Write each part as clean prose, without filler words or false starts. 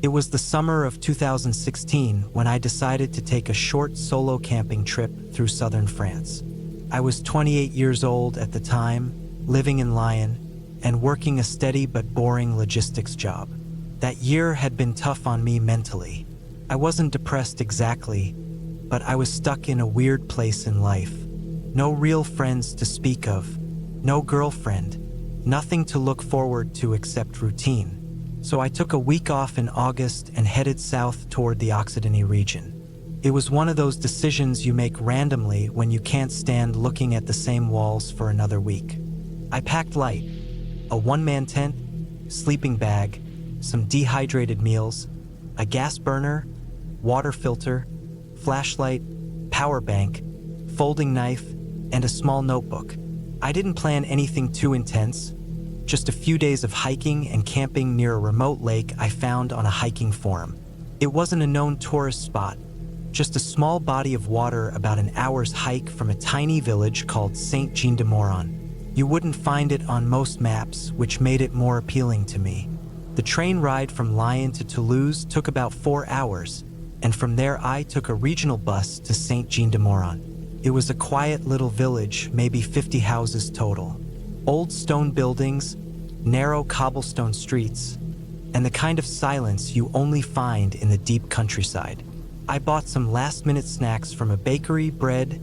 It was the summer of 2016 when I decided to take a short solo camping trip through southern France. I was 28 years old at the time, living in Lyon, and working a steady but boring logistics job. That year had been tough on me mentally. I wasn't depressed exactly, but I was stuck in a weird place in life. No real friends to speak of, no girlfriend, nothing to look forward to except routine. So I took a week off in August and headed south toward the Occitanie region. It was one of those decisions you make randomly when you can't stand looking at the same walls for another week. I packed light: a one-man tent, sleeping bag, some dehydrated meals, a gas burner, water filter, flashlight, power bank, folding knife, and a small notebook. I didn't plan anything too intense, just a few days of hiking and camping near a remote lake I found on a hiking forum. It wasn't a known tourist spot, just a small body of water about an hour's hike from a tiny village called Saint-Jean-de-Moron. You wouldn't find it on most maps, which made it more appealing to me. The train ride from Lyon to Toulouse took about 4 hours, and from there I took a regional bus to Saint-Jean-de-Moron. It was a quiet little village, maybe 50 houses total. Old stone buildings, narrow cobblestone streets, and the kind of silence you only find in the deep countryside. I bought some last-minute snacks from a bakery, bread,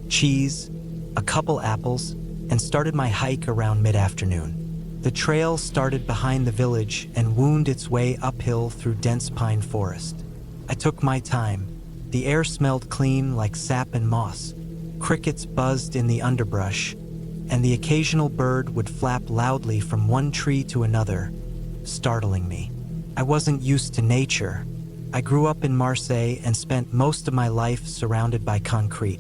cheese, a couple apples, and started my hike around mid-afternoon. The trail started behind the village and wound its way uphill through dense pine forest. I took my time. The air smelled clean like sap and moss. Crickets buzzed in the underbrush, and the occasional bird would flap loudly from one tree to another, startling me. I wasn't used to nature. I grew up in Marseille and spent most of my life surrounded by concrete.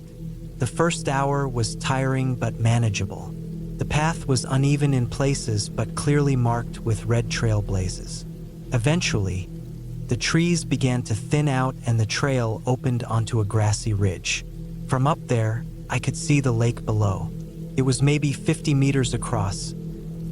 The first hour was tiring but manageable. The path was uneven in places but clearly marked with red trail blazes. Eventually, the trees began to thin out and the trail opened onto a grassy ridge. From up there, I could see the lake below. It was maybe 50 meters across,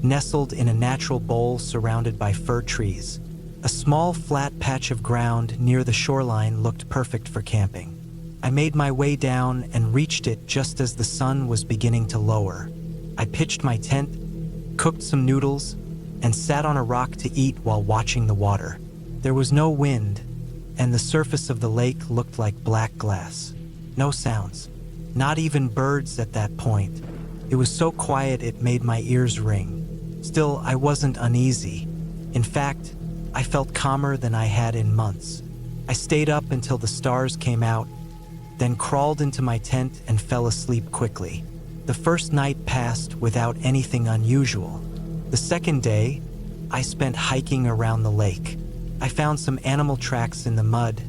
nestled in a natural bowl surrounded by fir trees. A small flat patch of ground near the shoreline looked perfect for camping. I made my way down and reached it just as the sun was beginning to lower. I pitched my tent, cooked some noodles, and sat on a rock to eat while watching the water. There was no wind, and the surface of the lake looked like black glass. No sounds, not even birds at that point. It was so quiet it made my ears ring. Still, I wasn't uneasy. In fact, I felt calmer than I had in months. I stayed up until the stars came out, then crawled into my tent and fell asleep quickly. The first night passed without anything unusual. The second day, I spent hiking around the lake. I found some animal tracks in the mud,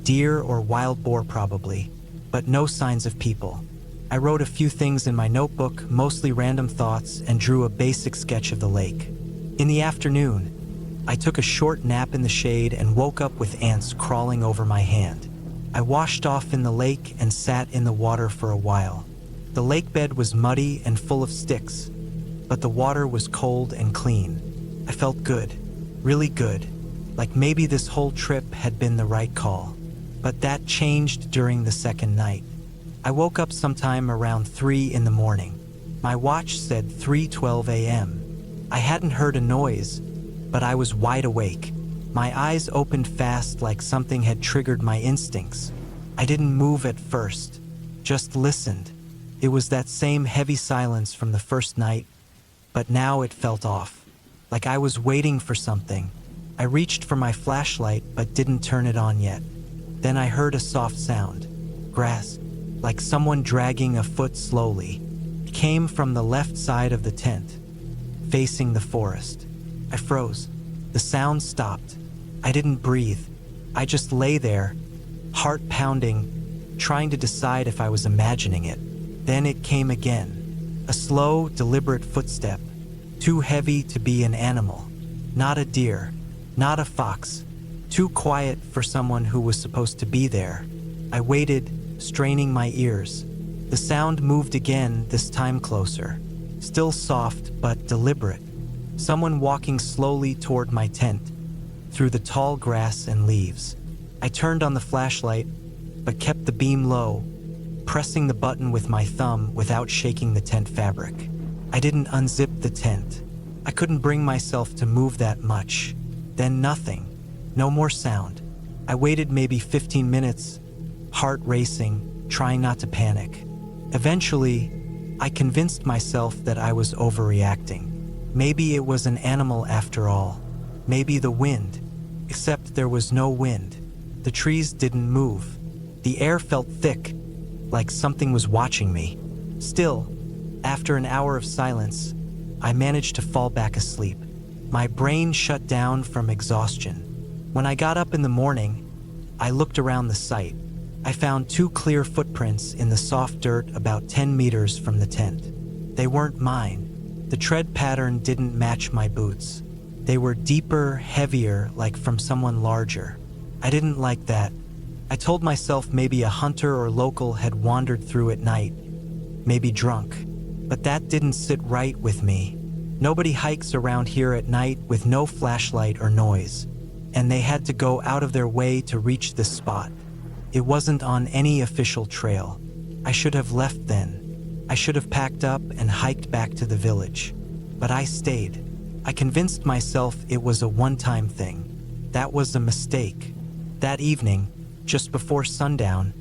deer or wild boar probably, but no signs of people. I wrote a few things in my notebook, mostly random thoughts, and drew a basic sketch of the lake. In the afternoon, I took a short nap in the shade and woke up with ants crawling over my hand. I washed off in the lake and sat in the water for a while. The lake bed was muddy and full of sticks, but the water was cold and clean. I felt good, really good, like maybe this whole trip had been the right call. But that changed during the second night. I woke up sometime around 3 in the morning. My watch said 3:12 a.m. I hadn't heard a noise, but I was wide awake. My eyes opened fast like something had triggered my instincts. I didn't move at first, just listened. It was that same heavy silence from the first night, but now it felt off, like I was waiting for something. I reached for my flashlight but didn't turn it on yet. Then I heard a soft sound, grass, like someone dragging a foot slowly. It came from the left side of the tent, facing the forest. I froze. The sound stopped. I didn't breathe. I just lay there, heart pounding, trying to decide if I was imagining it. Then it came again. A slow, deliberate footstep, too heavy to be an animal. Not a deer, not a fox. Too quiet for someone who was supposed to be there. I waited, straining my ears. The sound moved again, this time closer. Still soft, but deliberate. Someone walking slowly toward my tent, through the tall grass and leaves. I turned on the flashlight, but kept the beam low, pressing the button with my thumb without shaking the tent fabric. I didn't unzip the tent. I couldn't bring myself to move that much. Then nothing. No more sound. I waited maybe 15 minutes, heart racing, trying not to panic. Eventually, I convinced myself that I was overreacting. Maybe it was an animal after all. Maybe the wind. Except there was no wind. The trees didn't move. The air felt thick, like something was watching me. Still, after an hour of silence, I managed to fall back asleep. My brain shut down from exhaustion. When I got up in the morning, I looked around the site. I found 2 clear footprints in the soft dirt about 10 meters from the tent. They weren't mine. The tread pattern didn't match my boots. They were deeper, heavier, like from someone larger. I didn't like that. I told myself maybe a hunter or local had wandered through at night, maybe drunk. But that didn't sit right with me. Nobody hikes around here at night with no flashlight or noise, and they had to go out of their way to reach this spot. It wasn't on any official trail. I should have left then. I should have packed up and hiked back to the village. But I stayed. I convinced myself it was a one-time thing. That was a mistake. That evening, just before sundown,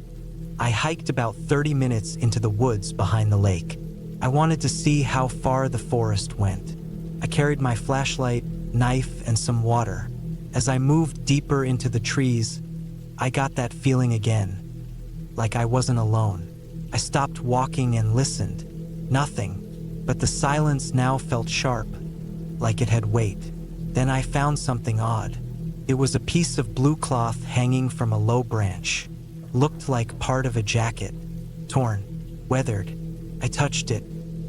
I hiked about 30 minutes into the woods behind the lake. I wanted to see how far the forest went. I carried my flashlight, knife, and some water. As I moved deeper into the trees, I got that feeling again, like I wasn't alone. I stopped walking and listened. Nothing, but the silence now felt sharp, like it had weight. Then I found something odd. It was a piece of blue cloth hanging from a low branch. Looked like part of a jacket, torn, weathered. I touched it.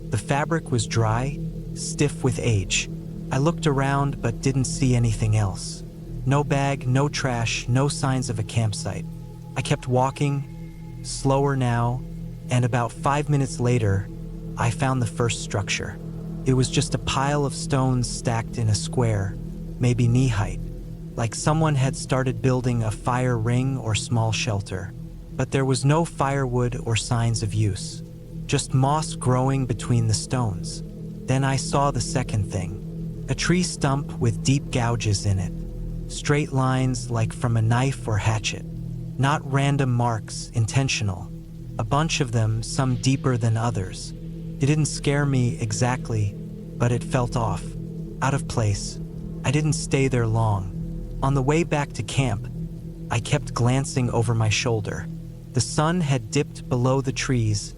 The fabric was dry, stiff with age. I looked around but didn't see anything else. No bag, no trash, no signs of a campsite. I kept walking, slower now, and about 5 minutes later, I found the first structure. It was just a pile of stones stacked in a square, maybe knee-height, like someone had started building a fire ring or small shelter. But there was no firewood or signs of use. Just moss growing between the stones. Then I saw the second thing. A tree stump with deep gouges in it. Straight lines like from a knife or hatchet. Not random marks, intentional. A bunch of them, some deeper than others. It didn't scare me exactly, but it felt off. Out of place. I didn't stay there long. On the way back to camp, I kept glancing over my shoulder. The sun had dipped below the trees,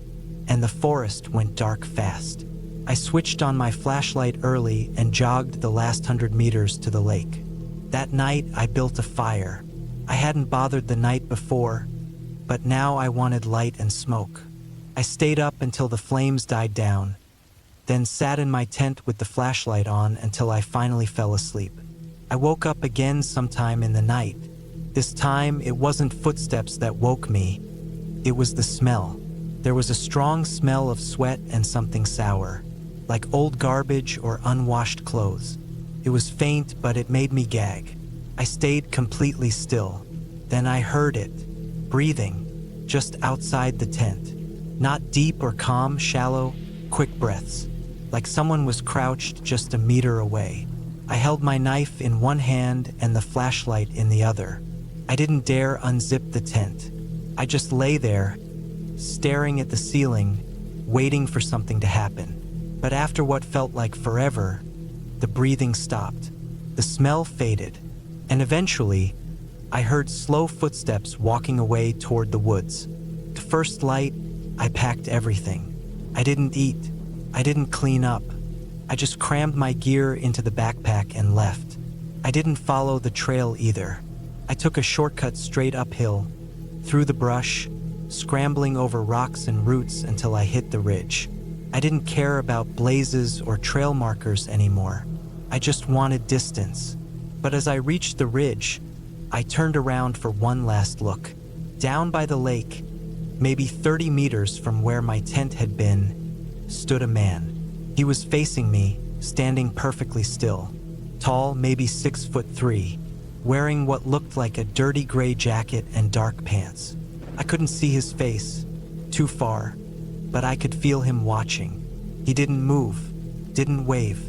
and the forest went dark fast. I switched on my flashlight early and jogged the last 100 meters to the lake. That night, I built a fire. I hadn't bothered the night before, but now I wanted light and smoke. I stayed up until the flames died down, then sat in my tent with the flashlight on until I finally fell asleep. I woke up again sometime in the night. This time, it wasn't footsteps that woke me. It was the smell. There was a strong smell of sweat and something sour, like old garbage or unwashed clothes. It was faint, but it made me gag. I stayed completely still. Then I heard it, breathing, just outside the tent. Not deep or calm, shallow, quick breaths, like someone was crouched just a meter away. I held my knife in one hand and the flashlight in the other. I didn't dare unzip the tent. I just lay there, staring at the ceiling, waiting for something to happen. But after what felt like forever, the breathing stopped. The smell faded, and eventually, I heard slow footsteps walking away toward the woods. To first light, I packed everything. I didn't eat. I didn't clean up. I just crammed my gear into the backpack and left. I didn't follow the trail either. I took a shortcut straight uphill, through the brush, scrambling over rocks and roots until I hit the ridge. I didn't care about blazes or trail markers anymore. I just wanted distance. But as I reached the ridge, I turned around for one last look. Down by the lake, maybe 30 meters from where my tent had been, stood a man. He was facing me, standing perfectly still. Tall, maybe 6'3", wearing what looked like a dirty gray jacket and dark pants. I couldn't see his face, too far, but I could feel him watching. He didn't move, didn't wave,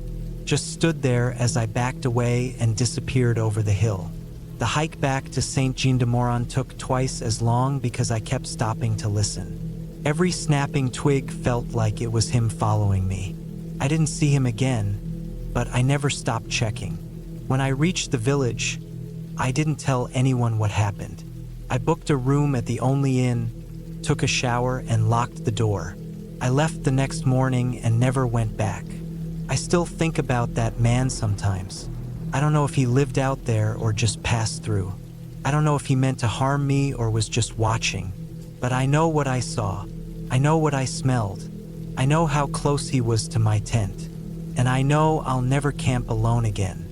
just stood there as I backed away and disappeared over the hill. The hike back to St. Jean-de-Moron took twice as long because I kept stopping to listen. Every snapping twig felt like it was him following me. I didn't see him again, but I never stopped checking. When I reached the village, I didn't tell anyone what happened. I booked a room at the only inn, took a shower, and locked the door. I left the next morning and never went back. I still think about that man sometimes. I don't know if he lived out there or just passed through. I don't know if he meant to harm me or was just watching. But I know what I saw. I know what I smelled. I know how close he was to my tent. And I know I'll never camp alone again.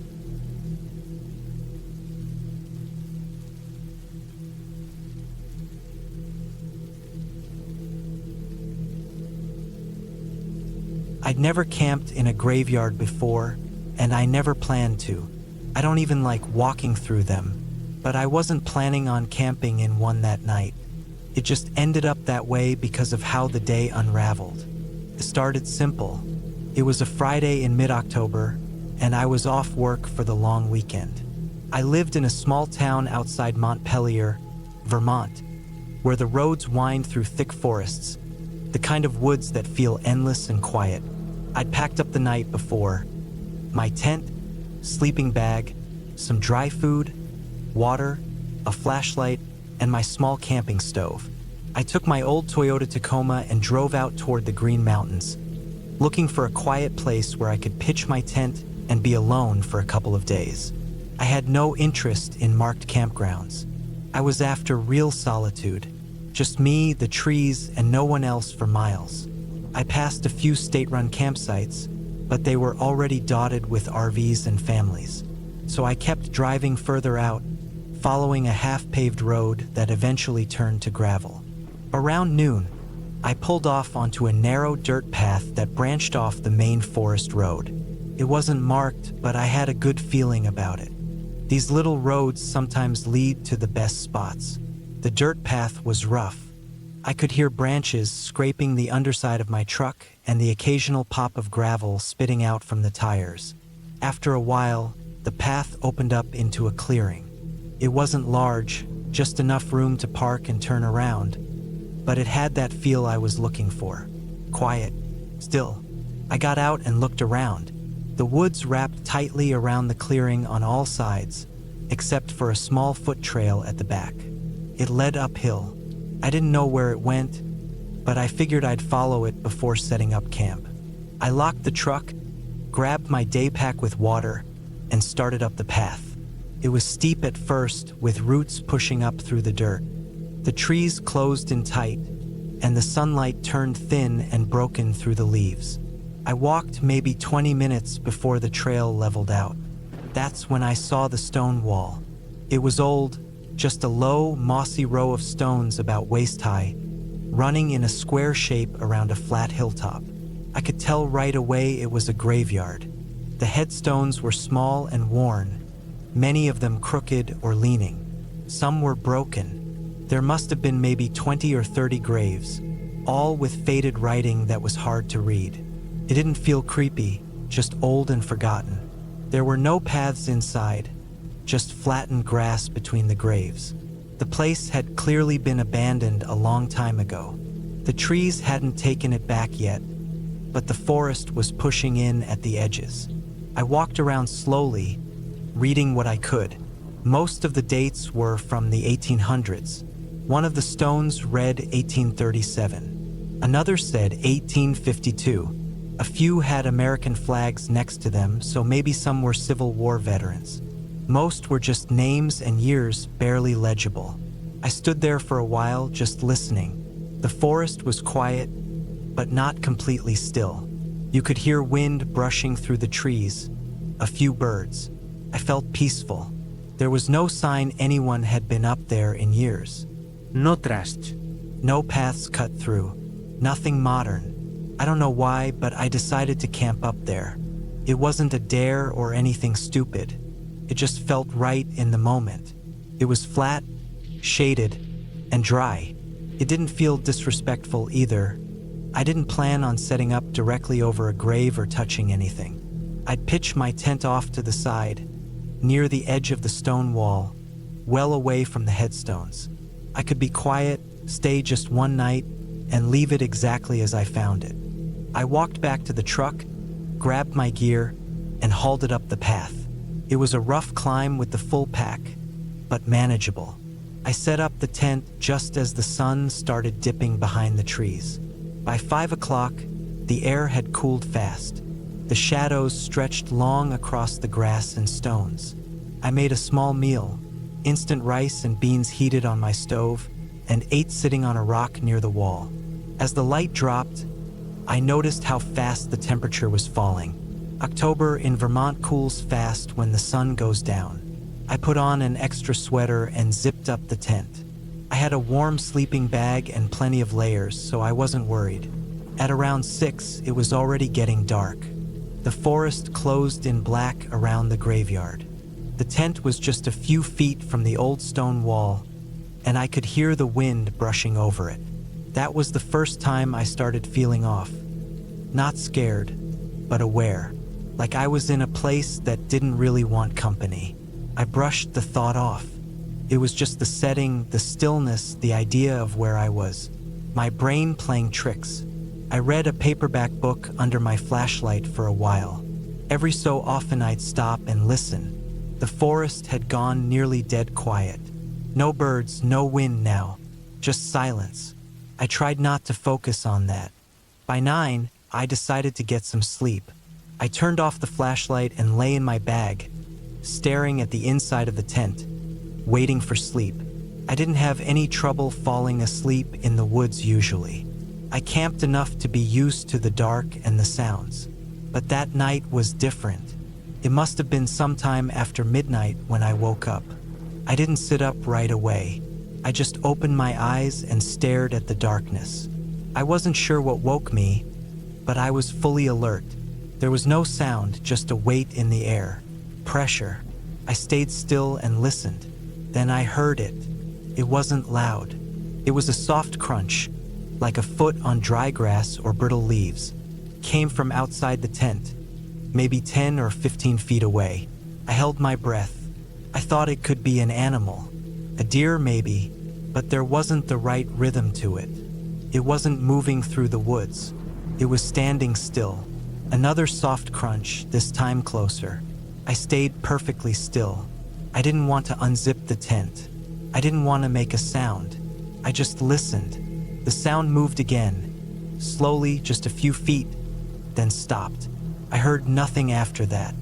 I'd never camped in a graveyard before, and I never planned to. I don't even like walking through them, but I wasn't planning on camping in one that night. It just ended up that way because of how the day unraveled. It started simple. It was a Friday in mid-October, and I was off work for the long weekend. I lived in a small town outside Montpelier, Vermont, where the roads wind through thick forests, the kind of woods that feel endless and quiet. I'd packed up the night before. My tent, sleeping bag, some dry food, water, a flashlight, and my small camping stove. I took my old Toyota Tacoma and drove out toward the Green Mountains, looking for a quiet place where I could pitch my tent and be alone for a couple of days. I had no interest in marked campgrounds. I was after real solitude, just me, the trees, and no one else for miles. I passed a few state-run campsites, but they were already dotted with RVs and families. So I kept driving further out, following a half-paved road that eventually turned to gravel. Around noon, I pulled off onto a narrow dirt path that branched off the main forest road. It wasn't marked, but I had a good feeling about it. These little roads sometimes lead to the best spots. The dirt path was rough. I could hear branches scraping the underside of my truck and the occasional pop of gravel spitting out from the tires. After a while, the path opened up into a clearing. It wasn't large, just enough room to park and turn around, but it had that feel I was looking for. Quiet, still. I got out and looked around. The woods wrapped tightly around the clearing on all sides, except for a small foot trail at the back. It led uphill. I didn't know where it went, but I figured I'd follow it before setting up camp. I locked the truck, grabbed my day pack with water, and started up the path. It was steep at first, with roots pushing up through the dirt. The trees closed in tight, and the sunlight turned thin and broken through the leaves. I walked maybe 20 minutes before the trail leveled out. That's when I saw the stone wall. It was old, just a low, mossy row of stones about waist-high, running in a square shape around a flat hilltop. I could tell right away it was a graveyard. The headstones were small and worn, many of them crooked or leaning. Some were broken. There must have been maybe 20 or 30 graves, all with faded writing that was hard to read. It didn't feel creepy, just old and forgotten. There were no paths inside, just flattened grass between the graves. The place had clearly been abandoned a long time ago. The trees hadn't taken it back yet, but the forest was pushing in at the edges. I walked around slowly, reading what I could. Most of the dates were from the 1800s. One of the stones read 1837. Another said 1852. A few had American flags next to them, so maybe some were Civil War veterans. Most were just names and years barely legible. I stood there for a while, just listening. The forest was quiet, but not completely still. You could hear wind brushing through the trees, a few birds. I felt peaceful. There was no sign anyone had been up there in years. No trust. No paths cut through. Nothing modern. I don't know why, but I decided to camp up there. It wasn't a dare or anything stupid. It just felt right in the moment. It was flat, shaded, and dry. It didn't feel disrespectful either. I didn't plan on setting up directly over a grave or touching anything. I'd pitch my tent off to the side, near the edge of the stone wall, well away from the headstones. I could be quiet, stay just one night, and leave it exactly as I found it. I walked back to the truck, grabbed my gear, and hauled it up the path. It was a rough climb with the full pack, but manageable. I set up the tent just as the sun started dipping behind the trees. By 5 o'clock, the air had cooled fast. The shadows stretched long across the grass and stones. I made a small meal, instant rice and beans heated on my stove, and ate sitting on a rock near the wall. As the light dropped, I noticed how fast the temperature was falling. October in Vermont cools fast when the sun goes down. I put on an extra sweater and zipped up the tent. I had a warm sleeping bag and plenty of layers, so I wasn't worried. At around 6, it was already getting dark. The forest closed in black around the graveyard. The tent was just a few feet from the old stone wall, and I could hear the wind brushing over it. That was the first time I started feeling off. Not scared, but aware. Like I was in a place that didn't really want company. I brushed the thought off. It was just the setting, the stillness, the idea of where I was. My brain playing tricks. I read a paperback book under my flashlight for a while. Every so often I'd stop and listen. The forest had gone nearly dead quiet. No birds, no wind now. Just silence. I tried not to focus on that. By 9, I decided to get some sleep. I turned off the flashlight and lay in my bag, staring at the inside of the tent, waiting for sleep. I didn't have any trouble falling asleep in the woods usually. I camped enough to be used to the dark and the sounds. But that night was different. It must have been sometime after midnight when I woke up. I didn't sit up right away. I just opened my eyes and stared at the darkness. I wasn't sure what woke me, but I was fully alert. There was no sound, just a weight in the air. Pressure. I stayed still and listened. Then I heard it. It wasn't loud. It was a soft crunch, like a foot on dry grass or brittle leaves. It came from outside the tent, maybe 10 or 15 feet away. I held my breath. I thought it could be an animal. A deer maybe, but there wasn't the right rhythm to it. It wasn't moving through the woods. It was standing still. Another soft crunch, this time closer. I stayed perfectly still. I didn't want to unzip the tent. I didn't want to make a sound. I just listened. The sound moved again, slowly, just a few feet, then stopped. I heard nothing after that.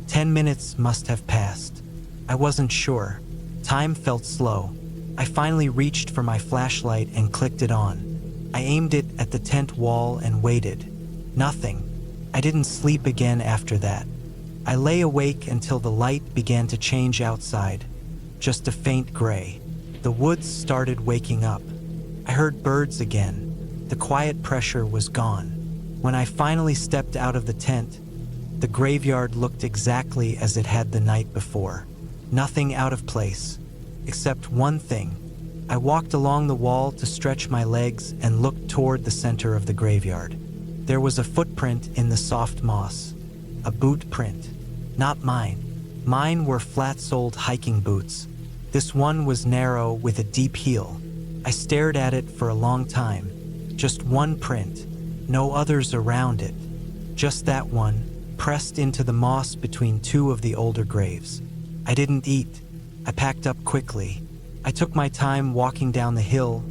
10 minutes must have passed. I wasn't sure. Time felt slow. I finally reached for my flashlight and clicked it on. I aimed it at the tent wall and waited. Nothing. I didn't sleep again after that. I lay awake until the light began to change outside, just a faint gray. The woods started waking up. I heard birds again. The quiet pressure was gone. When I finally stepped out of the tent, the graveyard looked exactly as it had the night before. Nothing out of place, except one thing. I walked along the wall to stretch my legs and looked toward the center of the graveyard. There was a footprint in the soft moss, a boot print. Not mine. Mine were flat-soled hiking boots. This one was narrow with a deep heel. I stared at it for a long time. Just one print, no others around it. Just that one, pressed into the moss between two of the older graves. I didn't eat. I packed up quickly. I took my time walking down the hill,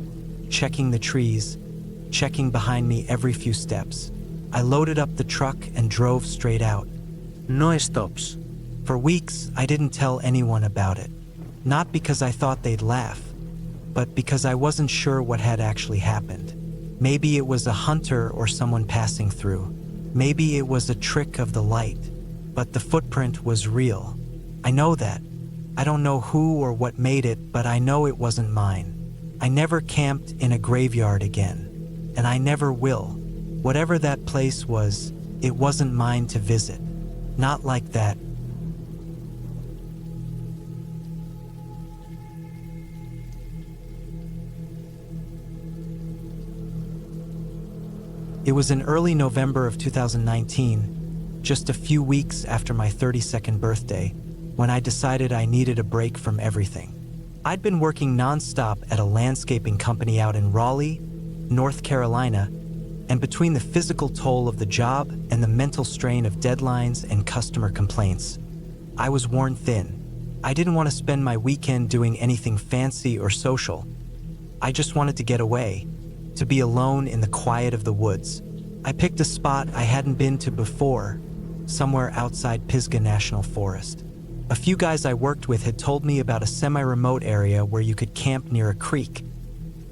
checking the trees, checking behind me every few steps. I loaded up the truck and drove straight out. No stops. For weeks, I didn't tell anyone about it. Not because I thought they'd laugh, but because I wasn't sure what had actually happened. Maybe it was a hunter or someone passing through. Maybe it was a trick of the light. But the footprint was real. I know that. I don't know who or what made it, but I know it wasn't mine. I never camped in a graveyard again. And I never will. Whatever that place was, it wasn't mine to visit. Not like that. It was in early November of 2019, just a few weeks after my 32nd birthday, when I decided I needed a break from everything. I'd been working nonstop at a landscaping company out in Raleigh, North Carolina, and between the physical toll of the job and the mental strain of deadlines and customer complaints, I was worn thin. I didn't want to spend my weekend doing anything fancy or social. I just wanted to get away, to be alone in the quiet of the woods. I picked a spot I hadn't been to before, somewhere outside Pisgah National Forest. A few guys I worked with had told me about a semi-remote area where you could camp near a creek,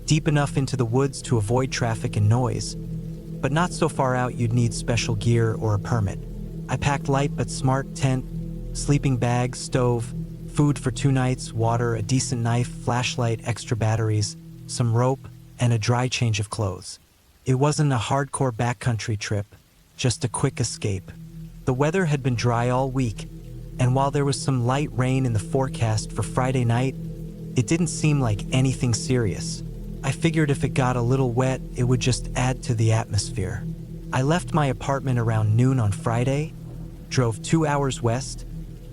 deep enough into the woods to avoid traffic and noise, but not so far out you'd need special gear or a permit. I packed light but smart tent, sleeping bag, stove, food for 2 nights, water, a decent knife, flashlight, extra batteries, some rope, and a dry change of clothes. It wasn't a hardcore backcountry trip, just a quick escape. The weather had been dry all week, and while there was some light rain in the forecast for Friday night, it didn't seem like anything serious. I figured if it got a little wet, it would just add to the atmosphere. I left my apartment around noon on Friday, drove 2 hours west,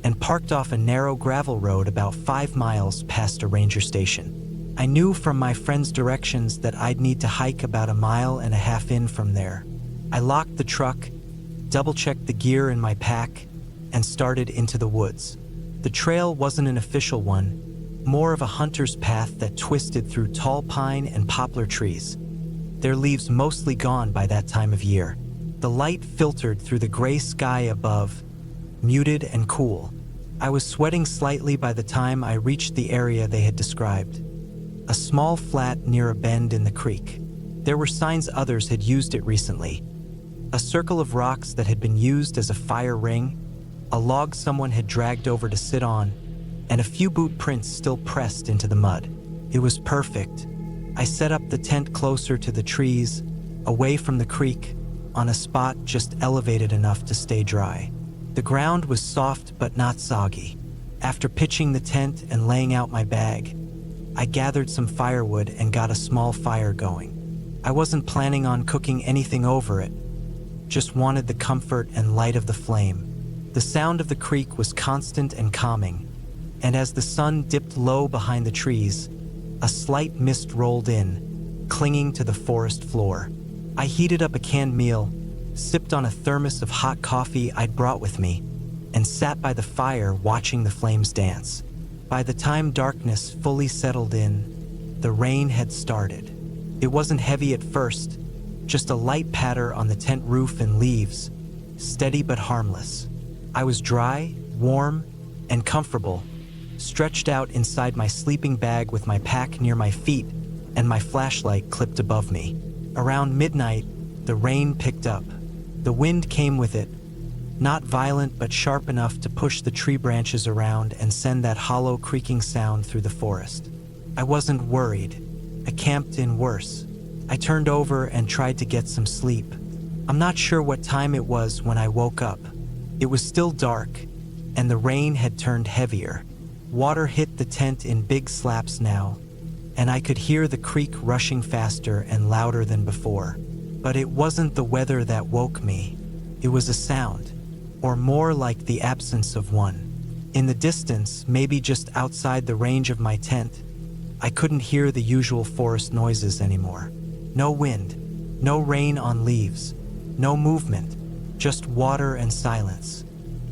and parked off a narrow gravel road about 5 miles past a ranger station. I knew from my friend's directions that I'd need to hike about 1.5 miles in from there. I locked the truck, double-checked the gear in my pack, and started into the woods. The trail wasn't an official one, more of a hunter's path that twisted through tall pine and poplar trees, their leaves mostly gone by that time of year. The light filtered through the gray sky above, muted and cool. I was sweating slightly by the time I reached the area they had described, a small flat near a bend in the creek. There were signs others had used it recently, a circle of rocks that had been used as a fire ring, a log someone had dragged over to sit on, and a few boot prints still pressed into the mud. It was perfect. I set up the tent closer to the trees, away from the creek, on a spot just elevated enough to stay dry. The ground was soft but not soggy. After pitching the tent and laying out my bag, I gathered some firewood and got a small fire going. I wasn't planning on cooking anything over it, just wanted the comfort and light of the flame. The sound of the creek was constant and calming, and as the sun dipped low behind the trees, a slight mist rolled in, clinging to the forest floor. I heated up a canned meal, sipped on a thermos of hot coffee I'd brought with me, and sat by the fire watching the flames dance. By the time darkness fully settled in, the rain had started. It wasn't heavy at first, just a light patter on the tent roof and leaves, steady but harmless. I was dry, warm, and comfortable, stretched out inside my sleeping bag with my pack near my feet and my flashlight clipped above me. Around midnight, the rain picked up. The wind came with it, not violent but sharp enough to push the tree branches around and send that hollow creaking sound through the forest. I wasn't worried. I camped in worse. I turned over and tried to get some sleep. I'm not sure what time it was when I woke up. It was still dark, and the rain had turned heavier. Water hit the tent in big slaps now, and I could hear the creek rushing faster and louder than before. But it wasn't the weather that woke me. It was a sound, or more like the absence of one. In the distance, maybe just outside the range of my tent, I couldn't hear the usual forest noises anymore. No wind, no rain on leaves, no movement, just water and silence.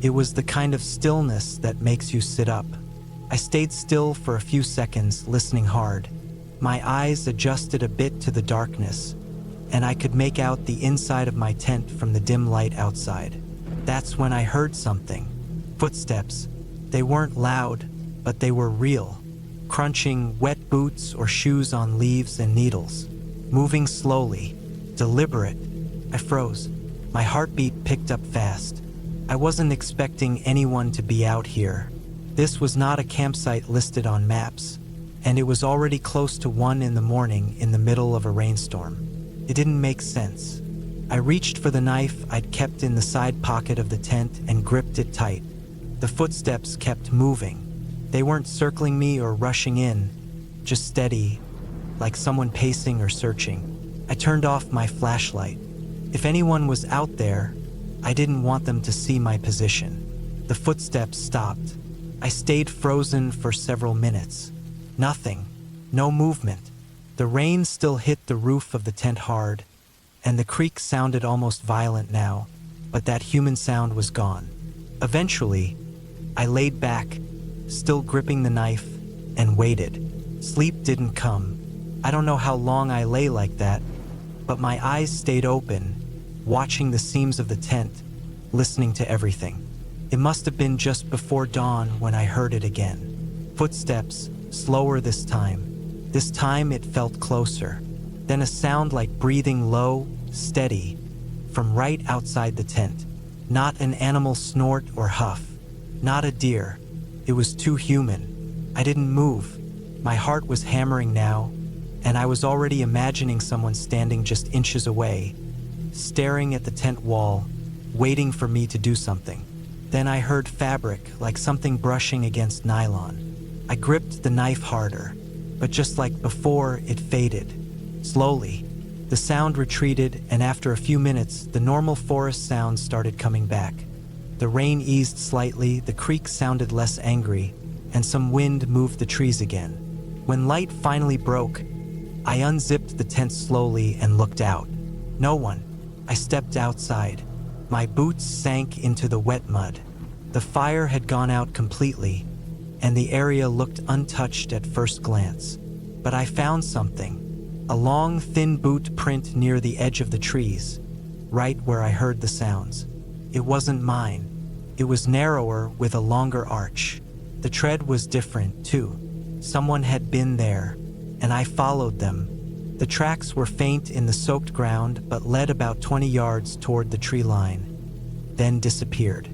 It was the kind of stillness that makes you sit up. I stayed still for a few seconds, listening hard. My eyes adjusted a bit to the darkness, and I could make out the inside of my tent from the dim light outside. That's when I heard something. Footsteps. They weren't loud, but they were real. Crunching wet boots or shoes on leaves and needles. Moving slowly, deliberate. I froze. My heartbeat picked up fast. I wasn't expecting anyone to be out here. This was not a campsite listed on maps, and it was already close to 1 a.m. in the middle of a rainstorm. It didn't make sense. I reached for the knife I'd kept in the side pocket of the tent and gripped it tight. The footsteps kept moving. They weren't circling me or rushing in, just steady, like someone pacing or searching. I turned off my flashlight. If anyone was out there, I didn't want them to see my position. The footsteps stopped. I stayed frozen for several minutes. Nothing. No movement. The rain still hit the roof of the tent hard, and the creak sounded almost violent now, but that human sound was gone. Eventually, I laid back, still gripping the knife, and waited. Sleep didn't come. I don't know how long I lay like that, but my eyes stayed open, watching the seams of the tent, listening to everything. It must have been just before dawn when I heard it again. Footsteps, slower this time. This time it felt closer. Then a sound like breathing low, steady, from right outside the tent. Not an animal snort or huff. Not a deer. It was too human. I didn't move. My heart was hammering now, and I was already imagining someone standing just inches away, staring at the tent wall, waiting for me to do something. Then I heard fabric, like something brushing against nylon. I gripped the knife harder, but just like before, it faded. Slowly, the sound retreated, and after a few minutes, the normal forest sounds started coming back. The rain eased slightly, the creek sounded less angry, and some wind moved the trees again. When light finally broke, I unzipped the tent slowly and looked out. No one. I stepped outside. My boots sank into the wet mud. The fire had gone out completely, and the area looked untouched at first glance. But I found something. A long, thin boot print near the edge of the trees, right where I heard the sounds. It wasn't mine. It was narrower with a longer arch. The tread was different, too. Someone had been there, and I followed them. The tracks were faint in the soaked ground, but led about 20 yards toward the tree line, then disappeared.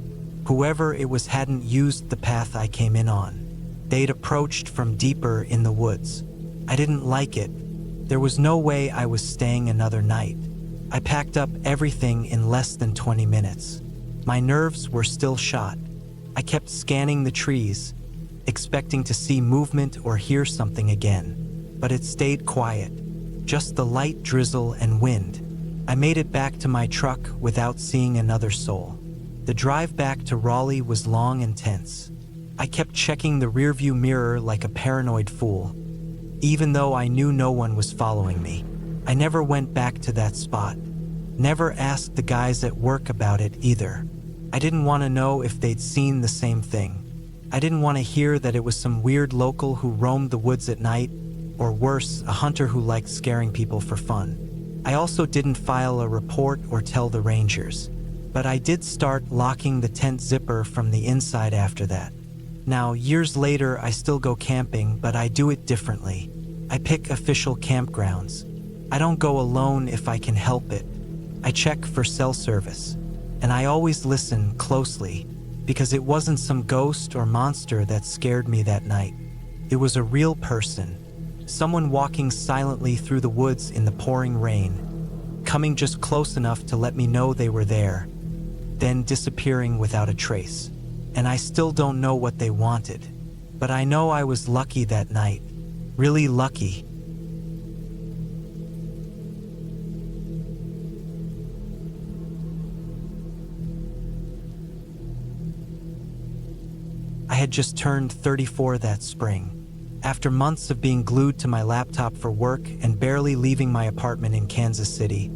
Whoever it was hadn't used the path I came in on. They'd approached from deeper in the woods. I didn't like it. There was no way I was staying another night. I packed up everything in less than 20 minutes. My nerves were still shot. I kept scanning the trees, expecting to see movement or hear something again, but it stayed quiet. Just the light drizzle and wind. I made it back to my truck without seeing another soul. The drive back to Raleigh was long and tense. I kept checking the rearview mirror like a paranoid fool, even though I knew no one was following me. I never went back to that spot. Never asked the guys at work about it either. I didn't want to know if they'd seen the same thing. I didn't want to hear that it was some weird local who roamed the woods at night, or worse, a hunter who liked scaring people for fun. I also didn't file a report or tell the rangers, but I did start locking the tent zipper from the inside after that. Now, years later, I still go camping, but I do it differently. I pick official campgrounds. I don't go alone if I can help it. I check for cell service, and I always listen closely, because it wasn't some ghost or monster that scared me that night. It was a real person. Someone walking silently through the woods in the pouring rain, coming just close enough to let me know they were there, then disappearing without a trace. And I still don't know what they wanted, but I know I was lucky that night. Really lucky. I had just turned 34 that spring. After months of being glued to my laptop for work and barely leaving my apartment in Kansas City,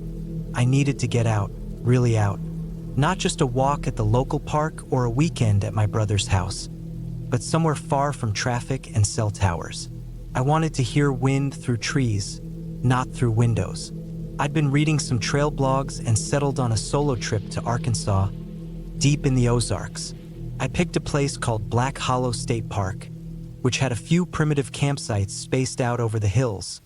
I needed to get out, really out. Not just a walk at the local park or a weekend at my brother's house, but somewhere far from traffic and cell towers. I wanted to hear wind through trees, not through windows. I'd been reading some trail blogs and settled on a solo trip to Arkansas, deep in the Ozarks. I picked a place called Black Hollow State Park, which had a few primitive campsites spaced out over the hills,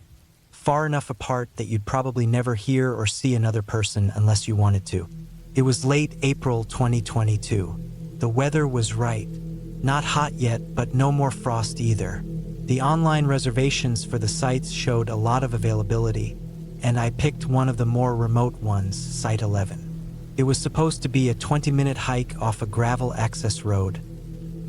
far enough apart that you'd probably never hear or see another person unless you wanted to. It was late April 2022. The weather was right. Not hot yet, but no more frost either. The online reservations for the sites showed a lot of availability, and I picked one of the more remote ones, Site 11. It was supposed to be a 20-minute hike off a gravel access road,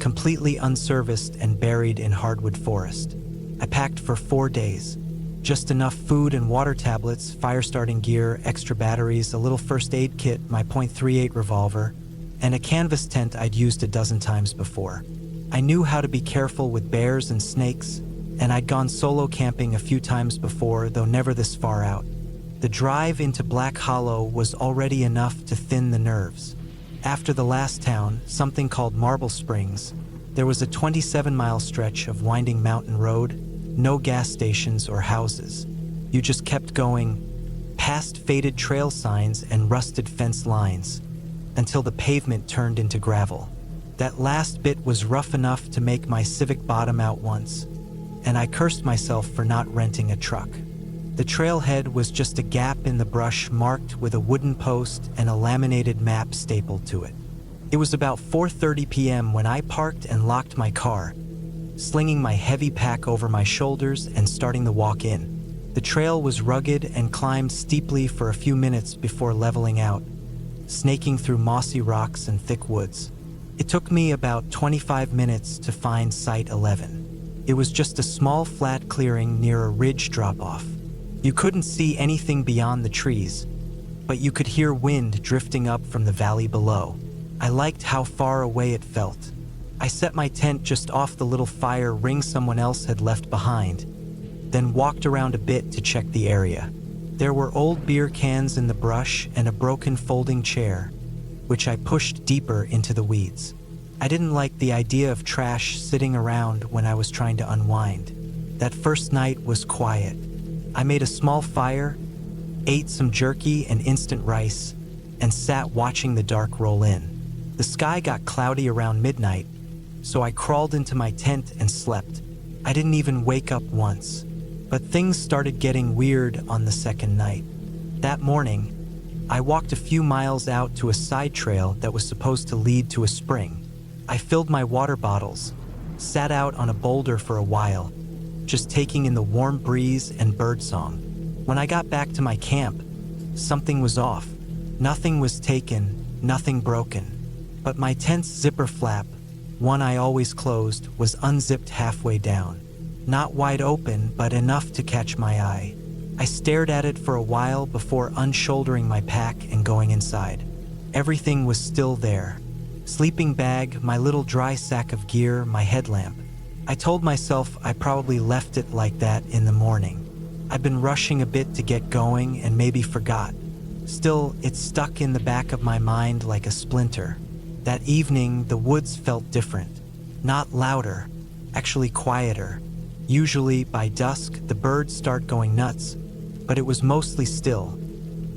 completely unserviced and buried in hardwood forest. I packed for 4 days. Just enough food and water tablets, fire starting gear, extra batteries, a little first aid kit, my .38 revolver, and a canvas tent I'd used a dozen times before. I knew how to be careful with bears and snakes, and I'd gone solo camping a few times before, though never this far out. The drive into Black Hollow was already enough to thin the nerves. After the last town, something called Marble Springs, there was a 27-mile stretch of winding mountain road, no gas stations or houses. You just kept going, past faded trail signs and rusted fence lines, until the pavement turned into gravel. That last bit was rough enough to make my Civic bottom out once, and I cursed myself for not renting a truck. The trailhead was just a gap in the brush marked with a wooden post and a laminated map stapled to it. It was about 4:30 p.m. when I parked and locked my car, slinging my heavy pack over my shoulders and starting the walk in. The trail was rugged and climbed steeply for a few minutes before leveling out, snaking through mossy rocks and thick woods. It took me about 25 minutes to find Site 11. It was just a small flat clearing near a ridge drop-off. You couldn't see anything beyond the trees, but you could hear wind drifting up from the valley below. I liked how far away it felt. I set my tent just off the little fire ring someone else had left behind, then walked around a bit to check the area. There were old beer cans in the brush and a broken folding chair, which I pushed deeper into the weeds. I didn't like the idea of trash sitting around when I was trying to unwind. That first night was quiet. I made a small fire, ate some jerky and instant rice, and sat watching the dark roll in. The sky got cloudy around midnight, so I crawled into my tent and slept. I didn't even wake up once. But things started getting weird on the second night. That morning, I walked a few miles out to a side trail that was supposed to lead to a spring. I filled my water bottles, sat out on a boulder for a while, just taking in the warm breeze and birdsong. When I got back to my camp, something was off. Nothing was taken, nothing broken. But my tent's zipper flap, one I always closed, was unzipped halfway down. Not wide open, but enough to catch my eye. I stared at it for a while before unshouldering my pack and going inside. Everything was still there. Sleeping bag, my little dry sack of gear, my headlamp. I told myself I probably left it like that in the morning. I'd been rushing a bit to get going and maybe forgot. Still, it stuck in the back of my mind like a splinter. That evening, the woods felt different. Not louder, actually quieter. Usually, by dusk, the birds start going nuts, but it was mostly still.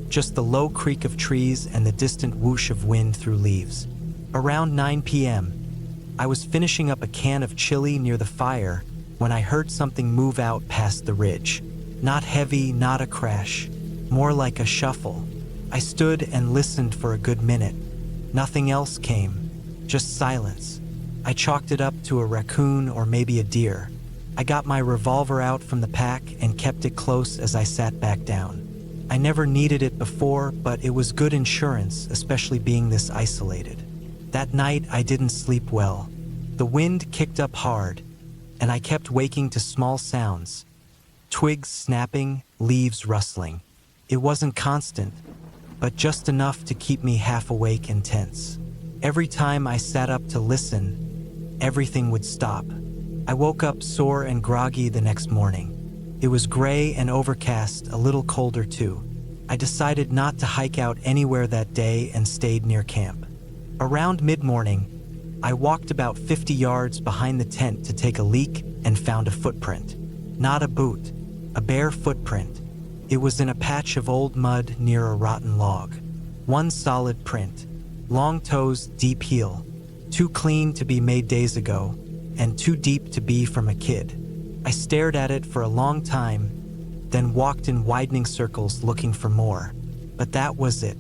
Just the low creak of trees and the distant whoosh of wind through leaves. Around 9 p.m., I was finishing up a can of chili near the fire when I heard something move out past the ridge. Not heavy, not a crash, more like a shuffle. I stood and listened for a good minute. Nothing else came, just silence. I chalked it up to a raccoon or maybe a deer. I got my revolver out from the pack and kept it close as I sat back down. I never needed it before, but it was good insurance, especially being this isolated. That night, I didn't sleep well. The wind kicked up hard, and I kept waking to small sounds. Twigs snapping, leaves rustling. It wasn't constant, but just enough to keep me half awake and tense. Every time I sat up to listen, everything would stop. I woke up sore and groggy the next morning. It was gray and overcast, a little colder too. I decided not to hike out anywhere that day and stayed near camp. Around mid-morning, I walked about 50 yards behind the tent to take a leak and found a footprint. Not a boot, a bare footprint. It was in a patch of old mud near a rotten log. One solid print, long toes, deep heel, too clean to be made days ago, and too deep to be from a kid. I stared at it for a long time, then walked in widening circles looking for more. But that was it.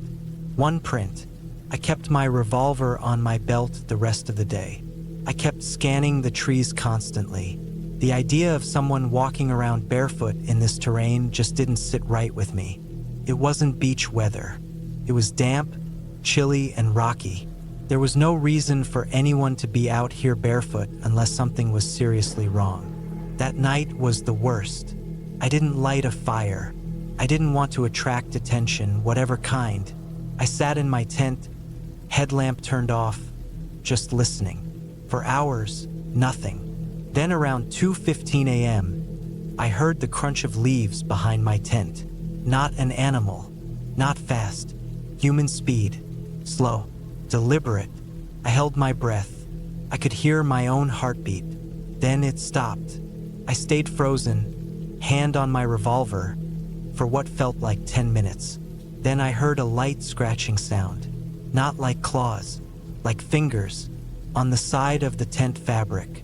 One print. I kept my revolver on my belt the rest of the day. I kept scanning the trees constantly. The idea of someone walking around barefoot in this terrain just didn't sit right with me. It wasn't beach weather. It was damp, chilly, and rocky. There was no reason for anyone to be out here barefoot unless something was seriously wrong. That night was the worst. I didn't light a fire. I didn't want to attract attention, whatever kind. I sat in my tent, headlamp turned off, just listening. For hours, nothing. Then around 2:15 a.m., I heard the crunch of leaves behind my tent. Not an animal, not fast. Human speed, slow, deliberate. I held my breath. I could hear my own heartbeat. Then it stopped. I stayed frozen, hand on my revolver, for what felt like 10 minutes. Then I heard a light scratching sound, not like claws, like fingers, on the side of the tent fabric.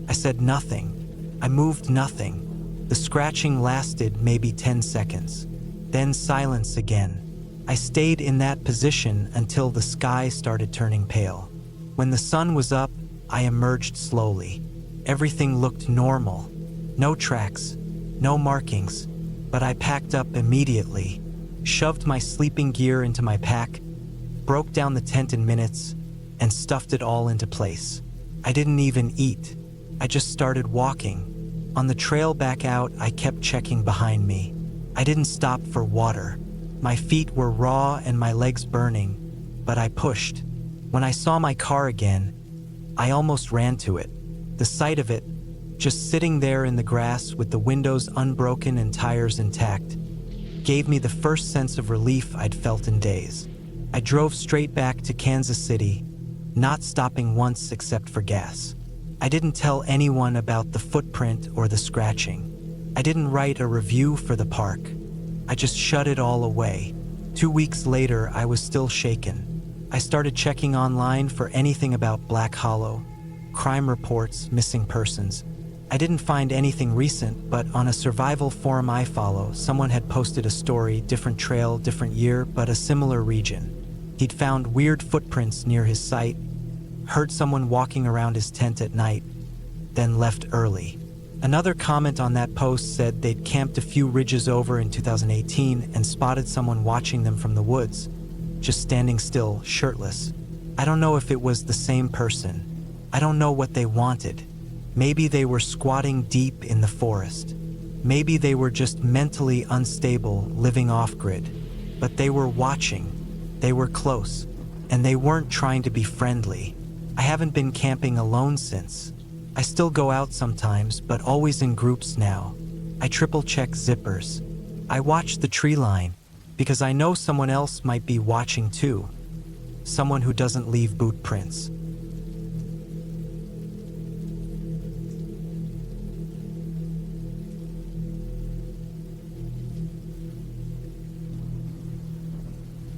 I said nothing. I moved nothing. The scratching lasted maybe 10 seconds. Then silence again. I stayed in that position until the sky started turning pale. When the sun was up, I emerged slowly. Everything looked normal. No tracks, no markings, but I packed up immediately, shoved my sleeping gear into my pack, broke down the tent in minutes, and stuffed it all into place. I didn't even eat. I just started walking. On the trail back out, I kept checking behind me. I didn't stop for water. My feet were raw and my legs burning, but I pushed. When I saw my car again, I almost ran to it. The sight of it, just sitting there in the grass with the windows unbroken and tires intact, gave me the first sense of relief I'd felt in days. I drove straight back to Kansas City, not stopping once except for gas. I didn't tell anyone about the footprint or the scratching. I didn't write a review for the park. I just shut it all away. 2 weeks later, I was still shaken. I started checking online for anything about Black Hollow, crime reports, missing persons. I didn't find anything recent, but on a survival forum I follow, someone had posted a story, different trail, different year, but a similar region. He'd found weird footprints near his site, heard someone walking around his tent at night, then left early. Another comment on that post said they'd camped a few ridges over in 2018 and spotted someone watching them from the woods, just standing still, shirtless. I don't know if it was the same person. I don't know what they wanted. Maybe they were squatting deep in the forest. Maybe they were just mentally unstable, living off-grid. But they were watching. They were close. And they weren't trying to be friendly. I haven't been camping alone since. I still go out sometimes, but always in groups now. I triple-check zippers. I watch the tree line, because I know someone else might be watching too. Someone who doesn't leave boot prints.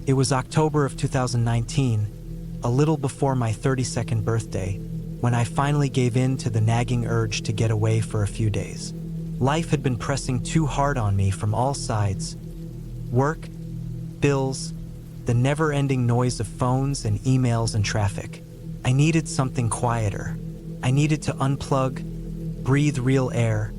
It was October of 2019, a little before my 32nd birthday, when I finally gave in to the nagging urge to get away for a few days. Life had been pressing too hard on me from all sides. Work, bills, the never-ending noise of phones and emails and traffic. I needed something quieter. I needed to unplug, breathe real air,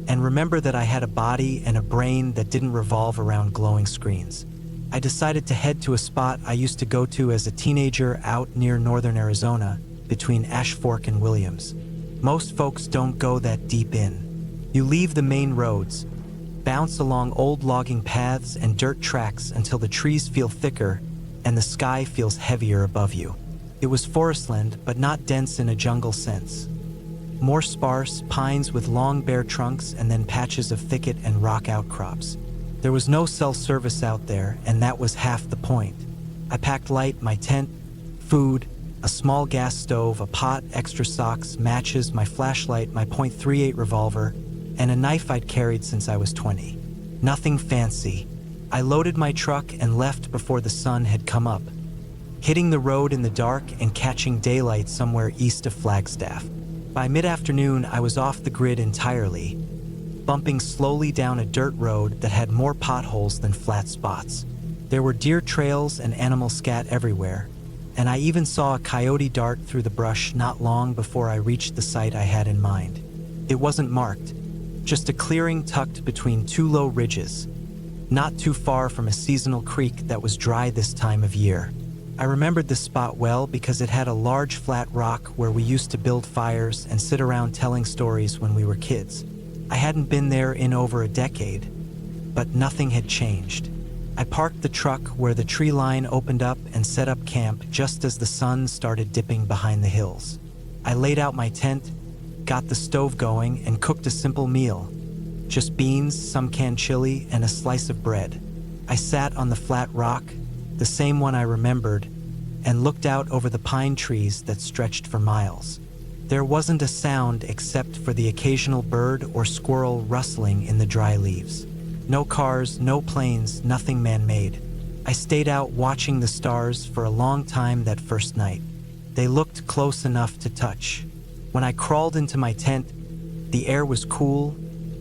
and remember that I had a body and a brain that didn't revolve around glowing screens. I decided to head to a spot I used to go to as a teenager out near northern Arizona, between Ash Fork and Williams. Most folks don't go that deep in. You leave the main roads, bounce along old logging paths and dirt tracks until the trees feel thicker and the sky feels heavier above you. It was forestland, but not dense in a jungle sense. More sparse, pines with long bare trunks and then patches of thicket and rock outcrops. There was no cell service out there, and that was half the point. I packed light, my tent, food, a small gas stove, a pot, extra socks, matches, my flashlight, my .38 revolver, and a knife I'd carried since I was 20. Nothing fancy. I loaded my truck and left before the sun had come up, hitting the road in the dark and catching daylight somewhere east of Flagstaff. By mid-afternoon, I was off the grid entirely, bumping slowly down a dirt road that had more potholes than flat spots. There were deer trails and animal scat everywhere, and I even saw a coyote dart through the brush not long before I reached the site I had in mind. It wasn't marked, just a clearing tucked between two low ridges, not too far from a seasonal creek that was dry this time of year. I remembered this spot well because it had a large flat rock where we used to build fires and sit around telling stories when we were kids. I hadn't been there in over a decade, but nothing had changed. I parked the truck where the tree line opened up and set up camp just as the sun started dipping behind the hills. I laid out my tent, got the stove going, and cooked a simple meal. Just beans, some canned chili, and a slice of bread. I sat on the flat rock, the same one I remembered, and looked out over the pine trees that stretched for miles. There wasn't a sound except for the occasional bird or squirrel rustling in the dry leaves. No cars, no planes, nothing man-made. I stayed out watching the stars for a long time that first night. They looked close enough to touch. When I crawled into my tent, the air was cool,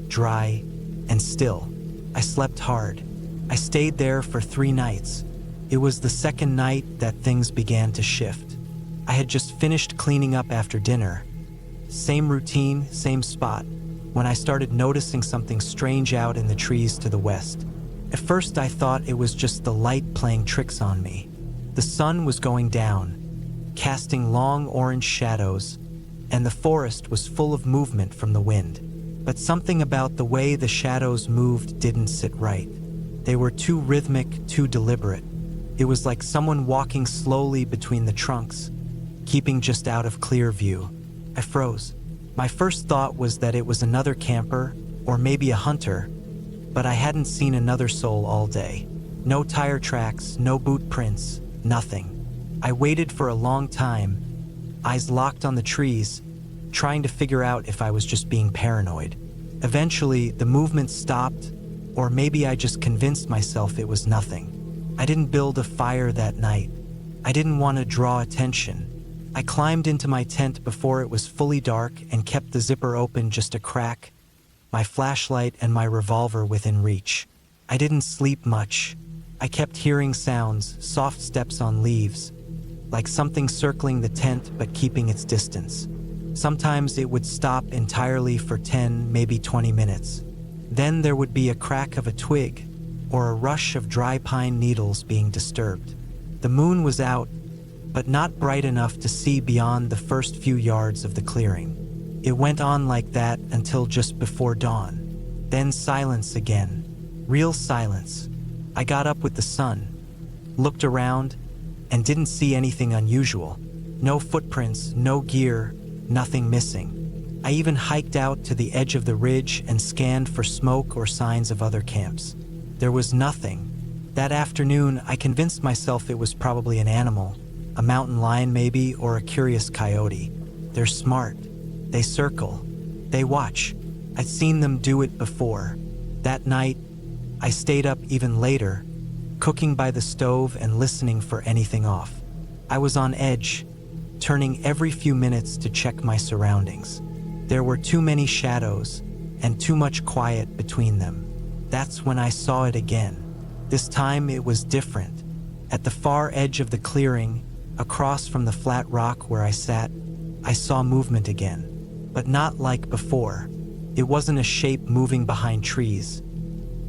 dry, and still. I slept hard. I stayed there for 3 nights. It was the second night that things began to shift. I had just finished cleaning up after dinner. Same routine, same spot, when I started noticing something strange out in the trees to the west. At first I thought it was just the light playing tricks on me. The sun was going down, casting long orange shadows, and the forest was full of movement from the wind. But something about the way the shadows moved didn't sit right. They were too rhythmic, too deliberate. It was like someone walking slowly between the trunks, keeping just out of clear view. I froze. My first thought was that it was another camper, or maybe a hunter, but I hadn't seen another soul all day. No tire tracks, no boot prints, nothing. I waited for a long time, eyes locked on the trees, trying to figure out if I was just being paranoid. Eventually, the movement stopped, or maybe I just convinced myself it was nothing. I didn't build a fire that night. I didn't want to draw attention. I climbed into my tent before it was fully dark and kept the zipper open just a crack, my flashlight and my revolver within reach. I didn't sleep much. I kept hearing sounds, soft steps on leaves, like something circling the tent but keeping its distance. Sometimes it would stop entirely for 10, maybe 20 minutes. Then there would be a crack of a twig or a rush of dry pine needles being disturbed. The moon was out, but not bright enough to see beyond the first few yards of the clearing. It went on like that until just before dawn. Then silence again. Real silence. I got up with the sun, looked around, and didn't see anything unusual. No footprints, no gear, nothing missing. I even hiked out to the edge of the ridge and scanned for smoke or signs of other camps. There was nothing. That afternoon, I convinced myself it was probably an animal, a mountain lion maybe, or a curious coyote. They're smart. They circle. They watch. I'd seen them do it before. That night, I stayed up even later, cooking by the stove and listening for anything off. I was on edge, turning every few minutes to check my surroundings. There were too many shadows and too much quiet between them. That's when I saw it again. This time it was different. At the far edge of the clearing, across from the flat rock where I sat, I saw movement again, but not like before. It wasn't a shape moving behind trees.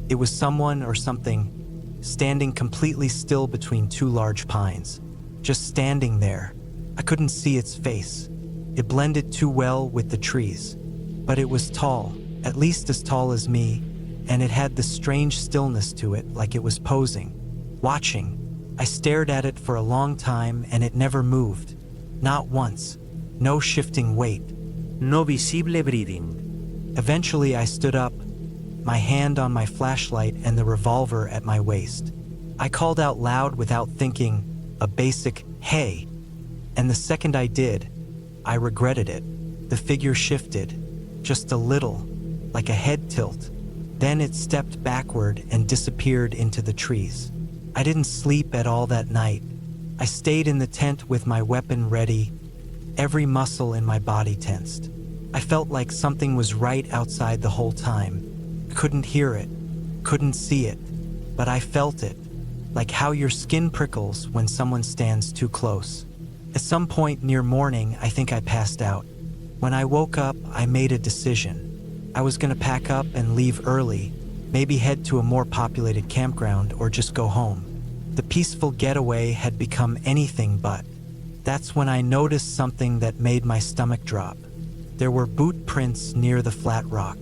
It was someone or something standing completely still between 2 large pines. Just standing there. I couldn't see its face. It blended too well with the trees. But it was tall, at least as tall as me, and it had this strange stillness to it, like it was posing, watching. I stared at it for a long time and it never moved. Not once. No shifting weight. No visible breathing. Eventually I stood up, my hand on my flashlight and the revolver at my waist. I called out loud without thinking, a basic, "Hey!" And the second I did, I regretted it. The figure shifted, just a little, like a head tilt. Then it stepped backward and disappeared into the trees. I didn't sleep at all that night. I stayed in the tent with my weapon ready, every muscle in my body tensed. I felt like something was right outside the whole time. Couldn't hear it, couldn't see it, but I felt it, like how your skin prickles when someone stands too close. At some point near morning, I think I passed out. When I woke up, I made a decision. I was gonna pack up and leave early, maybe head to a more populated campground or just go home. The peaceful getaway had become anything but. That's when I noticed something that made my stomach drop. There were boot prints near the flat rock.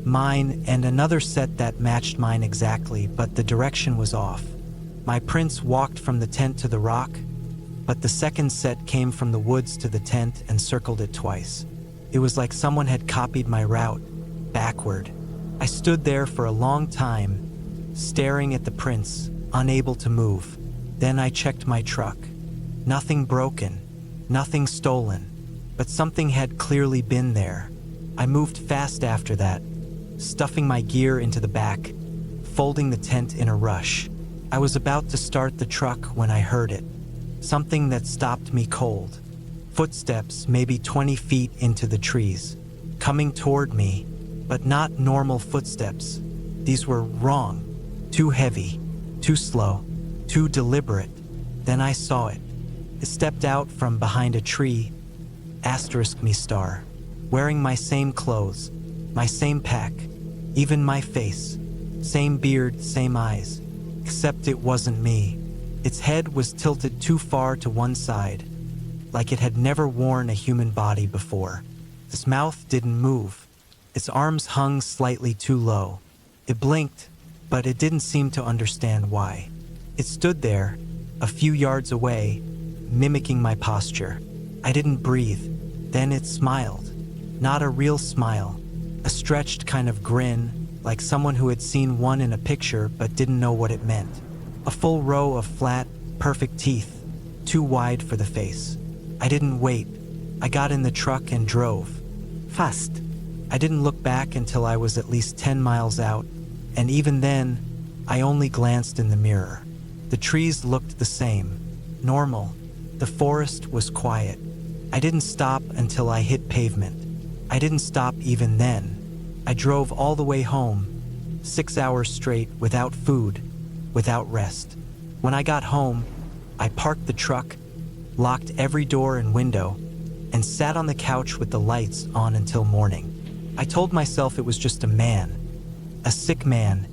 mine and another set that matched mine exactly, but the direction was off. My prints walked from the tent to the rock, but the second set came from the woods to the tent and circled it twice. It was like someone had copied my route, backward. I stood there for a long time, staring at the prints, unable to move. Then I checked my truck. Nothing broken, nothing stolen, but something had clearly been there. I moved fast after that, stuffing my gear into the back, folding the tent in a rush. I was about to start the truck when I heard it. Something that stopped me cold. Footsteps maybe 20 feet into the trees, coming toward me, but not normal footsteps. These were wrong, too heavy, too slow, too deliberate. Then I saw it. It stepped out from behind a tree, asterisk me star, wearing my same clothes, my same pack, even my face, same beard, same eyes, except it wasn't me. Its head was tilted too far to one side, like it had never worn a human body before. Its mouth didn't move. Its arms hung slightly too low. It blinked, but it didn't seem to understand why. It stood there, a few yards away, mimicking my posture. I didn't breathe. Then it smiled. Not a real smile, a stretched kind of grin, like someone who had seen one in a picture but didn't know what it meant. A full row of flat, perfect teeth, too wide for the face. I didn't wait. I got in the truck and drove. Fast. I didn't look back until I was at least 10 miles out, and even then, I only glanced in the mirror. The trees looked the same, normal. The forest was quiet. I didn't stop until I hit pavement. I didn't stop even then. I drove all the way home, 6 hours straight, without food, without rest. When I got home, I parked the truck, locked every door and window, and sat on the couch with the lights on until morning. I told myself it was just a man, a sick man,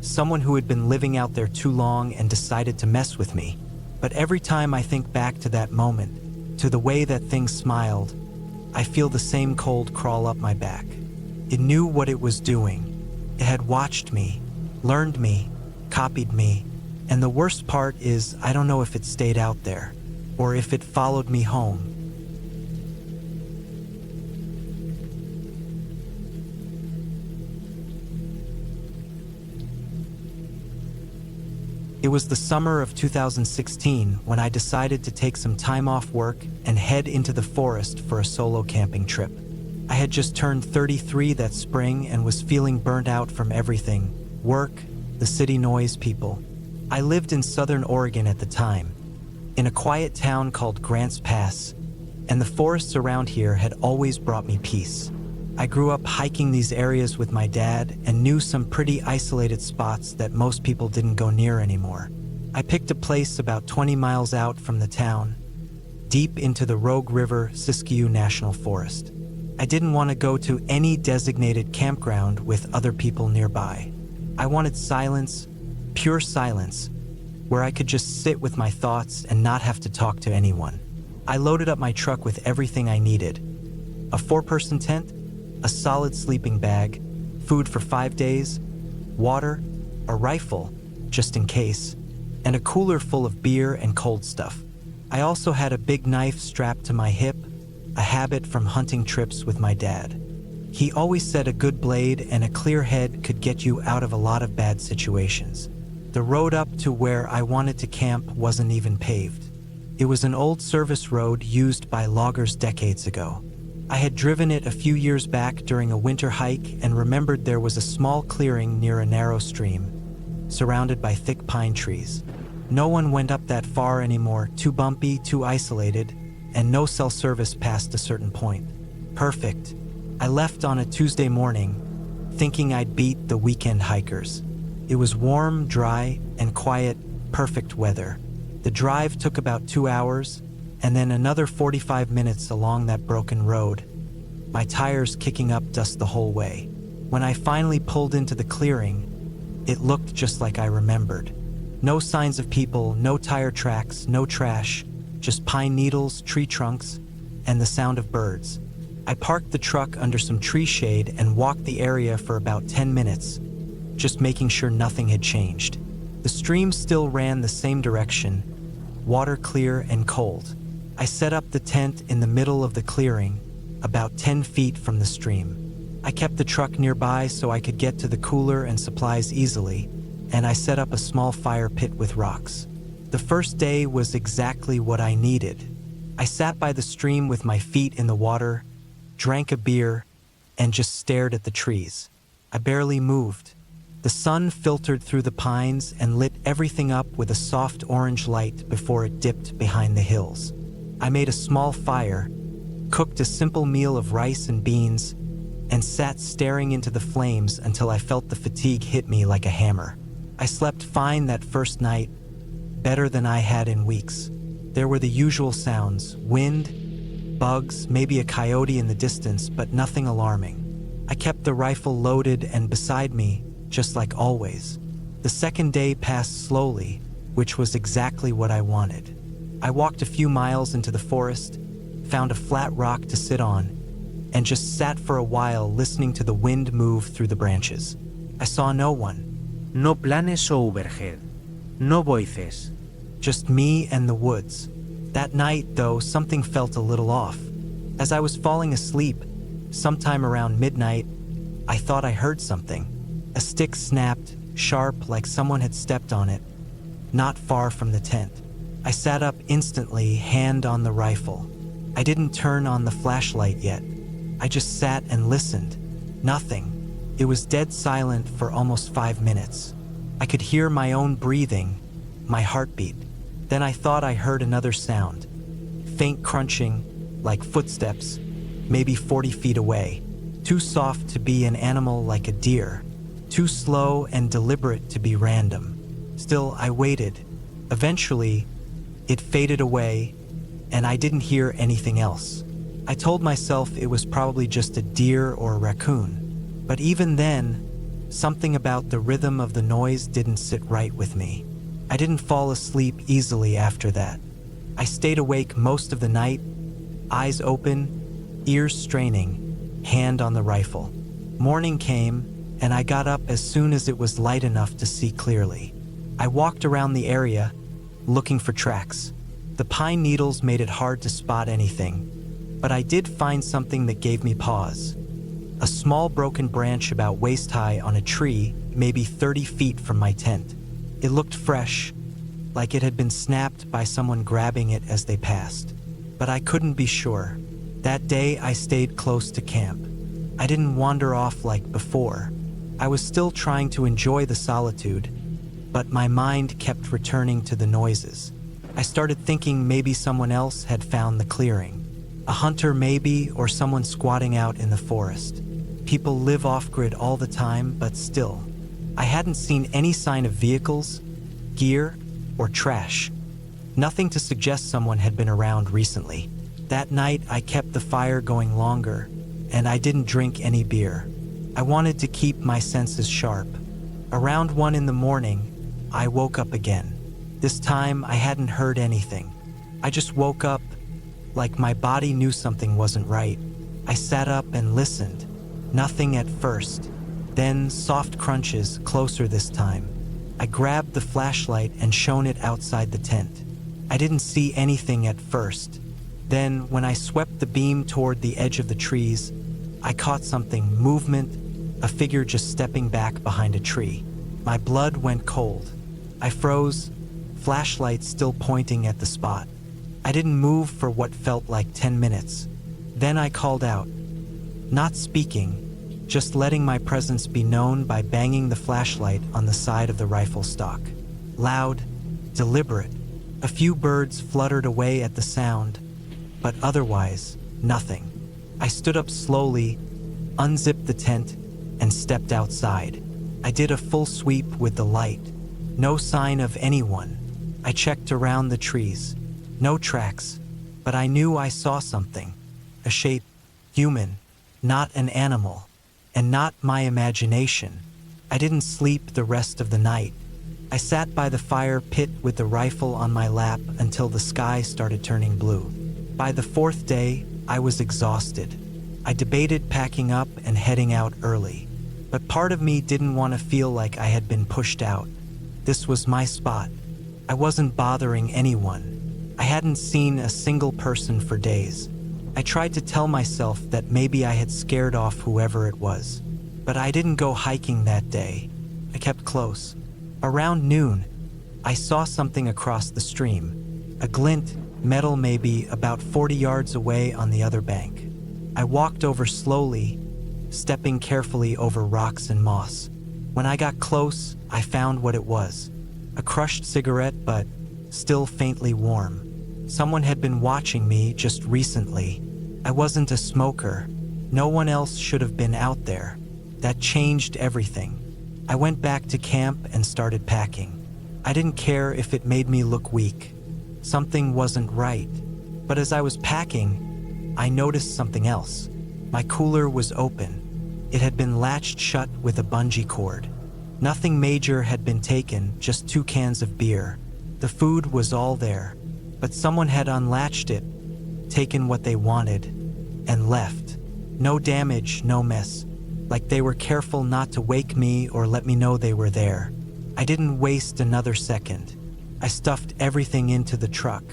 someone who had been living out there too long and decided to mess with me. But every time I think back to that moment, to the way that thing smiled, I feel the same cold crawl up my back. It knew what it was doing. It had watched me, learned me, copied me, and the worst part is I don't know if it stayed out there, or if it followed me home. It was the summer of 2016 when I decided to take some time off work and head into the forest for a solo camping trip. I had just turned 33 that spring and was feeling burnt out from everything: work, the city noise, people. I lived in southern Oregon at the time, in a quiet town called Grants Pass, and the forests around here had always brought me peace. I grew up hiking these areas with my dad and knew some pretty isolated spots that most people didn't go near anymore. I picked a place about 20 miles out from the town, deep into the Rogue River Siskiyou National Forest. I didn't want to go to any designated campground with other people nearby. I wanted silence, pure silence, where I could just sit with my thoughts and not have to talk to anyone. I loaded up my truck with everything I needed: a 4-person tent, a solid sleeping bag, food for 5 days, water, a rifle, just in case, and a cooler full of beer and cold stuff. I also had a big knife strapped to my hip, a habit from hunting trips with my dad. He always said a good blade and a clear head could get you out of a lot of bad situations. The road up to where I wanted to camp wasn't even paved. It was an old service road used by loggers decades ago. I had driven it a few years back during a winter hike and remembered there was a small clearing near a narrow stream, surrounded by thick pine trees. No one went up that far anymore, too bumpy, too isolated, and no cell service past a certain point. Perfect. I left on a Tuesday morning, thinking I'd beat the weekend hikers. It was warm, dry, and quiet, perfect weather. The drive took about 2 hours, and then another 45 minutes along that broken road, my tires kicking up dust the whole way. When I finally pulled into the clearing, it looked just like I remembered. No signs of people, no tire tracks, no trash, just pine needles, tree trunks, and the sound of birds. I parked the truck under some tree shade and walked the area for about 10 minutes, just making sure nothing had changed. The stream still ran the same direction, water clear and cold. I set up the tent in the middle of the clearing, about 10 feet from the stream. I kept the truck nearby so I could get to the cooler and supplies easily, and I set up a small fire pit with rocks. The first day was exactly what I needed. I sat by the stream with my feet in the water, drank a beer, and just stared at the trees. I barely moved. The sun filtered through the pines and lit everything up with a soft orange light before it dipped behind the hills. I made a small fire, cooked a simple meal of rice and beans, and sat staring into the flames until I felt the fatigue hit me like a hammer. I slept fine that first night, better than I had in weeks. There were the usual sounds: wind, bugs, maybe a coyote in the distance, but nothing alarming. I kept the rifle loaded and beside me, just like always. The second day passed slowly, which was exactly what I wanted. I walked a few miles into the forest, found a flat rock to sit on, and just sat for a while listening to the wind move through the branches. I saw no one. No planes o overhead. No voices. Just me and the woods. That night, though, something felt a little off. As I was falling asleep, sometime around midnight, I thought I heard something. A stick snapped, sharp, like someone had stepped on it, not far from the tent. I sat up instantly, hand on the rifle. I didn't turn on the flashlight yet. I just sat and listened. Nothing. It was dead silent for almost 5 minutes. I could hear my own breathing, my heartbeat. Then I thought I heard another sound. Faint crunching, like footsteps, maybe 40 feet away. Too soft to be an animal like a deer. Too slow and deliberate to be random. Still, I waited. Eventually, it faded away, and I didn't hear anything else. I told myself it was probably just a deer or a raccoon. But even then, something about the rhythm of the noise didn't sit right with me. I didn't fall asleep easily after that. I stayed awake most of the night, eyes open, ears straining, hand on the rifle. Morning came, and I got up as soon as it was light enough to see clearly. I walked around the area, looking for tracks. The pine needles made it hard to spot anything, but I did find something that gave me pause. A small broken branch about waist-high on a tree, maybe 30 feet from my tent. It looked fresh, like it had been snapped by someone grabbing it as they passed. But I couldn't be sure. That day I stayed close to camp. I didn't wander off like before. I was still trying to enjoy the solitude, but my mind kept returning to the noises. I started thinking maybe someone else had found the clearing. A hunter maybe, or someone squatting out in the forest. People live off-grid all the time, but still. I hadn't seen any sign of vehicles, gear, or trash. Nothing to suggest someone had been around recently. That night, I kept the fire going longer, and I didn't drink any beer. I wanted to keep my senses sharp. Around 1 in the morning, I woke up again. This time, I hadn't heard anything. I just woke up, like my body knew something wasn't right. I sat up and listened. Nothing at first. Then soft crunches, closer this time. I grabbed the flashlight and shone it outside the tent. I didn't see anything at first. Then, when I swept the beam toward the edge of the trees, I caught something, movement, a figure just stepping back behind a tree. My blood went cold. I froze, flashlight still pointing at the spot. I didn't move for what felt like 10 minutes. Then I called out. Not speaking, just letting my presence be known by banging the flashlight on the side of the rifle stock. Loud, deliberate. A few birds fluttered away at the sound, but otherwise, nothing. I stood up slowly, unzipped the tent, and stepped outside. I did a full sweep with the light. No sign of anyone. I checked around the trees. No tracks, but I knew I saw something. A shape, human. Not an animal, and not my imagination. I didn't sleep the rest of the night. I sat by the fire pit with the rifle on my lap until the sky started turning blue. By the 4th day, I was exhausted. I debated packing up and heading out early, but part of me didn't want to feel like I had been pushed out. This was my spot. I wasn't bothering anyone. I hadn't seen a single person for days. I tried to tell myself that maybe I had scared off whoever it was. But I didn't go hiking that day. I kept close. Around noon, I saw something across the stream. A glint, metal maybe about 40 yards away on the other bank. I walked over slowly, stepping carefully over rocks and moss. When I got close, I found what it was. A crushed cigarette, but still faintly warm. Someone had been watching me just recently. I wasn't a smoker. No one else should have been out there. That changed everything. I went back to camp and started packing. I didn't care if it made me look weak. Something wasn't right. But as I was packing, I noticed something else. My cooler was open. It had been latched shut with a bungee cord. Nothing major had been taken, just 2 cans of beer. The food was all there, but someone had unlatched it, taken what they wanted, and left. No damage, no mess. Like they were careful not to wake me or let me know they were there. I didn't waste another second. I stuffed everything into the truck.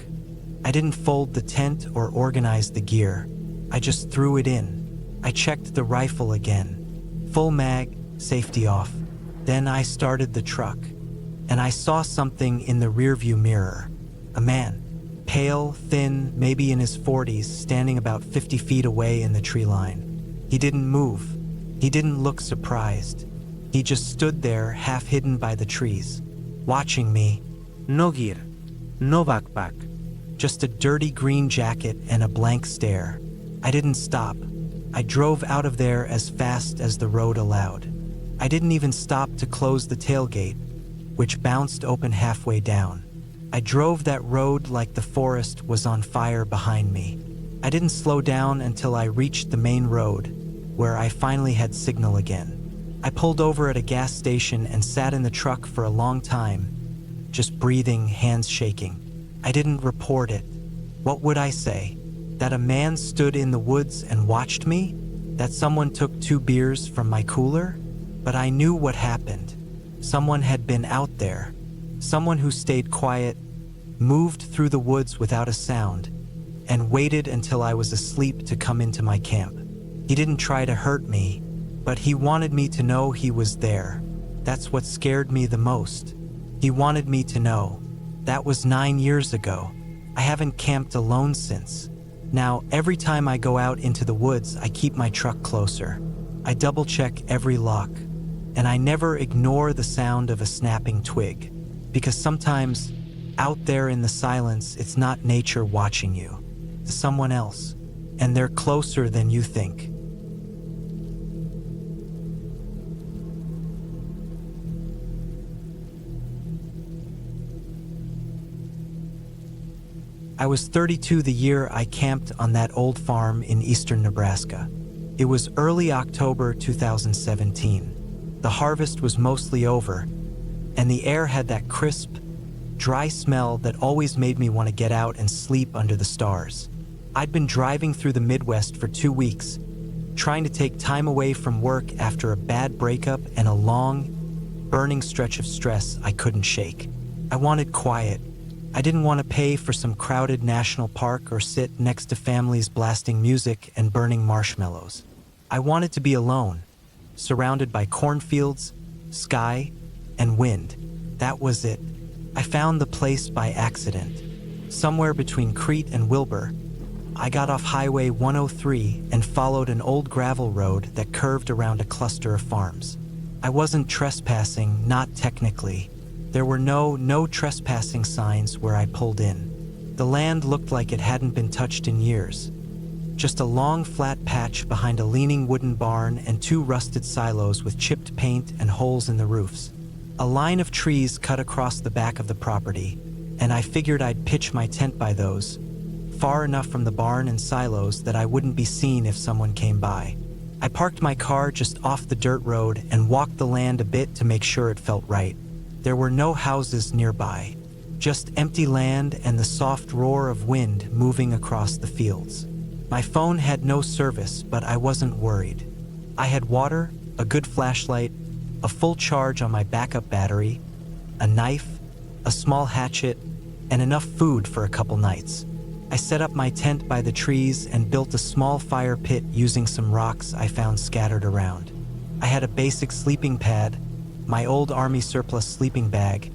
I didn't fold the tent or organize the gear. I just threw it in. I checked the rifle again. Full mag, safety off. Then I started the truck, and I saw something in the rearview mirror. A man, pale, thin, maybe in his 40s, standing about 50 feet away in the tree line. He didn't move. He didn't look surprised. He just stood there, half hidden by the trees, watching me. No gear, no backpack. Just a dirty green jacket and a blank stare. I didn't stop. I drove out of there as fast as the road allowed. I didn't even stop to close the tailgate, which bounced open halfway down. I drove that road like the forest was on fire behind me. I didn't slow down until I reached the main road, where I finally had signal again. I pulled over at a gas station and sat in the truck for a long time, just breathing, hands shaking. I didn't report it. What would I say? That a man stood in the woods and watched me? That someone took 2 beers from my cooler? But I knew what happened. Someone had been out there. Someone who stayed quiet, moved through the woods without a sound, and waited until I was asleep to come into my camp. He didn't try to hurt me, but he wanted me to know he was there. That's what scared me the most. He wanted me to know. That was 9 years ago. I haven't camped alone since. Now, every time I go out into the woods, I keep my truck closer. I double-check every lock. And I never ignore the sound of a snapping twig, because sometimes, out there in the silence, it's not nature watching you. It's someone else, and they're closer than you think. I was 32 the year I camped on that old farm in eastern Nebraska. It was early October 2017. The harvest was mostly over, and the air had that crisp, dry smell that always made me want to get out and sleep under the stars. I'd been driving through the Midwest for 2 weeks, trying to take time away from work after a bad breakup and a long, burning stretch of stress I couldn't shake. I wanted quiet. I didn't want to pay for some crowded national park or sit next to families blasting music and burning marshmallows. I wanted to be alone, surrounded by cornfields, sky, and wind. That was it. I found the place by accident. Somewhere between Crete and Wilbur, I got off Highway 103 and followed an old gravel road that curved around a cluster of farms. I wasn't trespassing, not technically. There were no trespassing signs where I pulled in. The land looked like it hadn't been touched in years. Just a long flat patch behind a leaning wooden barn and 2 rusted silos with chipped paint and holes in the roofs. A line of trees cut across the back of the property, and I figured I'd pitch my tent by those, far enough from the barn and silos that I wouldn't be seen if someone came by. I parked my car just off the dirt road and walked the land a bit to make sure it felt right. There were no houses nearby, just empty land and the soft roar of wind moving across the fields. My phone had no service, but I wasn't worried. I had water, a good flashlight, a full charge on my backup battery, a knife, a small hatchet, and enough food for a couple nights. I set up my tent by the trees and built a small fire pit using some rocks I found scattered around. I had a basic sleeping pad, my old army surplus sleeping bag,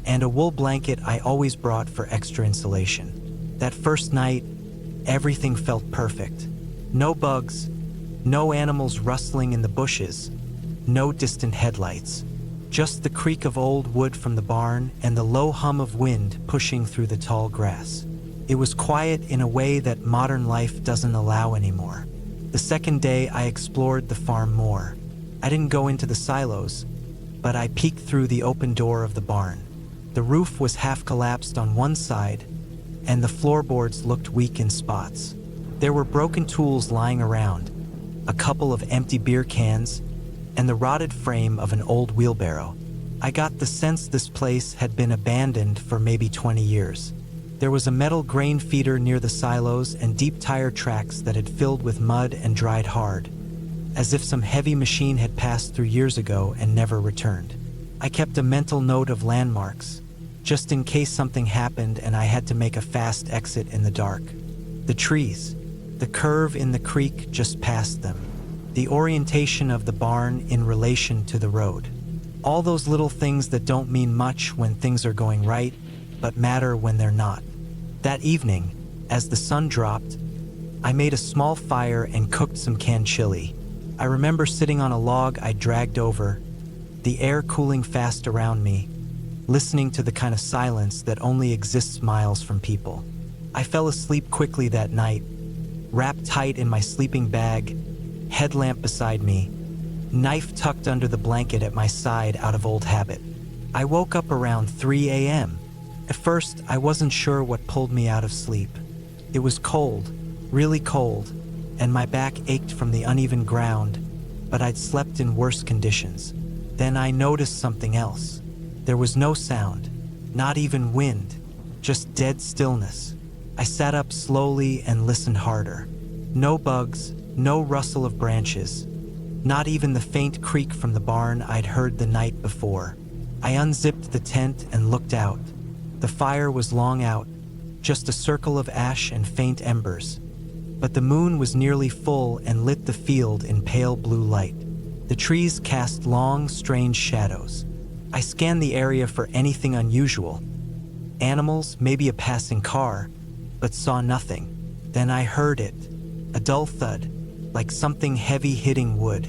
and a wool blanket I always brought for extra insulation. That first night, everything felt perfect. No bugs, no animals rustling in the bushes, no distant headlights. Just the creak of old wood from the barn and the low hum of wind pushing through the tall grass. It was quiet in a way that modern life doesn't allow anymore. The second day, I explored the farm more. I didn't go into the silos, but I peeked through the open door of the barn. The roof was half collapsed on one side, and the floorboards looked weak in spots. There were broken tools lying around, a couple of empty beer cans, and the rotted frame of an old wheelbarrow. I got the sense this place had been abandoned for maybe 20 years. There was a metal grain feeder near the silos and deep tire tracks that had filled with mud and dried hard, as if some heavy machine had passed through years ago and never returned. I kept a mental note of landmarks, just in case something happened and I had to make a fast exit in the dark. The trees, the curve in the creek just past them, the orientation of the barn in relation to the road. All those little things that don't mean much when things are going right, but matter when they're not. That evening, as the sun dropped, I made a small fire and cooked some canned chili. I remember sitting on a log I dragged over, the air cooling fast around me, listening to the kind of silence that only exists miles from people. I fell asleep quickly that night, wrapped tight in my sleeping bag, headlamp beside me, knife tucked under the blanket at my side out of old habit. I woke up around 3 a.m. At first, I wasn't sure what pulled me out of sleep. It was cold, really cold, and my back ached from the uneven ground, but I'd slept in worse conditions. Then I noticed something else. There was no sound, not even wind, just dead stillness. I sat up slowly and listened harder. No bugs, no rustle of branches, not even the faint creak from the barn I'd heard the night before. I unzipped the tent and looked out. The fire was long out, just a circle of ash and faint embers. But the moon was nearly full and lit the field in pale blue light. The trees cast long, strange shadows. I scanned the area for anything unusual. Animals, maybe a passing car, but saw nothing. Then I heard it, a dull thud, like something heavy hitting wood,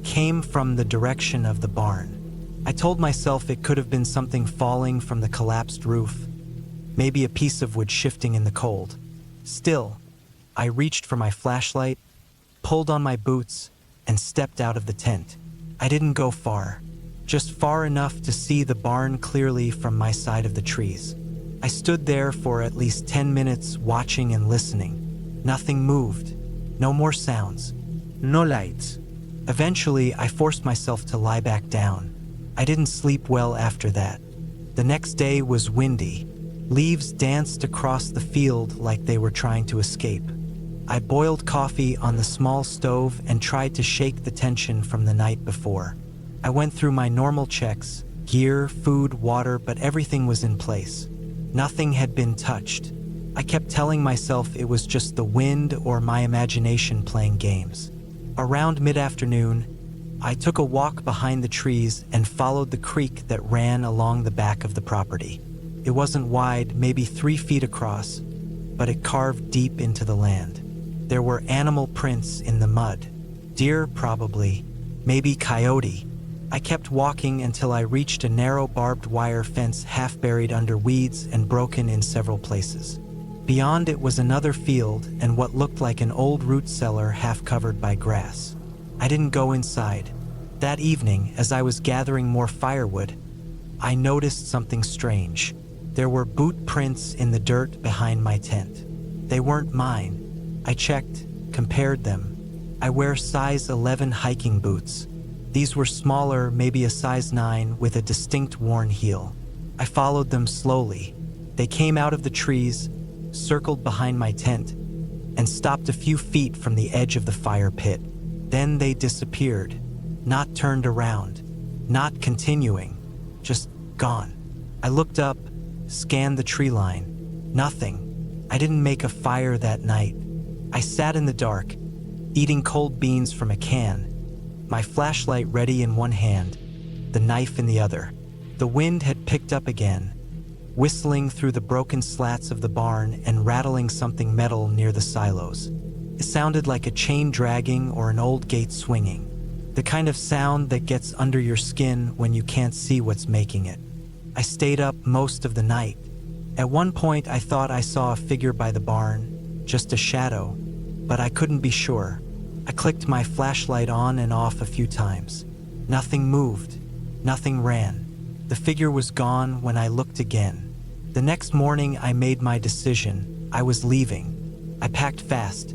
came from the direction of the barn. I told myself it could have been something falling from the collapsed roof, maybe a piece of wood shifting in the cold. Still, I reached for my flashlight, pulled on my boots, and stepped out of the tent. I didn't go far, just far enough to see the barn clearly from my side of the trees. I stood there for at least 10 minutes watching and listening. Nothing moved, no more sounds, no lights. Eventually, I forced myself to lie back down. I didn't sleep well after that. The next day was windy. Leaves danced across the field like they were trying to escape. I boiled coffee on the small stove and tried to shake the tension from the night before. I went through my normal checks, gear, food, water, but everything was in place. Nothing had been touched. I kept telling myself it was just the wind or my imagination playing games. Around mid-afternoon, I took a walk behind the trees and followed the creek that ran along the back of the property. It wasn't wide, maybe 3 feet across, but it carved deep into the land. There were animal prints in the mud. Deer, probably, maybe coyote. I kept walking until I reached a narrow barbed wire fence half buried under weeds and broken in several places. Beyond it was another field and what looked like an old root cellar half covered by grass. I didn't go inside. That evening, as I was gathering more firewood, I noticed something strange. There were boot prints in the dirt behind my tent. They weren't mine. I checked, compared them. I wear size 11 hiking boots. These were smaller, maybe a size 9, with a distinct worn heel. I followed them slowly. They came out of the trees, circled behind my tent, and stopped a few feet from the edge of the fire pit. Then they disappeared, not turned around, not continuing, just gone. I looked up, scanned the tree line. Nothing. I didn't make a fire that night. I sat in the dark, eating cold beans from a can, my flashlight ready in one hand, the knife in the other. The wind had picked up again, whistling through the broken slats of the barn and rattling something metal near the silos. It sounded like a chain dragging or an old gate swinging, the kind of sound that gets under your skin when you can't see what's making it. I stayed up most of the night. At one point, I thought I saw a figure by the barn, just a shadow, but I couldn't be sure. I clicked my flashlight on and off a few times. Nothing moved, nothing ran. The figure was gone when I looked again. The next morning, I made my decision. I was leaving. I packed fast,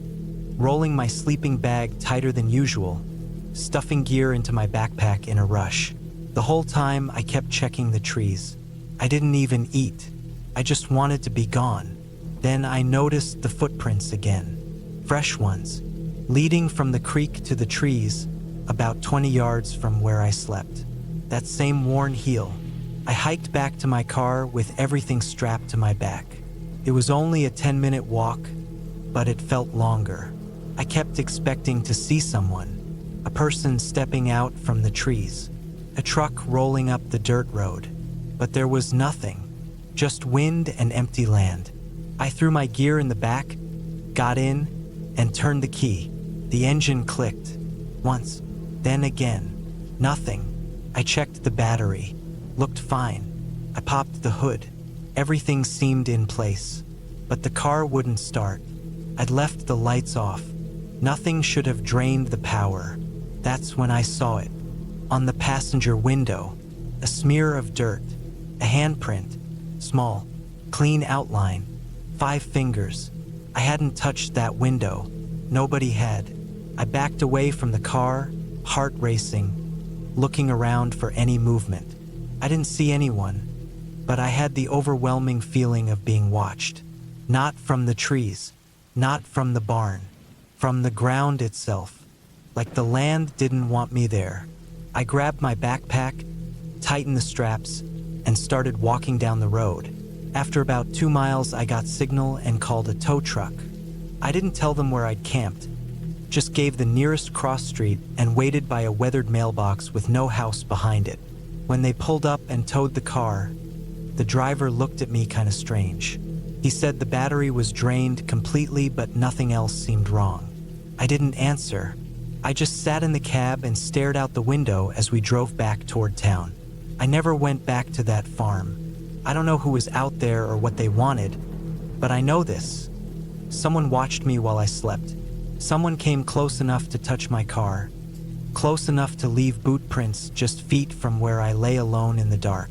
rolling my sleeping bag tighter than usual, stuffing gear into my backpack in a rush. The whole time, I kept checking the trees. I didn't even eat. I just wanted to be gone. Then I noticed the footprints again, fresh ones, leading from the creek to the trees, about 20 yards from where I slept. That same worn heel. I hiked back to my car with everything strapped to my back. It was only a 10-minute walk, but it felt longer. I kept expecting to see someone, a person stepping out from the trees, a truck rolling up the dirt road. But there was nothing, just wind and empty land. I threw my gear in the back, got in, and turned the key. The engine clicked, once, then again. Nothing. I checked the battery. Looked fine. I popped the hood. Everything seemed in place. But the car wouldn't start. I'd left the lights off. Nothing should have drained the power. That's when I saw it. On the passenger window, a smear of dirt, a handprint, small, clean outline, 5 fingers. I hadn't touched that window. Nobody had. I backed away from the car, heart racing, looking around for any movement. I didn't see anyone, but I had the overwhelming feeling of being watched. Not from the trees, not from the barn, from the ground itself, like the land didn't want me there. I grabbed my backpack, tightened the straps, and started walking down the road. After about 2 miles, I got signal and called a tow truck. I didn't tell them where I'd camped, just gave the nearest cross street and waited by a weathered mailbox with no house behind it. When they pulled up and towed the car, the driver looked at me kind of strange. He said the battery was drained completely, but nothing else seemed wrong. I didn't answer. I just sat in the cab and stared out the window as we drove back toward town. I never went back to that farm. I don't know who was out there or what they wanted, but I know this. Someone watched me while I slept. Someone came close enough to touch my car, close enough to leave boot prints just feet from where I lay alone in the dark.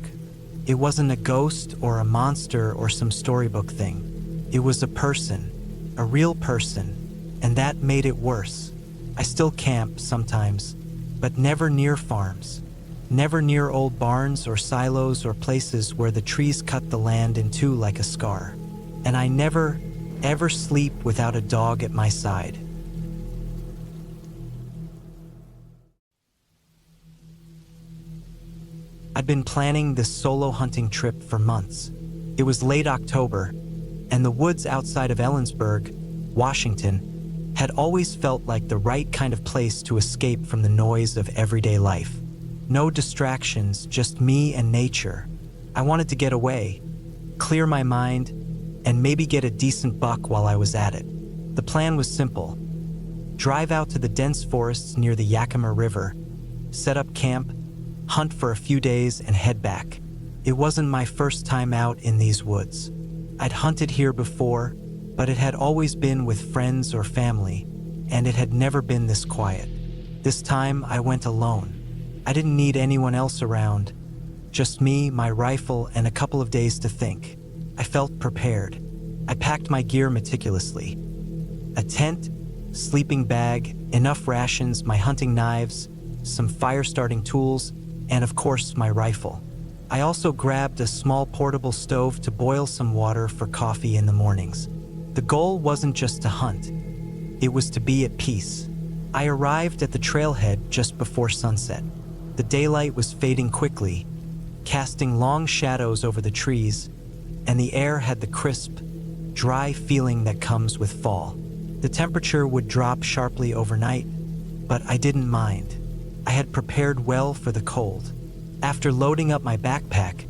It wasn't a ghost or a monster or some storybook thing. It was a person, a real person, and that made it worse. I still camp sometimes, but never near farms, never near old barns or silos or places where the trees cut the land in two like a scar. And I never, ever sleep without a dog at my side. I'd been planning this solo hunting trip for months. It was late October, and the woods outside of Ellensburg, Washington, had always felt like the right kind of place to escape from the noise of everyday life. No distractions, just me and nature. I wanted to get away, clear my mind, and maybe get a decent buck while I was at it. The plan was simple. Drive out to the dense forests near the Yakima River, set up camp, hunt for a few days, and head back. It wasn't my first time out in these woods. I'd hunted here before, but it had always been with friends or family, and it had never been this quiet. This time, I went alone. I didn't need anyone else around, just me, my rifle, and a couple of days to think. I felt prepared. I packed my gear meticulously. A tent, sleeping bag, enough rations, my hunting knives, some fire-starting tools, and of course, my rifle. I also grabbed a small portable stove to boil some water for coffee in the mornings. The goal wasn't just to hunt, it was to be at peace. I arrived at the trailhead just before sunset. The daylight was fading quickly, casting long shadows over the trees, and the air had the crisp, dry feeling that comes with fall. The temperature would drop sharply overnight, but I didn't mind. I had prepared well for the cold. After loading up my backpack,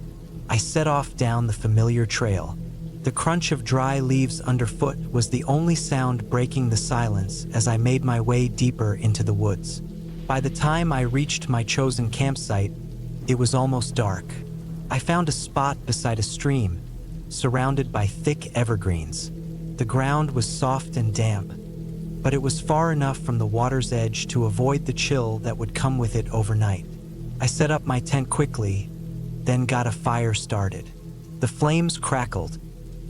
I set off down the familiar trail. The crunch of dry leaves underfoot was the only sound breaking the silence as I made my way deeper into the woods. By the time I reached my chosen campsite, it was almost dark. I found a spot beside a stream, surrounded by thick evergreens. The ground was soft and damp, but it was far enough from the water's edge to avoid the chill that would come with it overnight. I set up my tent quickly, then got a fire started. The flames crackled,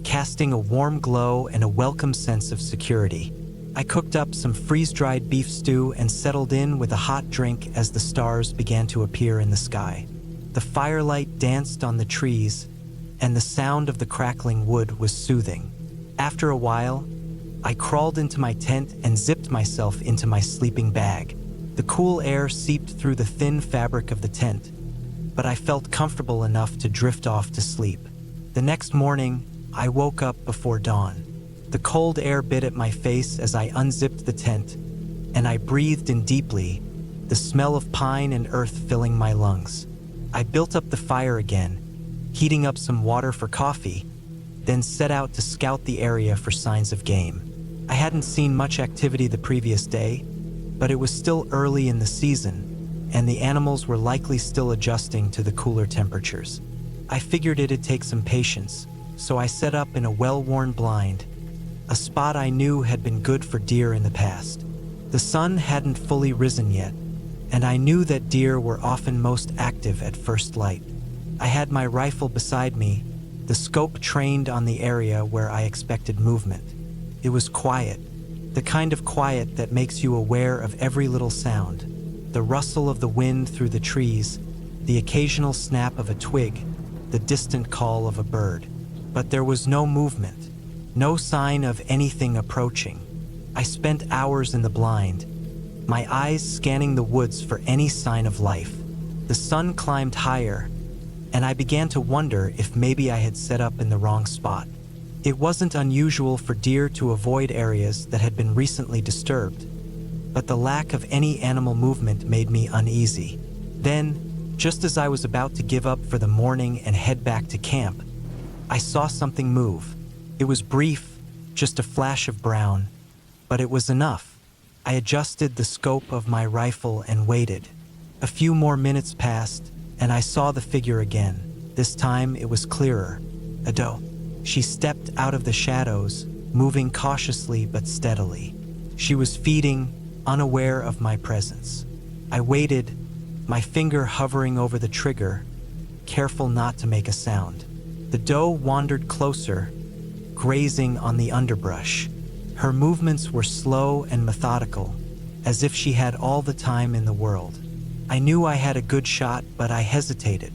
casting a warm glow and a welcome sense of security. I cooked up some freeze-dried beef stew and settled in with a hot drink as the stars began to appear in the sky. The firelight danced on the trees, and the sound of the crackling wood was soothing. After a while, I crawled into my tent and zipped myself into my sleeping bag. The cool air seeped through the thin fabric of the tent, but I felt comfortable enough to drift off to sleep. The next morning, I woke up before dawn. The cold air bit at my face as I unzipped the tent, and I breathed in deeply, the smell of pine and earth filling my lungs. I built up the fire again, heating up some water for coffee, then set out to scout the area for signs of game. I hadn't seen much activity the previous day, but it was still early in the season, and the animals were likely still adjusting to the cooler temperatures. I figured it'd take some patience, so I set up in a well-worn blind, a spot I knew had been good for deer in the past. The sun hadn't fully risen yet, and I knew that deer were often most active at first light. I had my rifle beside me, the scope trained on the area where I expected movement. It was quiet, the kind of quiet that makes you aware of every little sound, the rustle of the wind through the trees, the occasional snap of a twig, the distant call of a bird. But there was no movement, no sign of anything approaching. I spent hours in the blind, my eyes scanning the woods for any sign of life. The sun climbed higher, and I began to wonder if maybe I had set up in the wrong spot. It wasn't unusual for deer to avoid areas that had been recently disturbed, but the lack of any animal movement made me uneasy. Then, just as I was about to give up for the morning and head back to camp, I saw something move. It was brief, just a flash of brown, but it was enough. I adjusted the scope of my rifle and waited. A few more minutes passed, and I saw the figure again. This time it was clearer. A doe. She stepped out of the shadows, moving cautiously but steadily. She was feeding, unaware of my presence. I waited, my finger hovering over the trigger, careful not to make a sound. The doe wandered closer, grazing on the underbrush. Her movements were slow and methodical, as if she had all the time in the world. I knew I had a good shot, but I hesitated.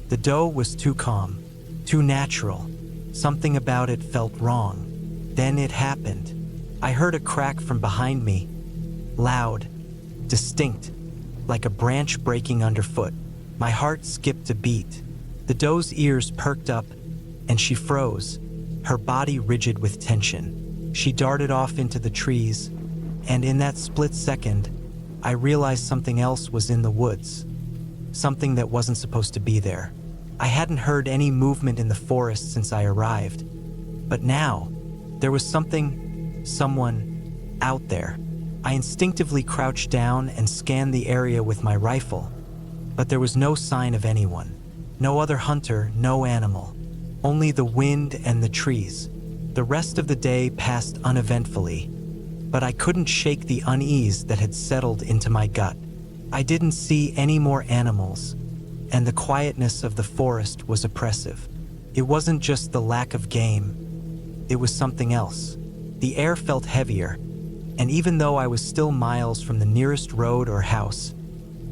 The doe was too calm, too natural. Something about it felt wrong. Then it happened. I heard a crack from behind me, loud, distinct, like a branch breaking underfoot. My heart skipped a beat. The doe's ears perked up, and she froze, her body rigid with tension. She darted off into the trees, and in that split second, I realized something else was in the woods, something that wasn't supposed to be there. I hadn't heard any movement in the forest since I arrived, but now, there was someone out there. I instinctively crouched down and scanned the area with my rifle, but there was no sign of anyone. No other hunter, no animal. Only the wind and the trees. The rest of the day passed uneventfully, but I couldn't shake the unease that had settled into my gut. I didn't see any more animals, and the quietness of the forest was oppressive. It wasn't just the lack of game, it was something else. The air felt heavier, and even though I was still miles from the nearest road or house,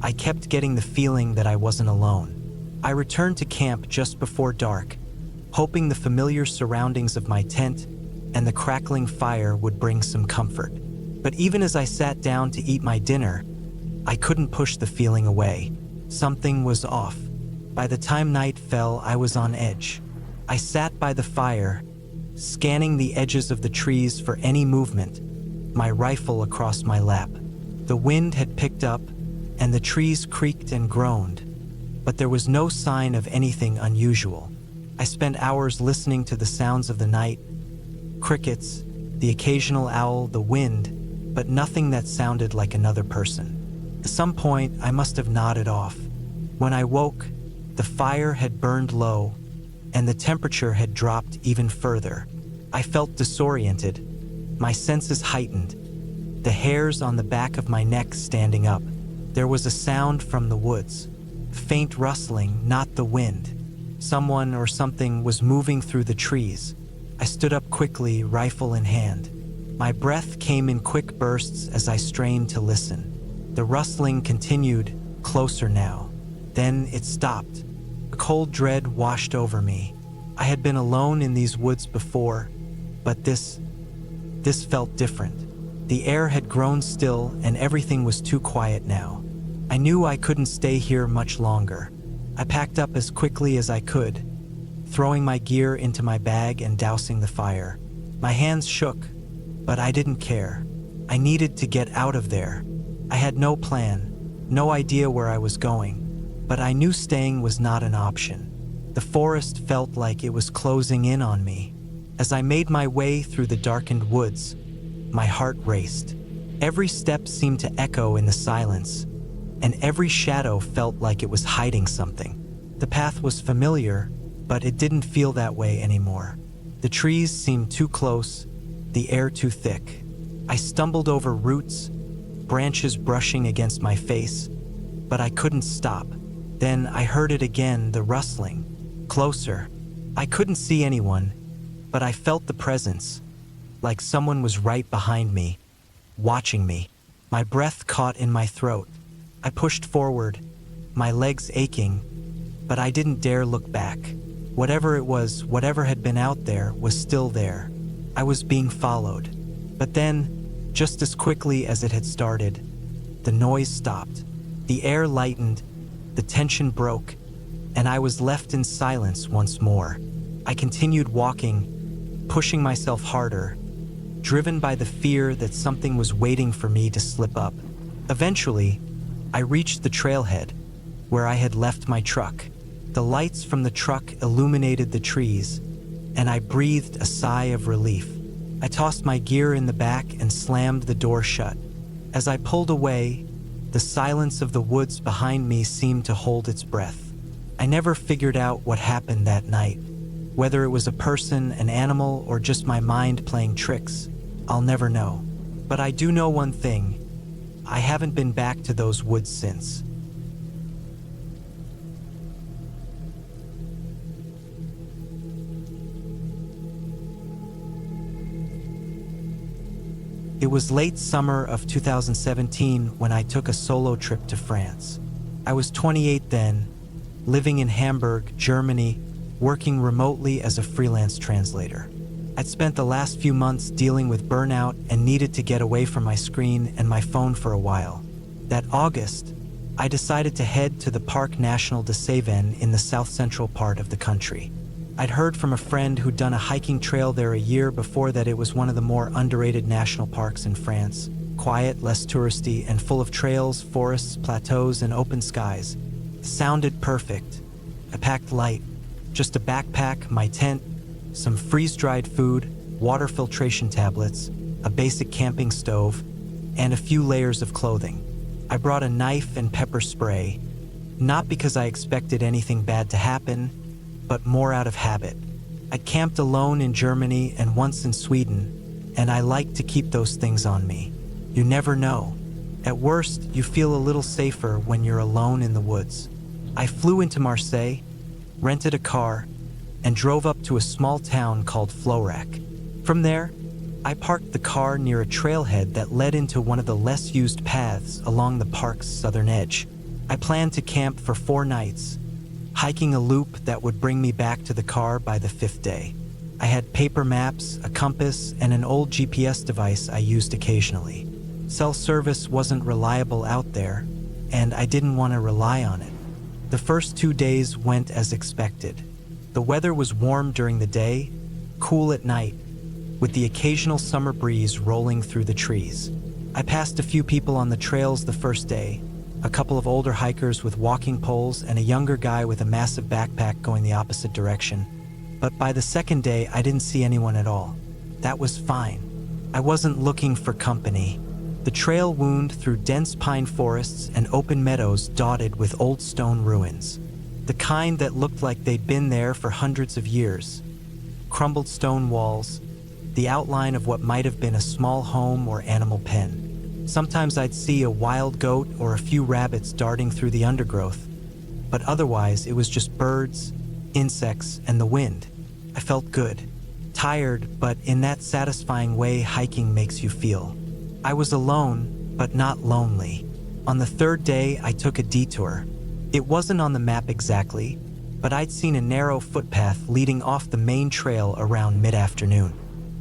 I kept getting the feeling that I wasn't alone. I returned to camp just before dark, hoping the familiar surroundings of my tent and the crackling fire would bring some comfort. But even as I sat down to eat my dinner, I couldn't push the feeling away. Something was off. By the time night fell, I was on edge. I sat by the fire, scanning the edges of the trees for any movement, my rifle across my lap. The wind had picked up, and the trees creaked and groaned, but there was no sign of anything unusual. I spent hours listening to the sounds of the night, crickets, the occasional owl, the wind, but nothing that sounded like another person. At some point, I must have nodded off. When I woke, the fire had burned low, and the temperature had dropped even further. I felt disoriented, my senses heightened, the hairs on the back of my neck standing up. There was a sound from the woods, faint rustling, not the wind. Someone or something was moving through the trees. I stood up quickly, rifle in hand. My breath came in quick bursts as I strained to listen. The rustling continued, closer now. Then it stopped. A cold dread washed over me. I had been alone in these woods before, but this felt different. The air had grown still and everything was too quiet now. I knew I couldn't stay here much longer. I packed up as quickly as I could, throwing my gear into my bag and dousing the fire. My hands shook, but I didn't care. I needed to get out of there. I had no plan, no idea where I was going, but I knew staying was not an option. The forest felt like it was closing in on me. As I made my way through the darkened woods, my heart raced. Every step seemed to echo in the silence, and every shadow felt like it was hiding something. The path was familiar, but it didn't feel that way anymore. The trees seemed too close, the air too thick. I stumbled over roots, branches brushing against my face, but I couldn't stop. Then I heard it again, the rustling. Closer. I couldn't see anyone, but I felt the presence, like someone was right behind me, watching me. My breath caught in my throat. I pushed forward, my legs aching, but I didn't dare look back. Whatever it was, whatever had been out there, was still there. I was being followed. But then, just as quickly as it had started, the noise stopped. The air lightened, the tension broke, and I was left in silence once more. I continued walking, pushing myself harder, driven by the fear that something was waiting for me to slip up. Eventually, I reached the trailhead, where I had left my truck. The lights from the truck illuminated the trees, and I breathed a sigh of relief. I tossed my gear in the back and slammed the door shut. As I pulled away, the silence of the woods behind me seemed to hold its breath. I never figured out what happened that night. Whether it was a person, an animal, or just my mind playing tricks, I'll never know. But I do know one thing. I haven't been back to those woods since. It was late summer of 2017 when I took a solo trip to France. I was 28 then, living in Hamburg, Germany, working remotely as a freelance translator. I'd spent the last few months dealing with burnout and needed to get away from my screen and my phone for a while. That August, I decided to head to the Parc National de Cévennes in the south-central part of the country. I'd heard from a friend who'd done a hiking trail there a year before that it was one of the more underrated national parks in France. Quiet, less touristy, and full of trails, forests, plateaus, and open skies. Sounded perfect. I packed light. Just a backpack, my tent, some freeze-dried food, water filtration tablets, a basic camping stove, and a few layers of clothing. I brought a knife and pepper spray, not because I expected anything bad to happen, but more out of habit. I camped alone in Germany and once in Sweden, and I like to keep those things on me. You never know. At worst, you feel a little safer when you're alone in the woods. I flew into Marseille, rented a car, and drove up to a small town called Florac. From there, I parked the car near a trailhead that led into one of the less used paths along the park's southern edge. I planned to camp for 4 nights, hiking a loop that would bring me back to the car by the 5th day. I had paper maps, a compass, and an old GPS device I used occasionally. Cell service wasn't reliable out there, and I didn't want to rely on it. The first 2 days went as expected. The weather was warm during the day, cool at night, with the occasional summer breeze rolling through the trees. I passed a few people on the trails the first day, a couple of older hikers with walking poles and a younger guy with a massive backpack going the opposite direction. But by the second day, I didn't see anyone at all. That was fine. I wasn't looking for company. The trail wound through dense pine forests and open meadows dotted with old stone ruins. The kind that looked like they'd been there for hundreds of years. Crumbled stone walls, the outline of what might have been a small home or animal pen. Sometimes I'd see a wild goat or a few rabbits darting through the undergrowth, but otherwise it was just birds, insects, and the wind. I felt good. Tired, but in that satisfying way hiking makes you feel. I was alone, but not lonely. On the third day, I took a detour. It wasn't on the map exactly, but I'd seen a narrow footpath leading off the main trail around mid-afternoon.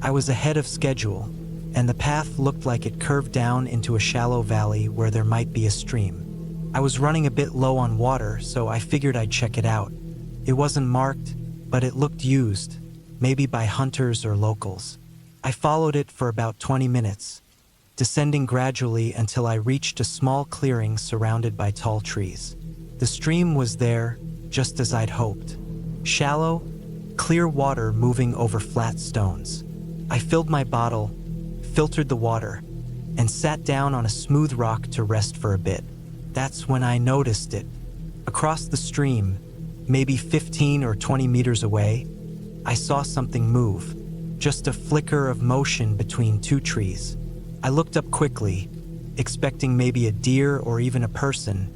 I was ahead of schedule, and the path looked like it curved down into a shallow valley where there might be a stream. I was running a bit low on water, so I figured I'd check it out. It wasn't marked, but it looked used, maybe by hunters or locals. I followed it for about 20 minutes, descending gradually until I reached a small clearing surrounded by tall trees. The stream was there, just as I'd hoped. Shallow, clear water moving over flat stones. I filled my bottle, filtered the water, and sat down on a smooth rock to rest for a bit. That's when I noticed it. Across the stream, maybe 15 or 20 meters away, I saw something move, just a flicker of motion between two trees. I looked up quickly, expecting maybe a deer or even a person,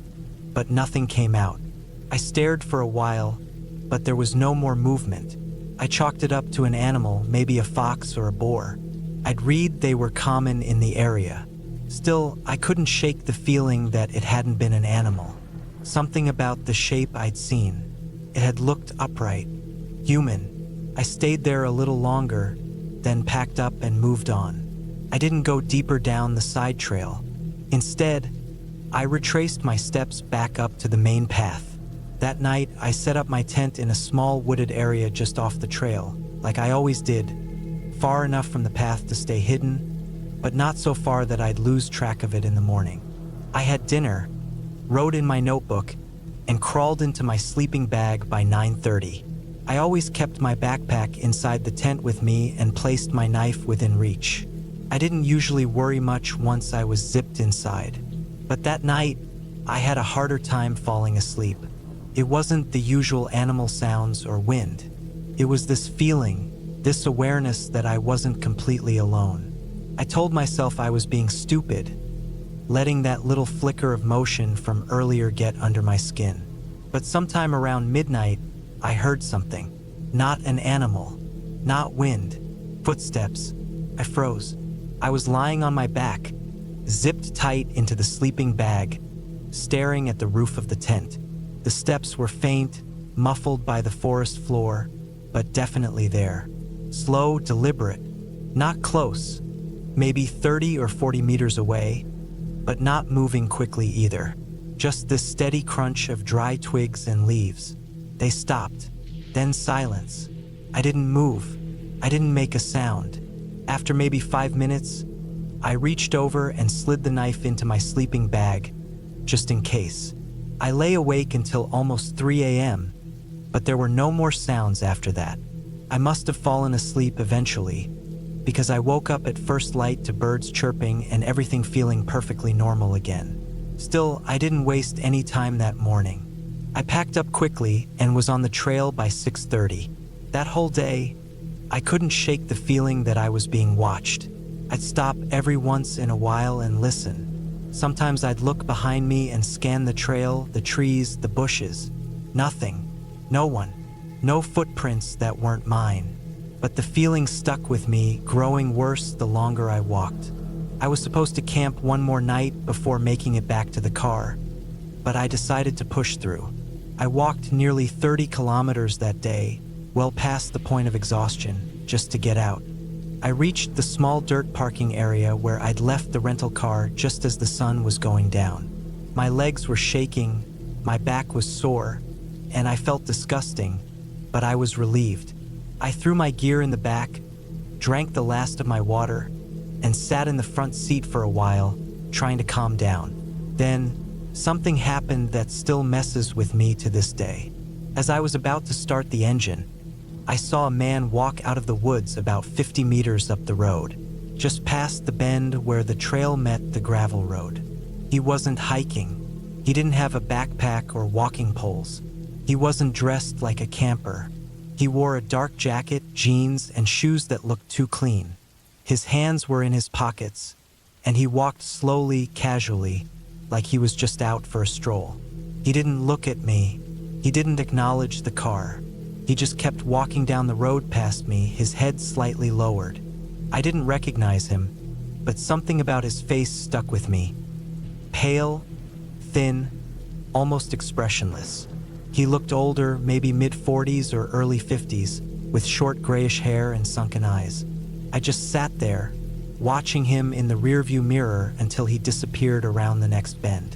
but nothing came out. I stared for a while, but there was no more movement. I chalked it up to an animal, maybe a fox or a boar. I'd read they were common in the area. Still, I couldn't shake the feeling that it hadn't been an animal. Something about the shape I'd seen. It had looked upright, human. I stayed there a little longer, then packed up and moved on. I didn't go deeper down the side trail. Instead, I retraced my steps back up to the main path. That night, I set up my tent in a small wooded area just off the trail, like I always did, far enough from the path to stay hidden, but not so far that I'd lose track of it in the morning. I had dinner, wrote in my notebook, and crawled into my sleeping bag by 9:30. I always kept my backpack inside the tent with me and placed my knife within reach. I didn't usually worry much once I was zipped inside, but that night, I had a harder time falling asleep. It wasn't the usual animal sounds or wind. It was this feeling, this awareness that I wasn't completely alone. I told myself I was being stupid, letting that little flicker of motion from earlier get under my skin. But sometime around midnight, I heard something. Not an animal, not wind, footsteps. I froze. I was lying on my back, zipped tight into the sleeping bag, staring at the roof of the tent. The steps were faint, muffled by the forest floor, but definitely there. Slow, deliberate, not close, maybe 30 or 40 meters away, but not moving quickly either. Just this steady crunch of dry twigs and leaves. They stopped, then silence. I didn't move. I didn't make a sound. After maybe 5 minutes, I reached over and slid the knife into my sleeping bag, just in case. I lay awake until almost 3 a.m., but there were no more sounds after that. I must have fallen asleep eventually, because I woke up at first light to birds chirping and everything feeling perfectly normal again. Still, I didn't waste any time that morning. I packed up quickly and was on the trail by 6:30. That whole day, I couldn't shake the feeling that I was being watched. I'd stop every once in a while and listen. Sometimes I'd look behind me and scan the trail, the trees, the bushes. Nothing. No one. No footprints that weren't mine. But the feeling stuck with me, growing worse the longer I walked. I was supposed to camp one more night before making it back to the car, but I decided to push through. I walked nearly 30 kilometers that day, well past the point of exhaustion. just to get out. I reached the small dirt parking area where I'd left the rental car just as the sun was going down. My legs were shaking, my back was sore, and I felt disgusting, but I was relieved. I threw my gear in the back, drank the last of my water, and sat in the front seat for a while, trying to calm down. Then, something happened that still messes with me to this day. As I was about to start the engine, I saw a man walk out of the woods about 50 meters up the road, just past the bend where the trail met the gravel road. He wasn't hiking. He didn't have a backpack or walking poles. He wasn't dressed like a camper. He wore a dark jacket, jeans, and shoes that looked too clean. His hands were in his pockets, and he walked slowly, casually, like he was just out for a stroll. He didn't look at me. He didn't acknowledge the car. He just kept walking down the road past me, his head slightly lowered. I didn't recognize him, but something about his face stuck with me. Pale, thin, almost expressionless. He looked older, maybe mid-40s or early 50s, with short grayish hair and sunken eyes. I just sat there, watching him in the rearview mirror until he disappeared around the next bend.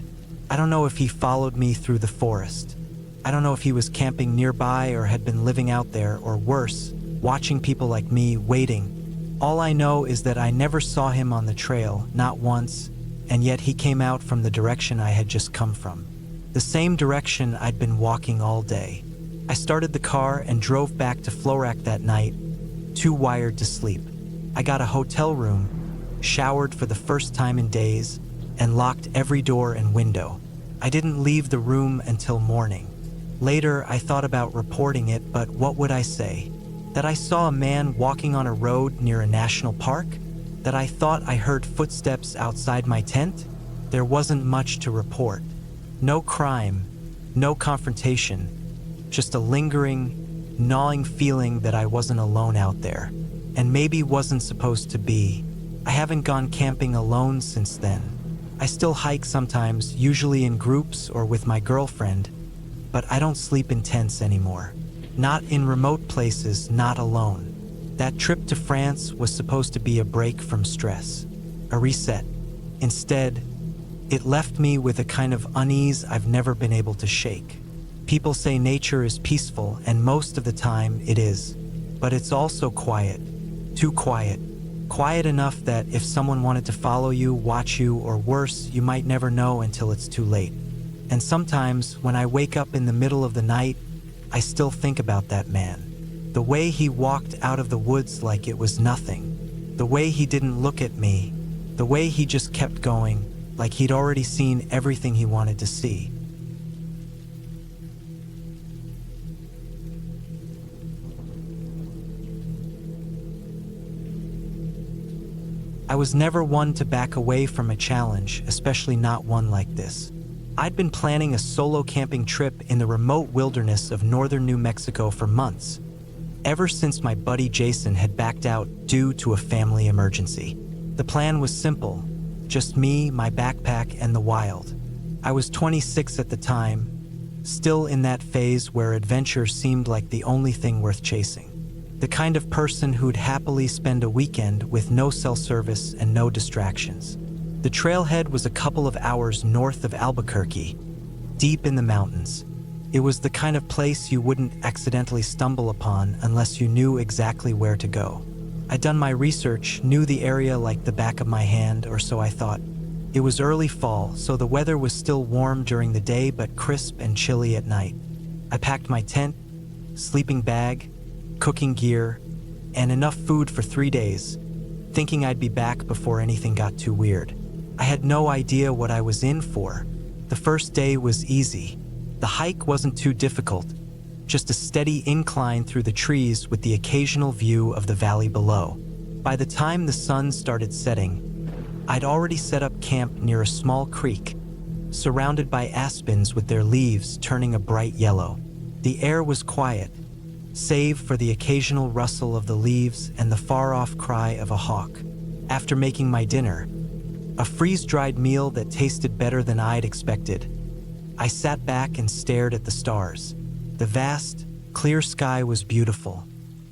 I don't know if he followed me through the forest. I don't know if he was camping nearby or had been living out there, or worse, watching people like me waiting. All I know is that I never saw him on the trail, not once, and yet he came out from the direction I had just come from. The same direction I'd been walking all day. I started the car and drove back to Florac that night, too wired to sleep. I got a hotel room, showered for the first time in days, and locked every door and window. I didn't leave the room until morning. Later, I thought about reporting it, but what would I say? That I saw a man walking on a road near a national park? That I thought I heard footsteps outside my tent? There wasn't much to report. No crime, no confrontation, just a lingering, gnawing feeling that I wasn't alone out there, and maybe wasn't supposed to be. I haven't gone camping alone since then. I still hike sometimes, usually in groups or with my girlfriend, but I don't sleep in tents anymore. Not in remote places, not alone. That trip to France was supposed to be a break from stress, a reset. Instead, it left me with a kind of unease I've never been able to shake. People say nature is peaceful, and most of the time it is. But it's also quiet, too quiet. Quiet enough that if someone wanted to follow you, watch you, or worse, you might never know until it's too late. And sometimes, when I wake up in the middle of the night, I still think about that man. The way he walked out of the woods like it was nothing. The way he didn't look at me. The way he just kept going, like he'd already seen everything he wanted to see. I was never one to back away from a challenge, especially not one like this. I'd been planning a solo camping trip in the remote wilderness of northern New Mexico for months, ever since my buddy Jason had backed out due to a family emergency. The plan was simple, just me, my backpack, and the wild. I was 26 at the time, still in that phase where adventure seemed like the only thing worth chasing. The kind of person who'd happily spend a weekend with no cell service and no distractions. The trailhead was a couple of hours north of Albuquerque, deep in the mountains. It was the kind of place you wouldn't accidentally stumble upon unless you knew exactly where to go. I'd done my research, knew the area like the back of my hand, or so I thought. It was early fall, so the weather was still warm during the day but crisp and chilly at night. I packed my tent, sleeping bag, cooking gear, and enough food for 3 days, thinking I'd be back before anything got too weird. I had no idea what I was in for. The first day was easy. The hike wasn't too difficult, just a steady incline through the trees with the occasional view of the valley below. By the time the sun started setting, I'd already set up camp near a small creek, surrounded by aspens with their leaves turning a bright yellow. The air was quiet, save for the occasional rustle of the leaves and the far-off cry of a hawk. After making my dinner, a freeze-dried meal that tasted better than I'd expected, I sat back and stared at the stars. The vast, clear sky was beautiful.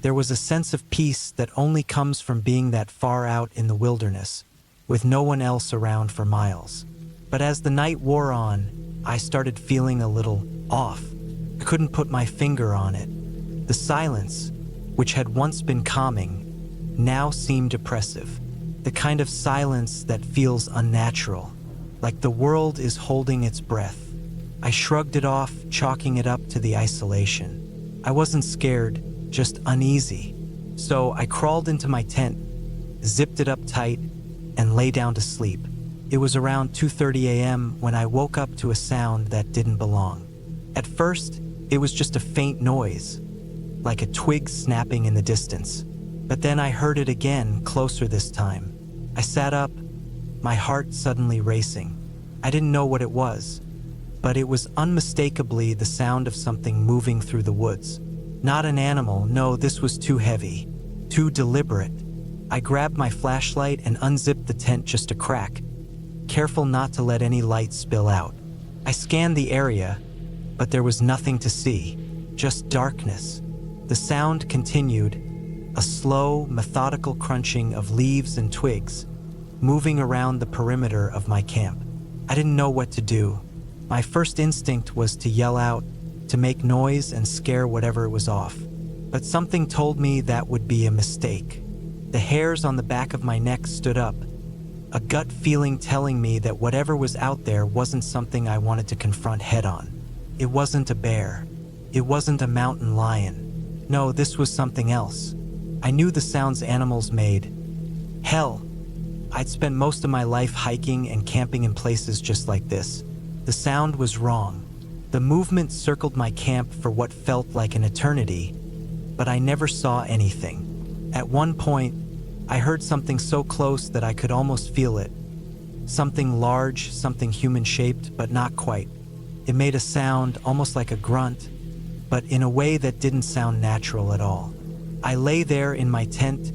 There was a sense of peace that only comes from being that far out in the wilderness, with no one else around for miles. But as the night wore on, I started feeling a little off. I couldn't put my finger on it. The silence, which had once been calming, now seemed oppressive. The kind of silence that feels unnatural, like the world is holding its breath. I shrugged it off, chalking it up to the isolation. I wasn't scared, just uneasy. So I crawled into my tent, zipped it up tight, and lay down to sleep. It was around 2:30 a.m. when I woke up to a sound that didn't belong. At first, it was just a faint noise, like a twig snapping in the distance. But then I heard it again, closer this time. I sat up, my heart suddenly racing. I didn't know what it was, but it was unmistakably the sound of something moving through the woods. Not an animal, no, this was too heavy, too deliberate. I grabbed my flashlight and unzipped the tent just a crack, careful not to let any light spill out. I scanned the area, but there was nothing to see, just darkness. The sound continued, a slow, methodical crunching of leaves and twigs, moving around the perimeter of my camp. I didn't know what to do. My first instinct was to yell out, to make noise and scare whatever was off. But something told me that would be a mistake. The hairs on the back of my neck stood up, a gut feeling telling me that whatever was out there wasn't something I wanted to confront head-on. It wasn't a bear. It wasn't a mountain lion. No, this was something else. I knew the sounds animals made. Hell, I'd spent most of my life hiking and camping in places just like this. The sound was wrong. The movement circled my camp for what felt like an eternity, but I never saw anything. At one point, I heard something so close that I could almost feel it. Something large, something human-shaped, but not quite. It made a sound almost like a grunt, but in a way that didn't sound natural at all. I lay there in my tent,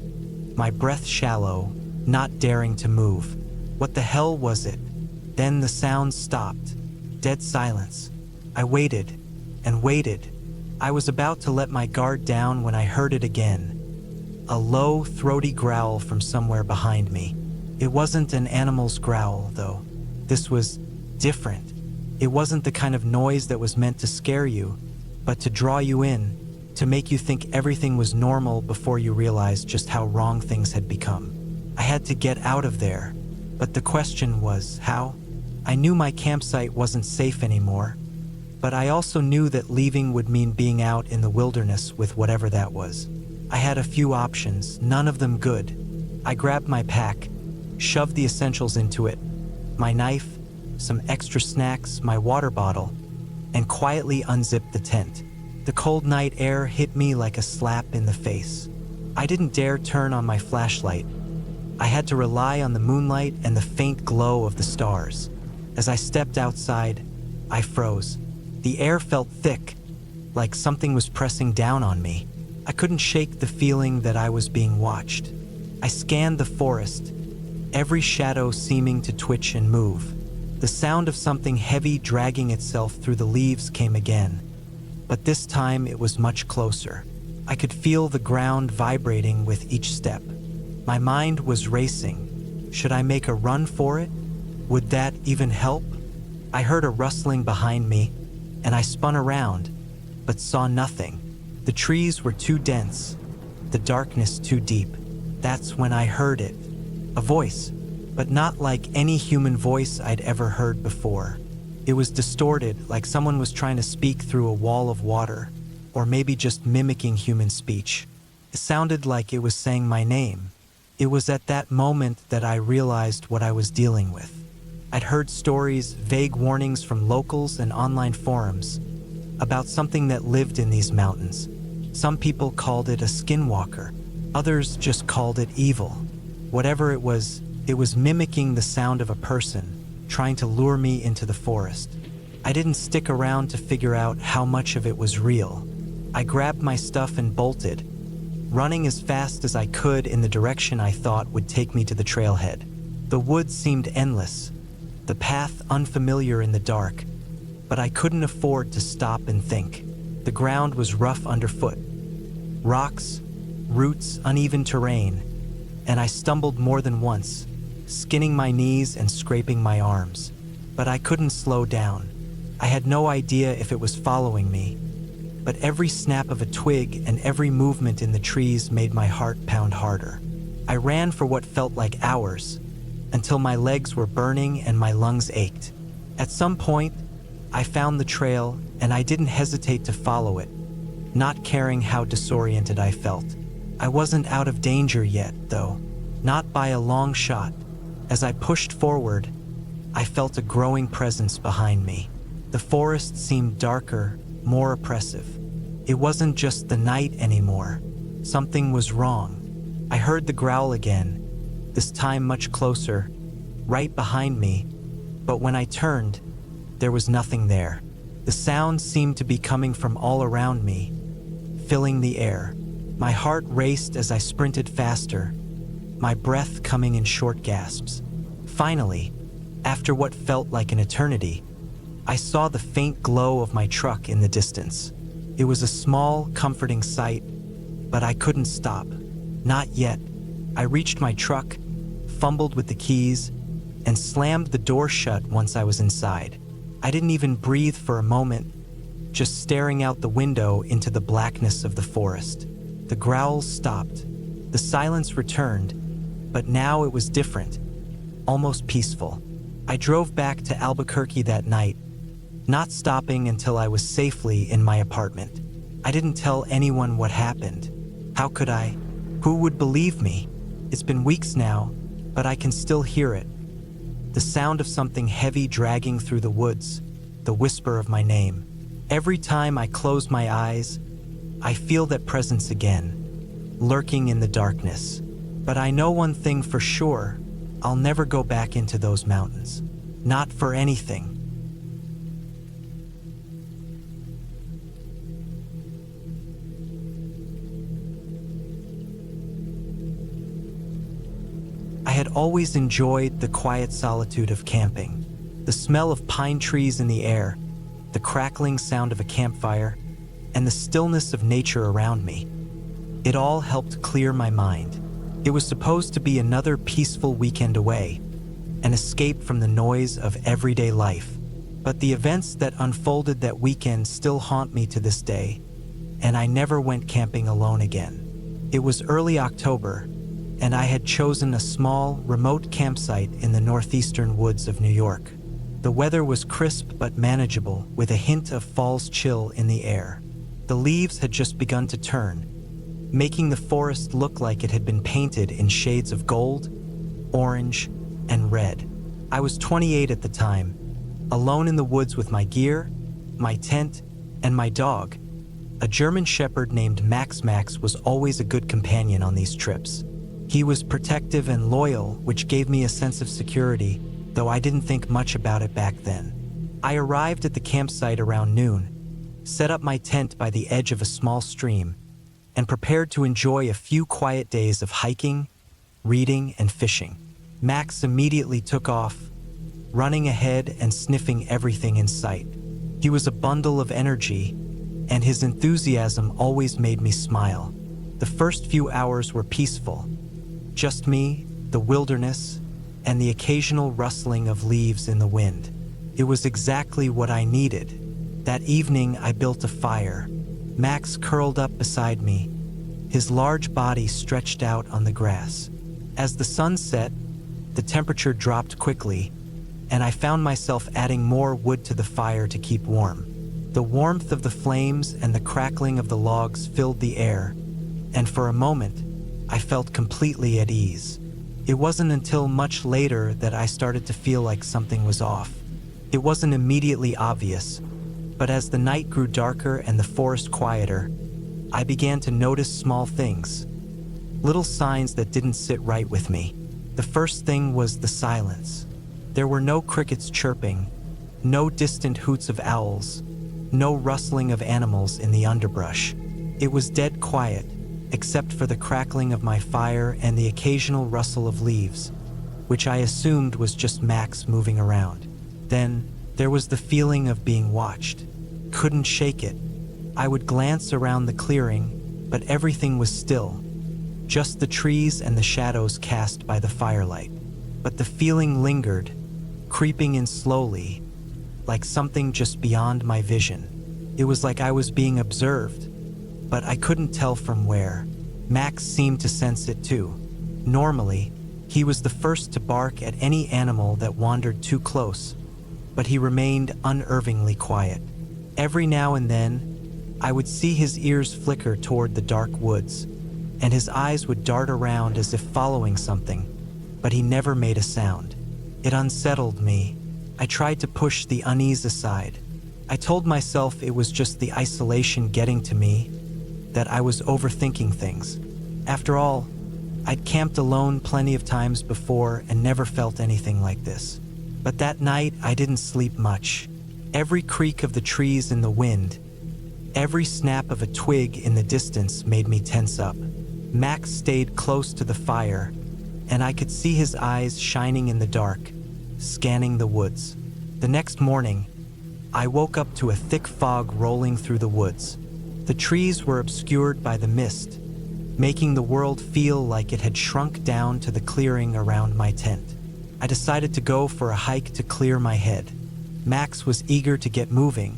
my breath shallow, not daring to move. What the hell was it? Then the sound stopped. Dead silence. I waited and waited. I was about to let my guard down when I heard it again. A low, throaty growl from somewhere behind me. It wasn't an animal's growl, though. This was different. It wasn't the kind of noise that was meant to scare you, but to draw you in, to make you think everything was normal before you realized just how wrong things had become. I had to get out of there, but the question was, how? I knew my campsite wasn't safe anymore, but I also knew that leaving would mean being out in the wilderness with whatever that was. I had a few options, none of them good. I grabbed my pack, shoved the essentials into it, my knife, some extra snacks, my water bottle, and quietly unzipped the tent. The cold night air hit me like a slap in the face. I didn't dare turn on my flashlight. I had to rely on the moonlight and the faint glow of the stars. As I stepped outside, I froze. The air felt thick, like something was pressing down on me. I couldn't shake the feeling that I was being watched. I scanned the forest, every shadow seeming to twitch and move. The sound of something heavy dragging itself through the leaves came again, but this time it was much closer. I could feel the ground vibrating with each step. My mind was racing. Should I make a run for it? Would that even help? I heard a rustling behind me, and I spun around, but saw nothing. The trees were too dense, the darkness too deep. That's when I heard it. A voice, but not like any human voice I'd ever heard before. It was distorted, like someone was trying to speak through a wall of water, or maybe just mimicking human speech. It sounded like it was saying my name. It was at that moment that I realized what I was dealing with. I'd heard stories, vague warnings from locals and online forums about something that lived in these mountains. Some people called it a skinwalker. Others just called it evil. Whatever it was mimicking the sound of a person, trying to lure me into the forest. I didn't stick around to figure out how much of it was real. I grabbed my stuff and bolted, running as fast as I could in the direction I thought would take me to the trailhead. The woods seemed endless, the path unfamiliar in the dark, but I couldn't afford to stop and think. The ground was rough underfoot. Rocks, roots, uneven terrain, and I stumbled more than once, skinning my knees and scraping my arms. But I couldn't slow down. I had no idea if it was following me, but every snap of a twig and every movement in the trees made my heart pound harder. I ran for what felt like hours, until my legs were burning and my lungs ached. At some point, I found the trail, and I didn't hesitate to follow it, not caring how disoriented I felt. I wasn't out of danger yet, though, not by a long shot. As I pushed forward, I felt a growing presence behind me. The forest seemed darker, more oppressive. It wasn't just the night anymore. Something was wrong. I heard the growl again, this time much closer, right behind me, but when I turned, there was nothing there. The sound seemed to be coming from all around me, filling the air. My heart raced as I sprinted faster, my breath coming in short gasps. Finally, after what felt like an eternity, I saw the faint glow of my truck in the distance. It was a small, comforting sight, but I couldn't stop. Not yet. I reached my truck, fumbled with the keys, and slammed the door shut once I was inside. I didn't even breathe for a moment, just staring out the window into the blackness of the forest. The growls stopped. The silence returned, but now it was different, almost peaceful. I drove back to Albuquerque that night, not stopping until I was safely in my apartment. I didn't tell anyone what happened. How could I? Who would believe me? It's been weeks now, but I can still hear it. The sound of something heavy dragging through the woods, the whisper of my name. Every time I close my eyes, I feel that presence again, lurking in the darkness. But I know one thing for sure, I'll never go back into those mountains. Not for anything. I had always enjoyed the quiet solitude of camping. The smell of pine trees in the air, the crackling sound of a campfire, and the stillness of nature around me. It all helped clear my mind. It was supposed to be another peaceful weekend away, an escape from the noise of everyday life. But the events that unfolded that weekend still haunt me to this day, and I never went camping alone again. It was early October, and I had chosen a small, remote campsite in the northeastern woods of New York. The weather was crisp but manageable, with a hint of fall's chill in the air. The leaves had just begun to turn, making the forest look like it had been painted in shades of gold, orange, and red. I was 28 at the time, alone in the woods with my gear, my tent, and my dog. A German shepherd named Max. Max was always a good companion on these trips. He was protective and loyal, which gave me a sense of security, though I didn't think much about it back then. I arrived at the campsite around noon, set up my tent by the edge of a small stream, and prepared to enjoy a few quiet days of hiking, reading, and fishing. Max immediately took off, running ahead and sniffing everything in sight. He was a bundle of energy, and his enthusiasm always made me smile. The first few hours were peaceful. Just me, the wilderness, and the occasional rustling of leaves in the wind. It was exactly what I needed. That evening, I built a fire. Max curled up beside me, his large body stretched out on the grass. As the sun set, the temperature dropped quickly, and I found myself adding more wood to the fire to keep warm. The warmth of the flames and the crackling of the logs filled the air, and for a moment, I felt completely at ease. It wasn't until much later that I started to feel like something was off. It wasn't immediately obvious, but as the night grew darker and the forest quieter, I began to notice small things, little signs that didn't sit right with me. The first thing was the silence. There were no crickets chirping, no distant hoots of owls, no rustling of animals in the underbrush. It was dead quiet, except for the crackling of my fire and the occasional rustle of leaves, which I assumed was just Max moving around. Then, there was the feeling of being watched. Couldn't shake it. I would glance around the clearing, but everything was still. just the trees and the shadows cast by the firelight. But the feeling lingered, creeping in slowly, like something just beyond my vision. It was like I was being observed, but I couldn't tell from where. Max seemed to sense it too. Normally, he was the first to bark at any animal that wandered too close, but he remained unnervingly quiet. Every now and then, I would see his ears flicker toward the dark woods, and his eyes would dart around as if following something, but he never made a sound. It unsettled me. I tried to push the unease aside. I told myself it was just the isolation getting to me, that I was overthinking things. After all, I'd camped alone plenty of times before and never felt anything like this. But that night, I didn't sleep much. Every creak of the trees in the wind, every snap of a twig in the distance made me tense up. Max stayed close to the fire, and I could see his eyes shining in the dark, scanning the woods. The next morning, I woke up to a thick fog rolling through the woods. The trees were obscured by the mist, making the world feel like it had shrunk down to the clearing around my tent. I decided to go for a hike to clear my head. Max was eager to get moving,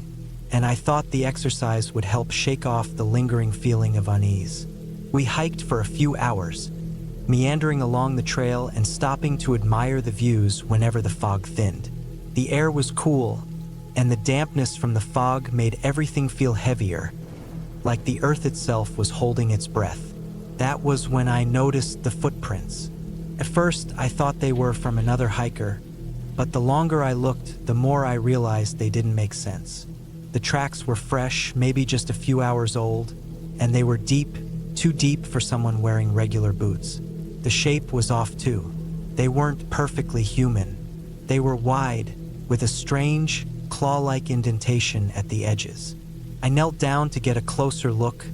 and I thought the exercise would help shake off the lingering feeling of unease. We hiked for a few hours, meandering along the trail and stopping to admire the views whenever the fog thinned. The air was cool, and the dampness from the fog made everything feel heavier, like the earth itself was holding its breath. That was when I noticed the footprints. At first, I thought they were from another hiker, but the longer I looked, the more I realized they didn't make sense. The tracks were fresh, maybe just a few hours old, and they were deep, too deep for someone wearing regular boots. The shape was off too. They weren't perfectly human. They were wide, with a strange, claw-like indentation at the edges. I knelt down to get a closer look,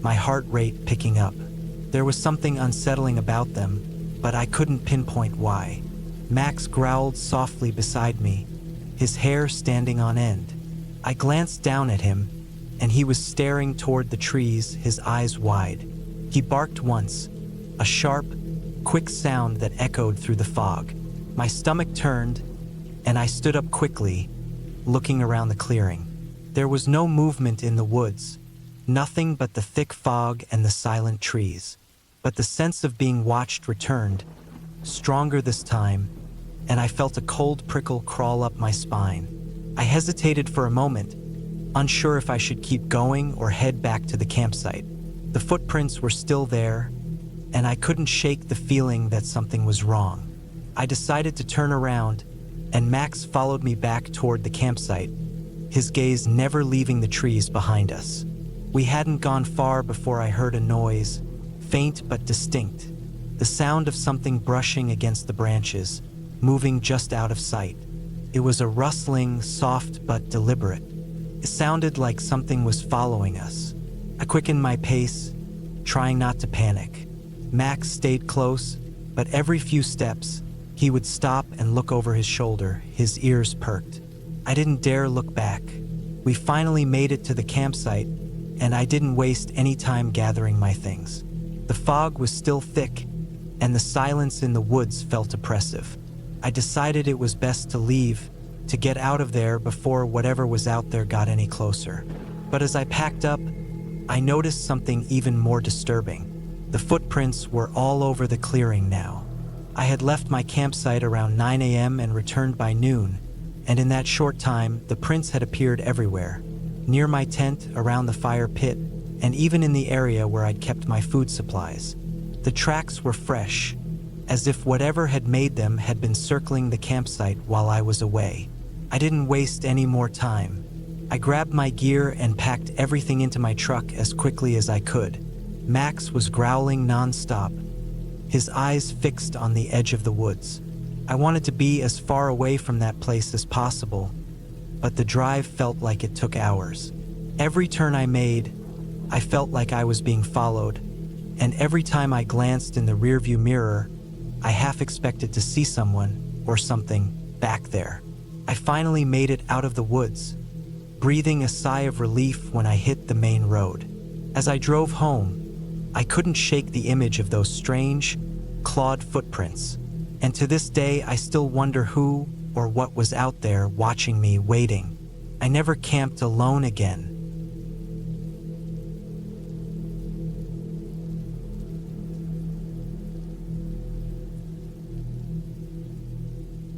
my heart rate picking up. There was something unsettling about them, but I couldn't pinpoint why. Max growled softly beside me, his hair standing on end. I glanced down at him, and he was staring toward the trees, his eyes wide. He barked once, a sharp, quick sound that echoed through the fog. My stomach turned, and I stood up quickly, looking around the clearing. There was no movement in the woods, nothing but the thick fog and the silent trees. But the sense of being watched returned, stronger this time, and I felt a cold prickle crawl up my spine. I hesitated for a moment, unsure if I should keep going or head back to the campsite. The footprints were still there, and I couldn't shake the feeling that something was wrong. I decided to turn around, and Max followed me back toward the campsite, his gaze never leaving the trees behind us. We hadn't gone far before I heard a noise, faint but distinct, the sound of something brushing against the branches, moving just out of sight. It was a rustling, soft but deliberate. It sounded like something was following us. I quickened my pace, trying not to panic. Max stayed close, but every few steps, he would stop and look over his shoulder, his ears perked. I didn't dare look back. We finally made it to the campsite, and I didn't waste any time gathering my things. The fog was still thick, and the silence in the woods felt oppressive. I decided it was best to leave, to get out of there before whatever was out there got any closer. But as I packed up, I noticed something even more disturbing. The footprints were all over the clearing now. I had left my campsite around 9 a.m. and returned by noon, and in that short time, the prints had appeared everywhere. Near my tent, around the fire pit, and even in the area where I'd kept my food supplies. The tracks were fresh, as if whatever had made them had been circling the campsite while I was away. I didn't waste any more time. I grabbed my gear and packed everything into my truck as quickly as I could. Max was growling nonstop, his eyes fixed on the edge of the woods. I wanted to be as far away from that place as possible, but the drive felt like it took hours. Every turn I made, I felt like I was being followed, and every time I glanced in the rearview mirror, I half expected to see someone or something back there. I finally made it out of the woods, breathing a sigh of relief when I hit the main road. As I drove home, I couldn't shake the image of those strange, clawed footprints. And to this day, I still wonder who or what was out there watching me, waiting. I never camped alone again.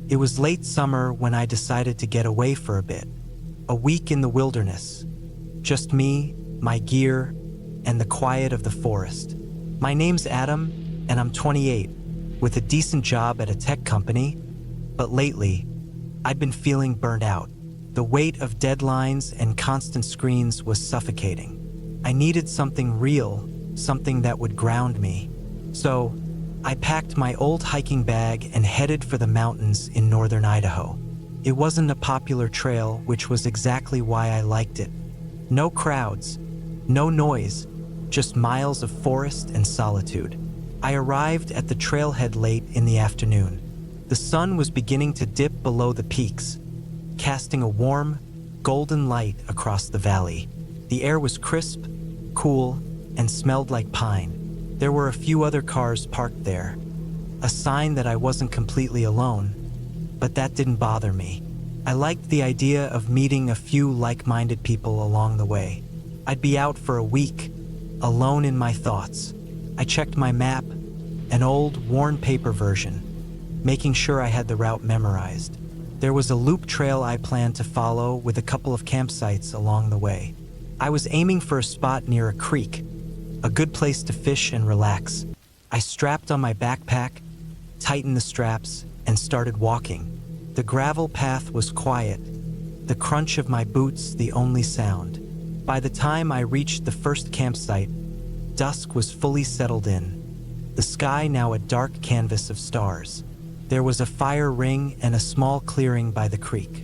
It was late summer when I decided to get away for a bit. A week in the wilderness. Just me, my gear, and the quiet of the forest. My name's Adam, and I'm 28, with a decent job at a tech company. But lately, I'd been feeling burnt out. The weight of deadlines and constant screens was suffocating. I needed something real, something that would ground me. So, I packed my old hiking bag and headed for the mountains in northern Idaho. It wasn't a popular trail, which was exactly why I liked it. No crowds, no noise, just miles of forest and solitude. I arrived at the trailhead late in the afternoon. The sun was beginning to dip below the peaks, casting a warm, golden light across the valley. The air was crisp, cool, and smelled like pine. There were a few other cars parked there, a sign that I wasn't completely alone, but that didn't bother me. I liked the idea of meeting a few like-minded people along the way. I'd be out for a week, alone in my thoughts. I checked my map, an old, worn paper version, making sure I had the route memorized. There was a loop trail I planned to follow with a couple of campsites along the way. I was aiming for a spot near a creek, a good place to fish and relax. I strapped on my backpack, tightened the straps, and started walking. The gravel path was quiet, the crunch of my boots the only sound. By the time I reached the first campsite, dusk was fully settled in, the sky now a dark canvas of stars. There was a fire ring and a small clearing by the creek.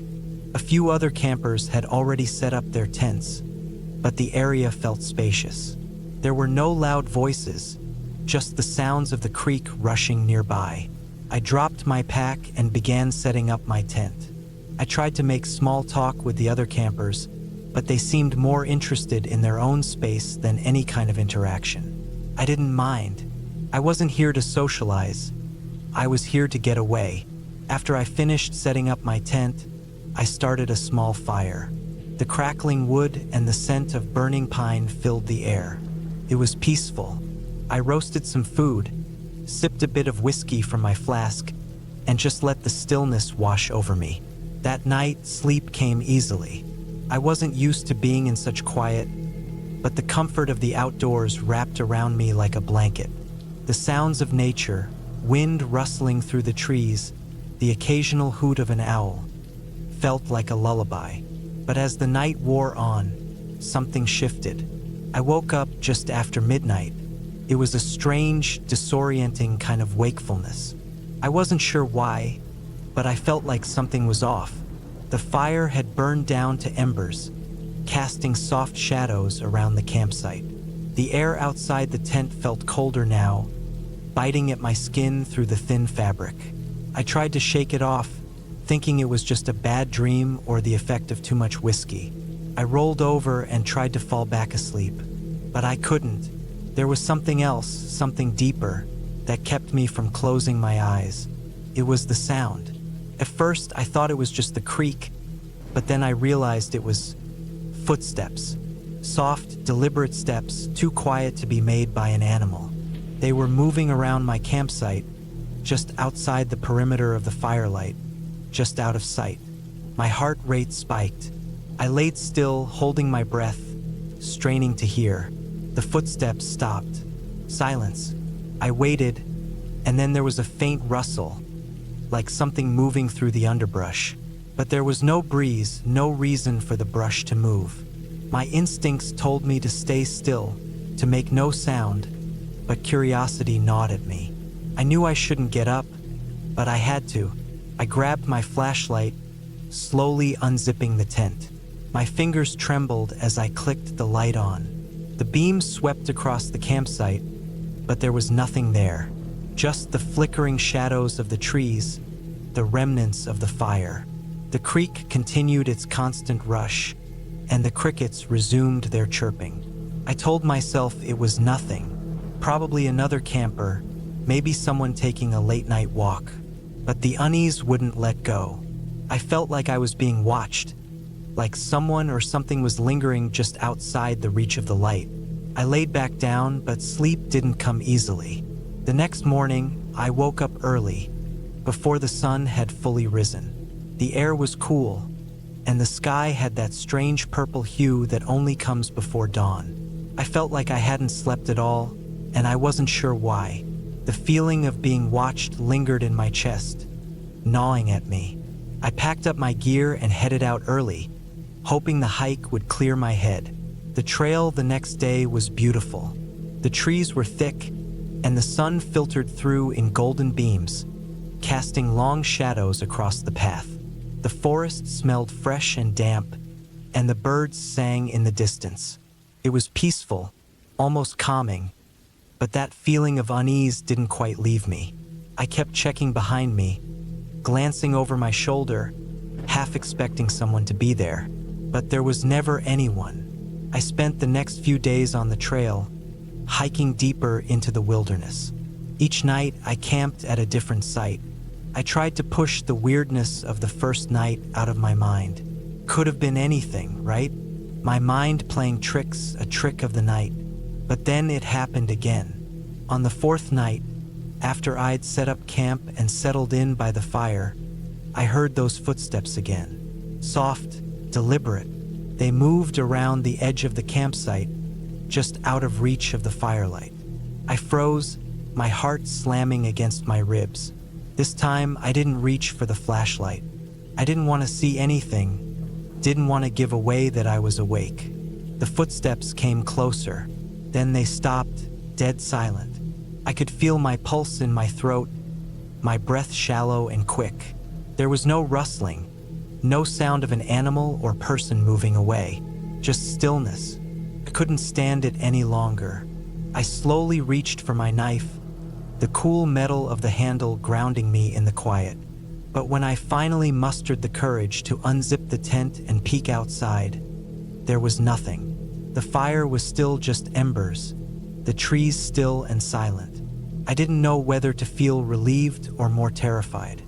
A few other campers had already set up their tents, but the area felt spacious. There were no loud voices, just the sounds of the creek rushing nearby. I dropped my pack and began setting up my tent. I tried to make small talk with the other campers, but they seemed more interested in their own space than any kind of interaction. I didn't mind. I wasn't here to socialize. I was here to get away. After I finished setting up my tent, I started a small fire. The crackling wood and the scent of burning pine filled the air. It was peaceful. I roasted some food, sipped a bit of whiskey from my flask, and just let the stillness wash over me. That night, sleep came easily. I wasn't used to being in such quiet, but the comfort of the outdoors wrapped around me like a blanket. The sounds of nature, wind rustling through the trees, the occasional hoot of an owl, felt like a lullaby. But as the night wore on, something shifted. I woke up just after midnight. It was a strange, disorienting kind of wakefulness. I wasn't sure why, but I felt like something was off. The fire had burned down to embers, casting soft shadows around the campsite. The air outside the tent felt colder now, biting at my skin through the thin fabric. I tried to shake it off, thinking it was just a bad dream or the effect of too much whiskey. I rolled over and tried to fall back asleep, but I couldn't. There was something else, something deeper, that kept me from closing my eyes. It was the sound. At first, I thought it was just the creek, but then I realized it was footsteps. Soft, deliberate steps, too quiet to be made by an animal. They were moving around my campsite, just outside the perimeter of the firelight, just out of sight. My heart rate spiked. I laid still, holding my breath, straining to hear. The footsteps stopped. Silence. I waited, and then there was a faint rustle, like something moving through the underbrush. But there was no breeze, no reason for the brush to move. My instincts told me to stay still, to make no sound, but curiosity gnawed at me. I knew I shouldn't get up, but I had to. I grabbed my flashlight, slowly unzipping the tent. My fingers trembled as I clicked the light on. The beam swept across the campsite, but there was nothing there. Just the flickering shadows of the trees, the remnants of the fire. The creek continued its constant rush, and the crickets resumed their chirping. I told myself it was nothing, probably another camper, maybe someone taking a late-night walk. But the unease wouldn't let go. I felt like I was being watched, like someone or something was lingering just outside the reach of the light. I laid back down, but sleep didn't come easily. The next morning, I woke up early, before the sun had fully risen. The air was cool, and the sky had that strange purple hue that only comes before dawn. I felt like I hadn't slept at all, and I wasn't sure why. The feeling of being watched lingered in my chest, gnawing at me. I packed up my gear and headed out early, hoping the hike would clear my head. The trail the next day was beautiful. The trees were thick, and the sun filtered through in golden beams, casting long shadows across the path. The forest smelled fresh and damp, and the birds sang in the distance. It was peaceful, almost calming, but that feeling of unease didn't quite leave me. I kept checking behind me, glancing over my shoulder, half expecting someone to be there, but there was never anyone. I spent the next few days on the trail, hiking deeper into the wilderness. Each night, I camped at a different site. I tried to push the weirdness of the first night out of my mind. Could have been anything, right? My mind playing tricks, a trick of the night. But then it happened again. On the fourth night, after I'd set up camp and settled in by the fire, I heard those footsteps again. Soft, deliberate. They moved around the edge of the campsite, just out of reach of the firelight. I froze, my heart slamming against my ribs. This time, I didn't reach for the flashlight. I didn't want to see anything, didn't want to give away that I was awake. The footsteps came closer. Then they stopped, dead silent. I could feel my pulse in my throat, my breath shallow and quick. There was no rustling, no sound of an animal or person moving away, just stillness. I couldn't stand it any longer. I slowly reached for my knife, the cool metal of the handle grounding me in the quiet. But when I finally mustered the courage to unzip the tent and peek outside, there was nothing. The fire was still just embers, the trees still and silent. I didn't know whether to feel relieved or more terrified.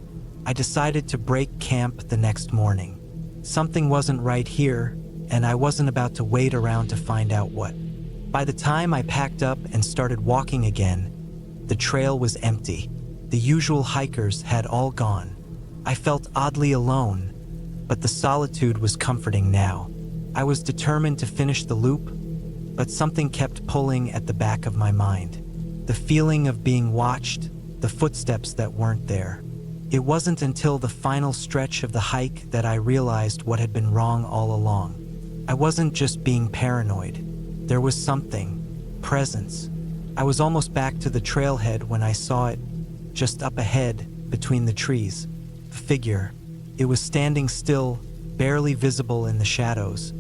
I decided to break camp the next morning. Something wasn't right here, and I wasn't about to wait around to find out what. By the time I packed up and started walking again, the trail was empty. The usual hikers had all gone. I felt oddly alone, but the solitude was comforting now. I was determined to finish the loop, but something kept pulling at the back of my mind. The feeling of being watched, the footsteps that weren't there. It wasn't until the final stretch of the hike that I realized what had been wrong all along. I wasn't just being paranoid. There was something, presence. I was almost back to the trailhead when I saw it, just up ahead, between the trees. A figure. It was standing still, barely visible in the shadows,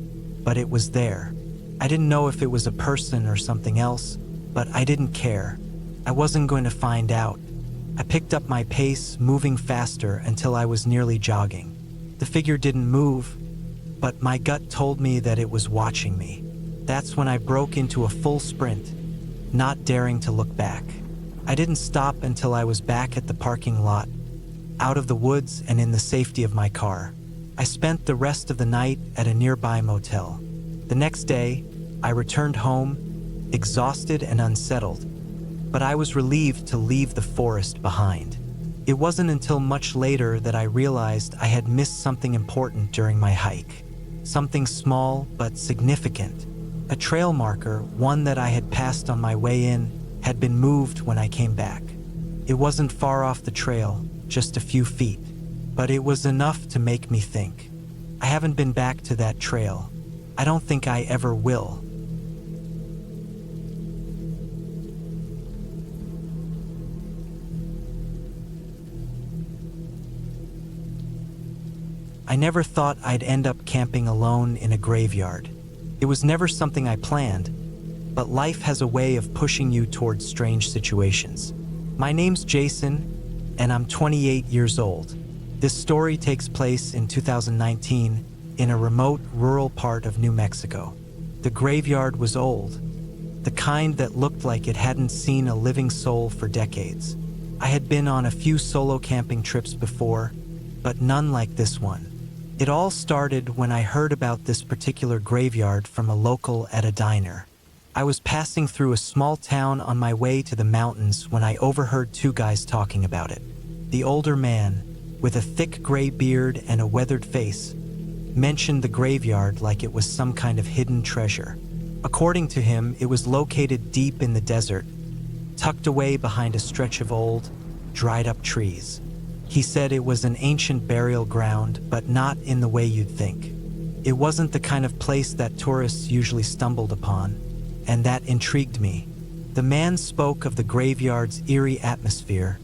but it was there. I didn't know if it was a person or something else, but I didn't care. I wasn't going to find out. I picked up my pace, moving faster until I was nearly jogging. The figure didn't move, but my gut told me that it was watching me. That's when I broke into a full sprint, not daring to look back. I didn't stop until I was back at the parking lot, out of the woods and in the safety of my car. I spent the rest of the night at a nearby motel. The next day, I returned home, exhausted and unsettled, but I was relieved to leave the forest behind. It wasn't until much later that I realized I had missed something important during my hike. Something small but significant. A trail marker, one that I had passed on my way in, had been moved when I came back. It wasn't far off the trail, just a few feet, but it was enough to make me think. I haven't been back to that trail. I don't think I ever will. I never thought I'd end up camping alone in a graveyard. It was never something I planned, but life has a way of pushing you towards strange situations. My name's Jason, and I'm 28 years old. This story takes place in 2019 in a remote rural part of New Mexico. The graveyard was old, the kind that looked like it hadn't seen a living soul for decades. I had been on a few solo camping trips before, but none like this one. It all started when I heard about this particular graveyard from a local at a diner. I was passing through a small town on my way to the mountains when I overheard two guys talking about it. The older man, with a thick gray beard and a weathered face, mentioned the graveyard like it was some kind of hidden treasure. According to him, it was located deep in the desert, tucked away behind a stretch of old, dried-up trees. He said it was an ancient burial ground, but not in the way you'd think. It wasn't the kind of place that tourists usually stumbled upon, and that intrigued me. The man spoke of the graveyard's eerie atmosphere,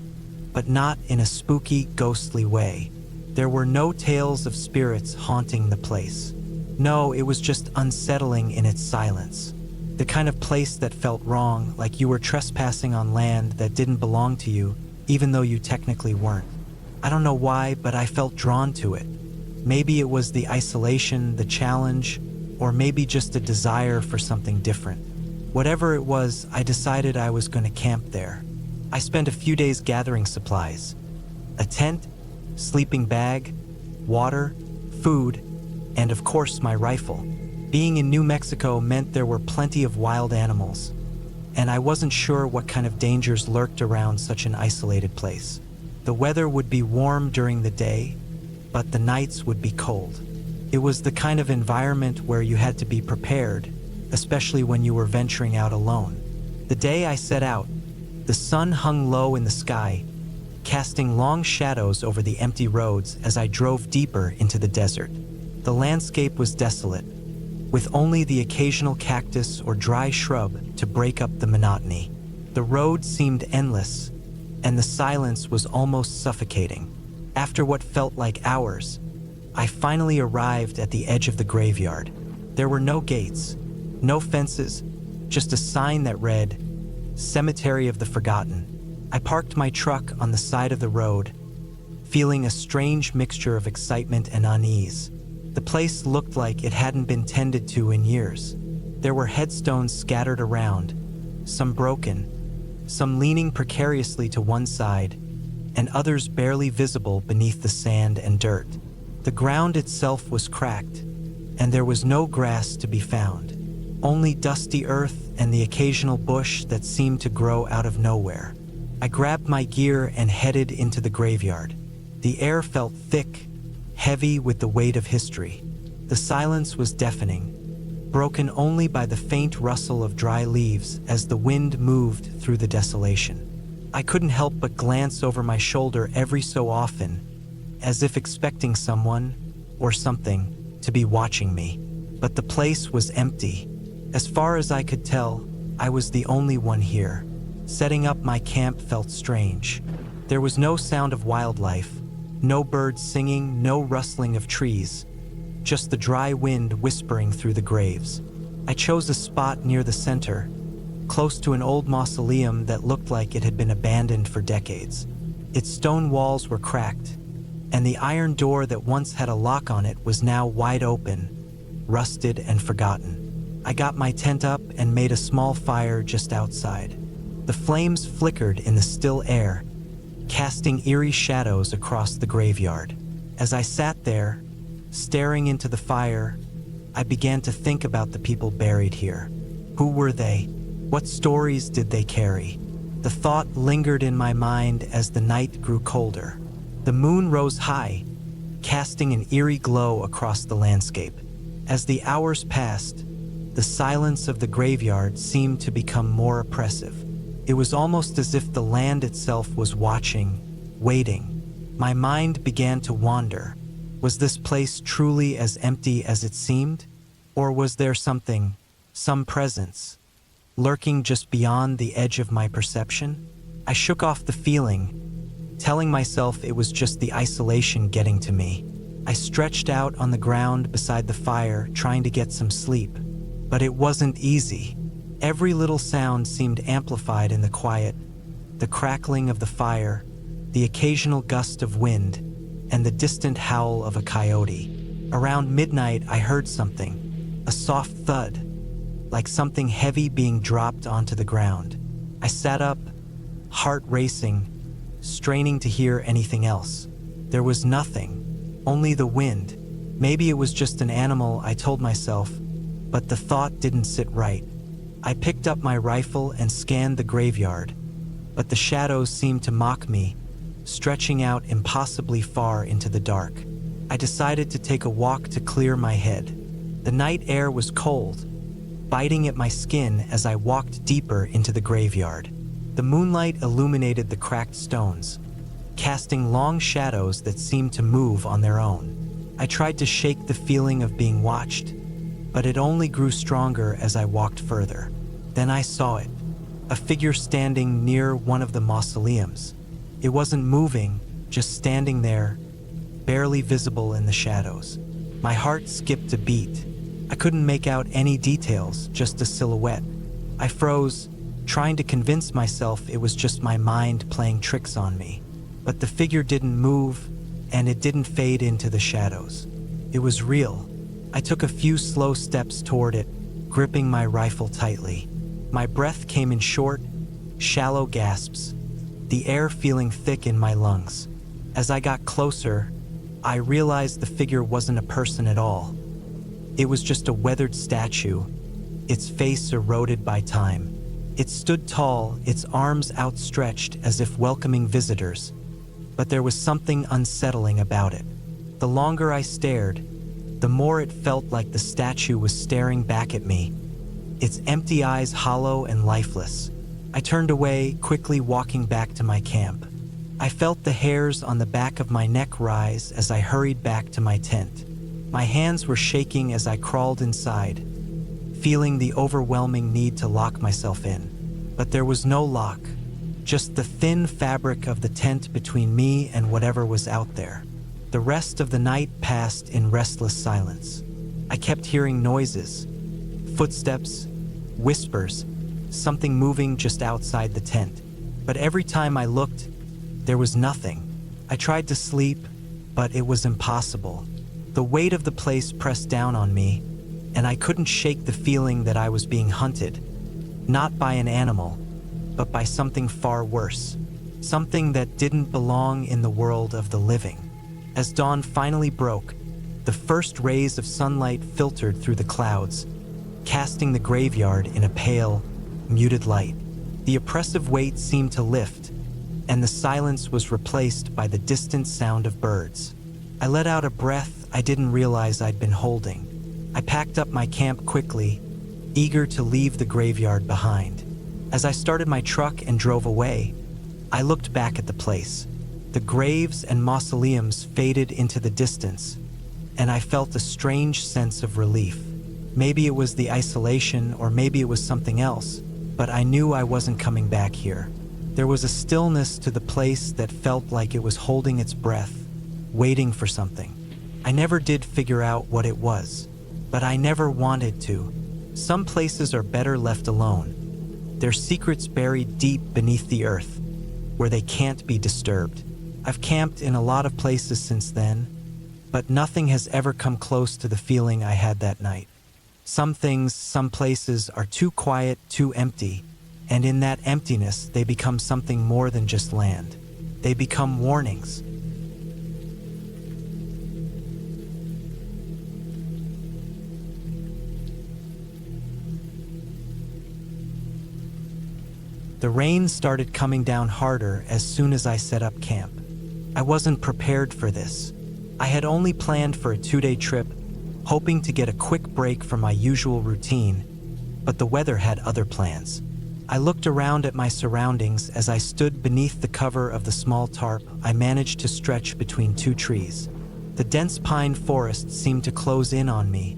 but not in a spooky, ghostly way. There were no tales of spirits haunting the place. No, it was just unsettling in its silence. The kind of place that felt wrong, like you were trespassing on land that didn't belong to you, even though you technically weren't. I don't know why, but I felt drawn to it. Maybe it was the isolation, the challenge, or maybe just a desire for something different. Whatever it was, I decided I was going to camp there. I spent a few days gathering supplies: a tent, sleeping bag, water, food, and of course my rifle. Being in New Mexico meant there were plenty of wild animals, and I wasn't sure what kind of dangers lurked around such an isolated place. The weather would be warm during the day, but the nights would be cold. It was the kind of environment where you had to be prepared, especially when you were venturing out alone. The day I set out, the sun hung low in the sky, casting long shadows over the empty roads as I drove deeper into the desert. The landscape was desolate, with only the occasional cactus or dry shrub to break up the monotony. The road seemed endless, and the silence was almost suffocating. After what felt like hours, I finally arrived at the edge of the graveyard. There were no gates, no fences, just a sign that read, "Cemetery of the Forgotten." I parked my truck on the side of the road, feeling a strange mixture of excitement and unease. The place looked like it hadn't been tended to in years. There were headstones scattered around, some broken, some leaning precariously to one side, and others barely visible beneath the sand and dirt. The ground itself was cracked, and there was no grass to be found, only dusty earth and the occasional bush that seemed to grow out of nowhere. I grabbed my gear and headed into the graveyard. The air felt thick, heavy with the weight of history. The silence was deafening, broken only by the faint rustle of dry leaves as the wind moved through the desolation. I couldn't help but glance over my shoulder every so often, as if expecting someone, or something, to be watching me. But the place was empty. As far as I could tell, I was the only one here. Setting up my camp felt strange. There was no sound of wildlife, no birds singing, no rustling of trees, just the dry wind whispering through the graves. I chose a spot near the center, close to an old mausoleum that looked like it had been abandoned for decades. Its stone walls were cracked, and the iron door that once had a lock on it was now wide open, rusted and forgotten. I got my tent up and made a small fire just outside. The flames flickered in the still air, casting eerie shadows across the graveyard. As I sat there, staring into the fire, I began to think about the people buried here. Who were they? What stories did they carry? The thought lingered in my mind as the night grew colder. The moon rose high, casting an eerie glow across the landscape. As the hours passed, the silence of the graveyard seemed to become more oppressive. It was almost as if the land itself was watching, waiting. My mind began to wander. Was this place truly as empty as it seemed? Or was there something, some presence, lurking just beyond the edge of my perception? I shook off the feeling, telling myself it was just the isolation getting to me. I stretched out on the ground beside the fire, trying to get some sleep. But it wasn't easy. Every little sound seemed amplified in the quiet: the crackling of the fire, the occasional gust of wind, and the distant howl of a coyote. Around midnight, I heard something, a soft thud, like something heavy being dropped onto the ground. I sat up, heart racing, straining to hear anything else. There was nothing, only the wind. Maybe it was just an animal, I told myself, but the thought didn't sit right. I picked up my rifle and scanned the graveyard, but the shadows seemed to mock me, stretching out impossibly far into the dark. I decided to take a walk to clear my head. The night air was cold, biting at my skin as I walked deeper into the graveyard. The moonlight illuminated the cracked stones, casting long shadows that seemed to move on their own. I tried to shake the feeling of being watched, but it only grew stronger as I walked further. Then I saw it, a figure standing near one of the mausoleums. It wasn't moving, just standing there, barely visible in the shadows. My heart skipped a beat. I couldn't make out any details, just a silhouette. I froze, trying to convince myself it was just my mind playing tricks on me. But the figure didn't move, and it didn't fade into the shadows. It was real. I took a few slow steps toward it, gripping my rifle tightly. My breath came in short, shallow gasps, the air feeling thick in my lungs. As I got closer, I realized the figure wasn't a person at all. It was just a weathered statue, its face eroded by time. It stood tall, its arms outstretched as if welcoming visitors, but there was something unsettling about it. The longer I stared, the more it felt like the statue was staring back at me, its empty eyes hollow and lifeless. I turned away, quickly walking back to my camp. I felt the hairs on the back of my neck rise as I hurried back to my tent. My hands were shaking as I crawled inside, feeling the overwhelming need to lock myself in. But there was no lock, just the thin fabric of the tent between me and whatever was out there. The rest of the night passed in restless silence. I kept hearing noises, footsteps, whispers, something moving just outside the tent. But every time I looked, there was nothing. I tried to sleep, but it was impossible. The weight of the place pressed down on me, and I couldn't shake the feeling that I was being hunted, not by an animal, but by something far worse, something that didn't belong in the world of the living. As dawn finally broke, the first rays of sunlight filtered through the clouds, casting the graveyard in a pale, muted light. The oppressive weight seemed to lift, and the silence was replaced by the distant sound of birds. I let out a breath I didn't realize I'd been holding. I packed up my camp quickly, eager to leave the graveyard behind. As I started my truck and drove away, I looked back at the place. The graves and mausoleums faded into the distance, and I felt a strange sense of relief. Maybe it was the isolation, or maybe it was something else, but I knew I wasn't coming back here. There was a stillness to the place that felt like it was holding its breath, waiting for something. I never did figure out what it was, but I never wanted to. Some places are better left alone, their secrets buried deep beneath the earth, where they can't be disturbed. I've camped in a lot of places since then, but nothing has ever come close to the feeling I had that night. Some things, some places are too quiet, too empty, and in that emptiness, they become something more than just land. They become warnings. The rain started coming down harder as soon as I set up camp. I wasn't prepared for this. I had only planned for a 2-day trip, hoping to get a quick break from my usual routine, but the weather had other plans. I looked around at my surroundings as I stood beneath the cover of the small tarp I managed to stretch between 2 trees. The dense pine forest seemed to close in on me,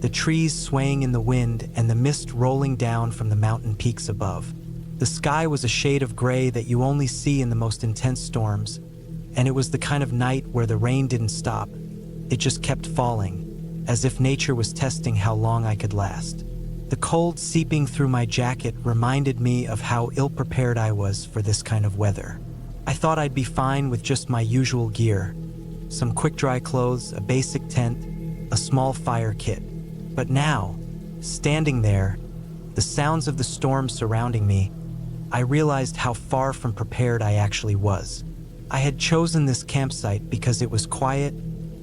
the trees swaying in the wind and the mist rolling down from the mountain peaks above. The sky was a shade of gray that you only see in the most intense storms, and it was the kind of night where the rain didn't stop. It just kept falling, as if nature was testing how long I could last. The cold seeping through my jacket reminded me of how ill-prepared I was for this kind of weather. I thought I'd be fine with just my usual gear, some quick-dry clothes, a basic tent, a small fire kit. But now, Standing there, the sounds of the storm surrounding me, I realized how far from prepared I actually was. I had chosen this campsite because it was quiet,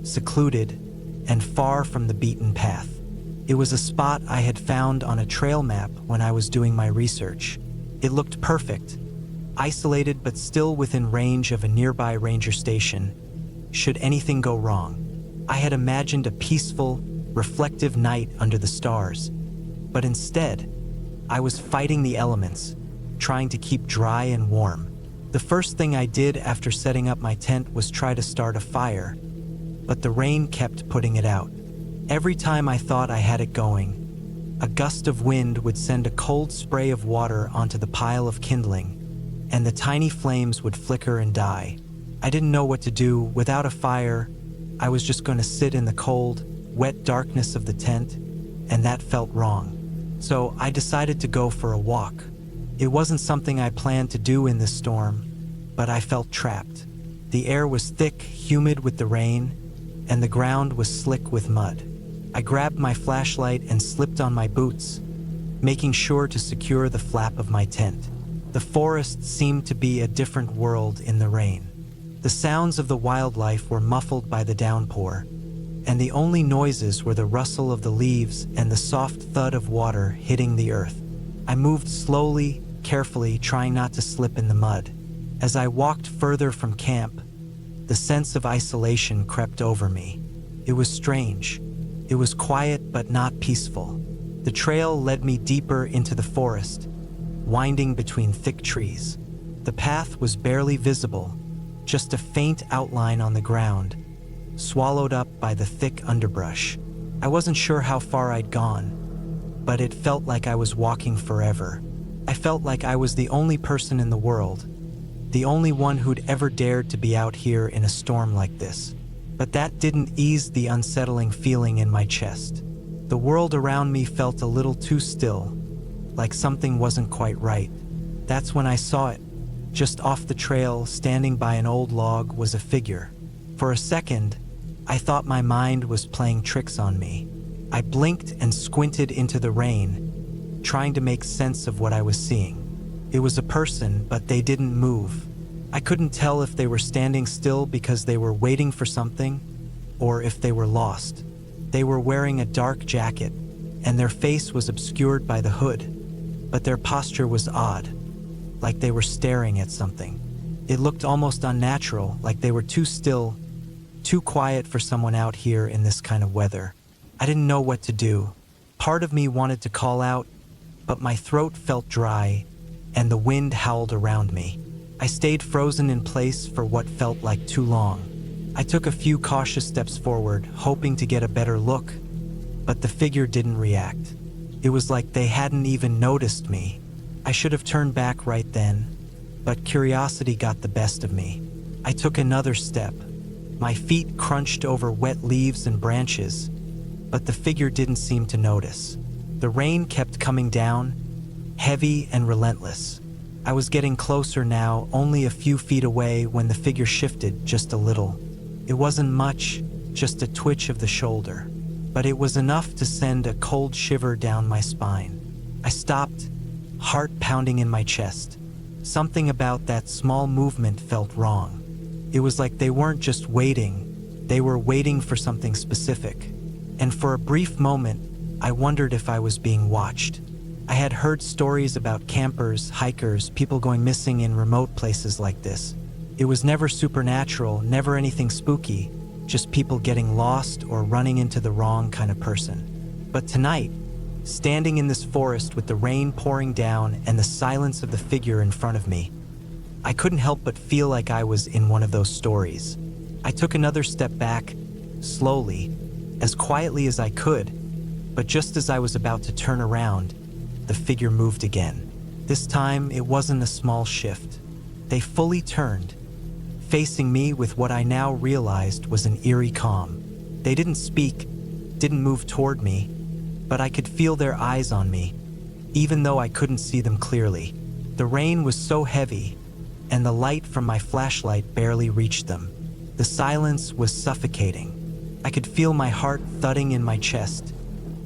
secluded, and far from the beaten path. It was a spot I had found on a trail map when I was doing my research. It looked perfect, isolated but still within range of a nearby ranger station, should anything go wrong. I had imagined a peaceful, reflective night under the stars, but instead, I was fighting the elements, trying to keep dry and warm. The first thing I did after setting up my tent was try to start a fire, but the rain kept putting it out. Every time I thought I had it going, a gust of wind would send a cold spray of water onto the pile of kindling, and the tiny flames would flicker and die. I didn't know what to do. Without a fire, I was just going to sit in the cold, wet darkness of the tent, and that felt wrong. So I decided to go for a walk. It wasn't something I planned to do in this storm, but I felt trapped. The air was thick, humid with the rain, and the ground was slick with mud. I grabbed my flashlight and slipped on my boots, making sure to secure the flap of my tent. The forest seemed to be a different world in the rain. The sounds of the wildlife were muffled by the downpour, and the only noises were the rustle of the leaves and the soft thud of water hitting the earth. I moved slowly, carefully, trying not to slip in the mud. As I walked further from camp, the sense of isolation crept over me. It was strange. It was quiet but not peaceful. The trail led me deeper into the forest, winding between thick trees. The path was barely visible, just a faint outline on the ground, swallowed up by the thick underbrush. I wasn't sure how far I'd gone, but it felt like I was walking forever. I felt like I was the only person in the world, the only one who'd ever dared to be out here in a storm like this. But that didn't ease the unsettling feeling in my chest. The world around me felt a little too still, like something wasn't quite right. That's when I saw it. Just off the trail, standing by an old log, was a figure. For a second, I thought my mind was playing tricks on me. I blinked and squinted into the rain, trying to make sense of what I was seeing. It was a person, but they didn't move. I couldn't tell if they were standing still because they were waiting for something, or if they were lost. They were wearing a dark jacket, and their face was obscured by the hood, but their posture was odd, like they were staring at something. It looked almost unnatural, like they were too still, too quiet for someone out here in this kind of weather. I didn't know what to do. Part of me wanted to call out, but my throat felt dry, and the wind howled around me. I stayed frozen in place for what felt like too long. I took a few cautious steps forward, hoping to get a better look, but the figure didn't react. It was like they hadn't even noticed me. I should have turned back right then, but curiosity got the best of me. I took another step. My feet crunched over wet leaves and branches, but the figure didn't seem to notice. The rain kept coming down, heavy and relentless. I was getting closer now, only a few feet away, when the figure shifted just a little. It wasn't much, just a twitch of the shoulder, but it was enough to send a cold shiver down my spine. I stopped, heart pounding in my chest. Something about that small movement felt wrong. It was like they weren't just waiting, they were waiting for something specific. And for a brief moment, I wondered if I was being watched. I had heard stories about campers, hikers, people going missing in remote places like this. It was never supernatural, never anything spooky, just people getting lost or running into the wrong kind of person. But tonight, standing in this forest with the rain pouring down and the silence of the figure in front of me, I couldn't help but feel like I was in one of those stories. I took another step back, slowly, as quietly as I could, but just as I was about to turn around, the figure moved again. This time, it wasn't a small shift. They fully turned, facing me with what I now realized was an eerie calm. They didn't speak, didn't move toward me, but I could feel their eyes on me, even though I couldn't see them clearly. The rain was so heavy, and the light from my flashlight barely reached them. The silence was suffocating. I could feel my heart thudding in my chest,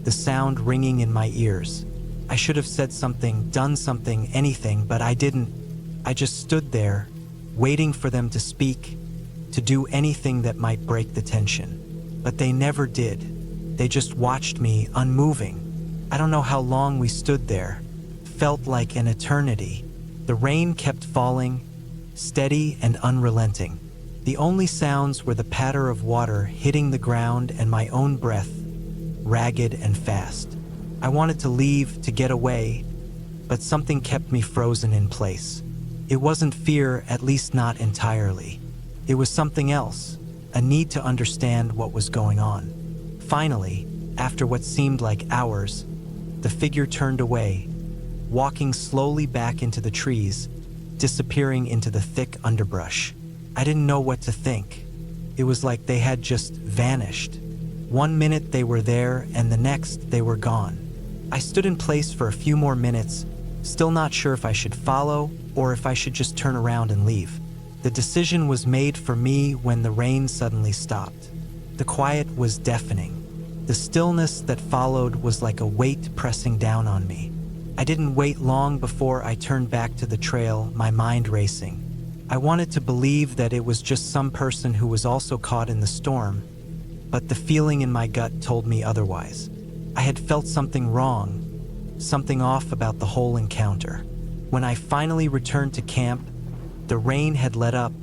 the sound ringing in my ears. I should have said something, done something, anything, but I didn't. I just stood there, waiting for them to speak, to do anything that might break the tension. But they never did. They just watched me, unmoving. I don't know how long we stood there. Felt like an eternity. The rain kept falling, steady and unrelenting. The only sounds were the patter of water hitting the ground and my own breath, ragged and fast. I wanted to leave, to get away, but something kept me frozen in place. It wasn't fear, at least not entirely. It was something else, a need to understand what was going on. Finally, after what seemed like hours, the figure turned away, walking slowly back into the trees, disappearing into the thick underbrush. I didn't know what to think. It was like they had just vanished. 1 minute they were there, and the next they were gone. I stood in place for a few more minutes, still not sure if I should follow or if I should just turn around and leave. The decision was made for me when the rain suddenly stopped. The quiet was deafening. The stillness that followed was like a weight pressing down on me. I didn't wait long before I turned back to the trail, my mind racing. I wanted to believe that it was just some person who was also caught in the storm, but the feeling in my gut told me otherwise. I had felt something wrong, something off about the whole encounter. When I finally returned to camp, the rain had let up,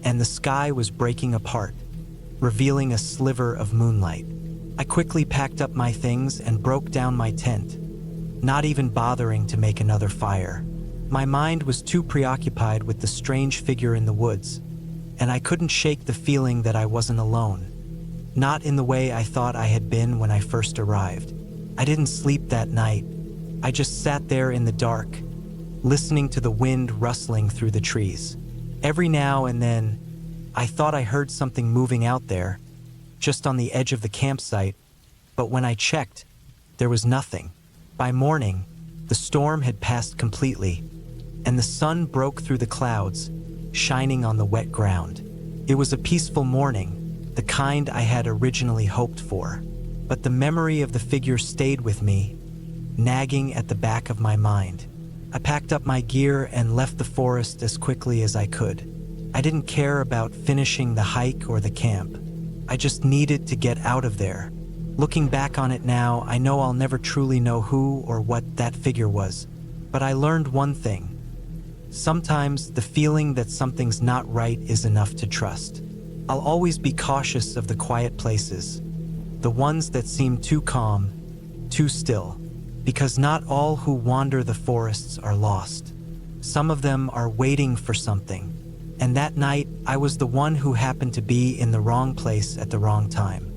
and the sky was breaking apart, revealing a sliver of moonlight. I quickly packed up my things and broke down my tent, not even bothering to make another fire. My mind was too preoccupied with the strange figure in the woods, and I couldn't shake the feeling that I wasn't alone. Not in the way I thought I had been when I first arrived. I didn't sleep that night. I just sat there in the dark, listening to the wind rustling through the trees. Every now and then, I thought I heard something moving out there, just on the edge of the campsite, but when I checked, there was nothing. By morning, the storm had passed completely, and the sun broke through the clouds, shining on the wet ground. It was a peaceful morning, the kind I had originally hoped for, but the memory of the figure stayed with me, nagging at the back of my mind. I packed up my gear and left the forest as quickly as I could. I didn't care about finishing the hike or the camp. I just needed to get out of there. Looking back on it now, I know I'll never truly know who or what that figure was, but I learned one thing. Sometimes the feeling that something's not right is enough to trust. I'll always be cautious of the quiet places, the ones that seem too calm, too still, because not all who wander the forests are lost. Some of them are waiting for something, and that night I was the one who happened to be in the wrong place at the wrong time.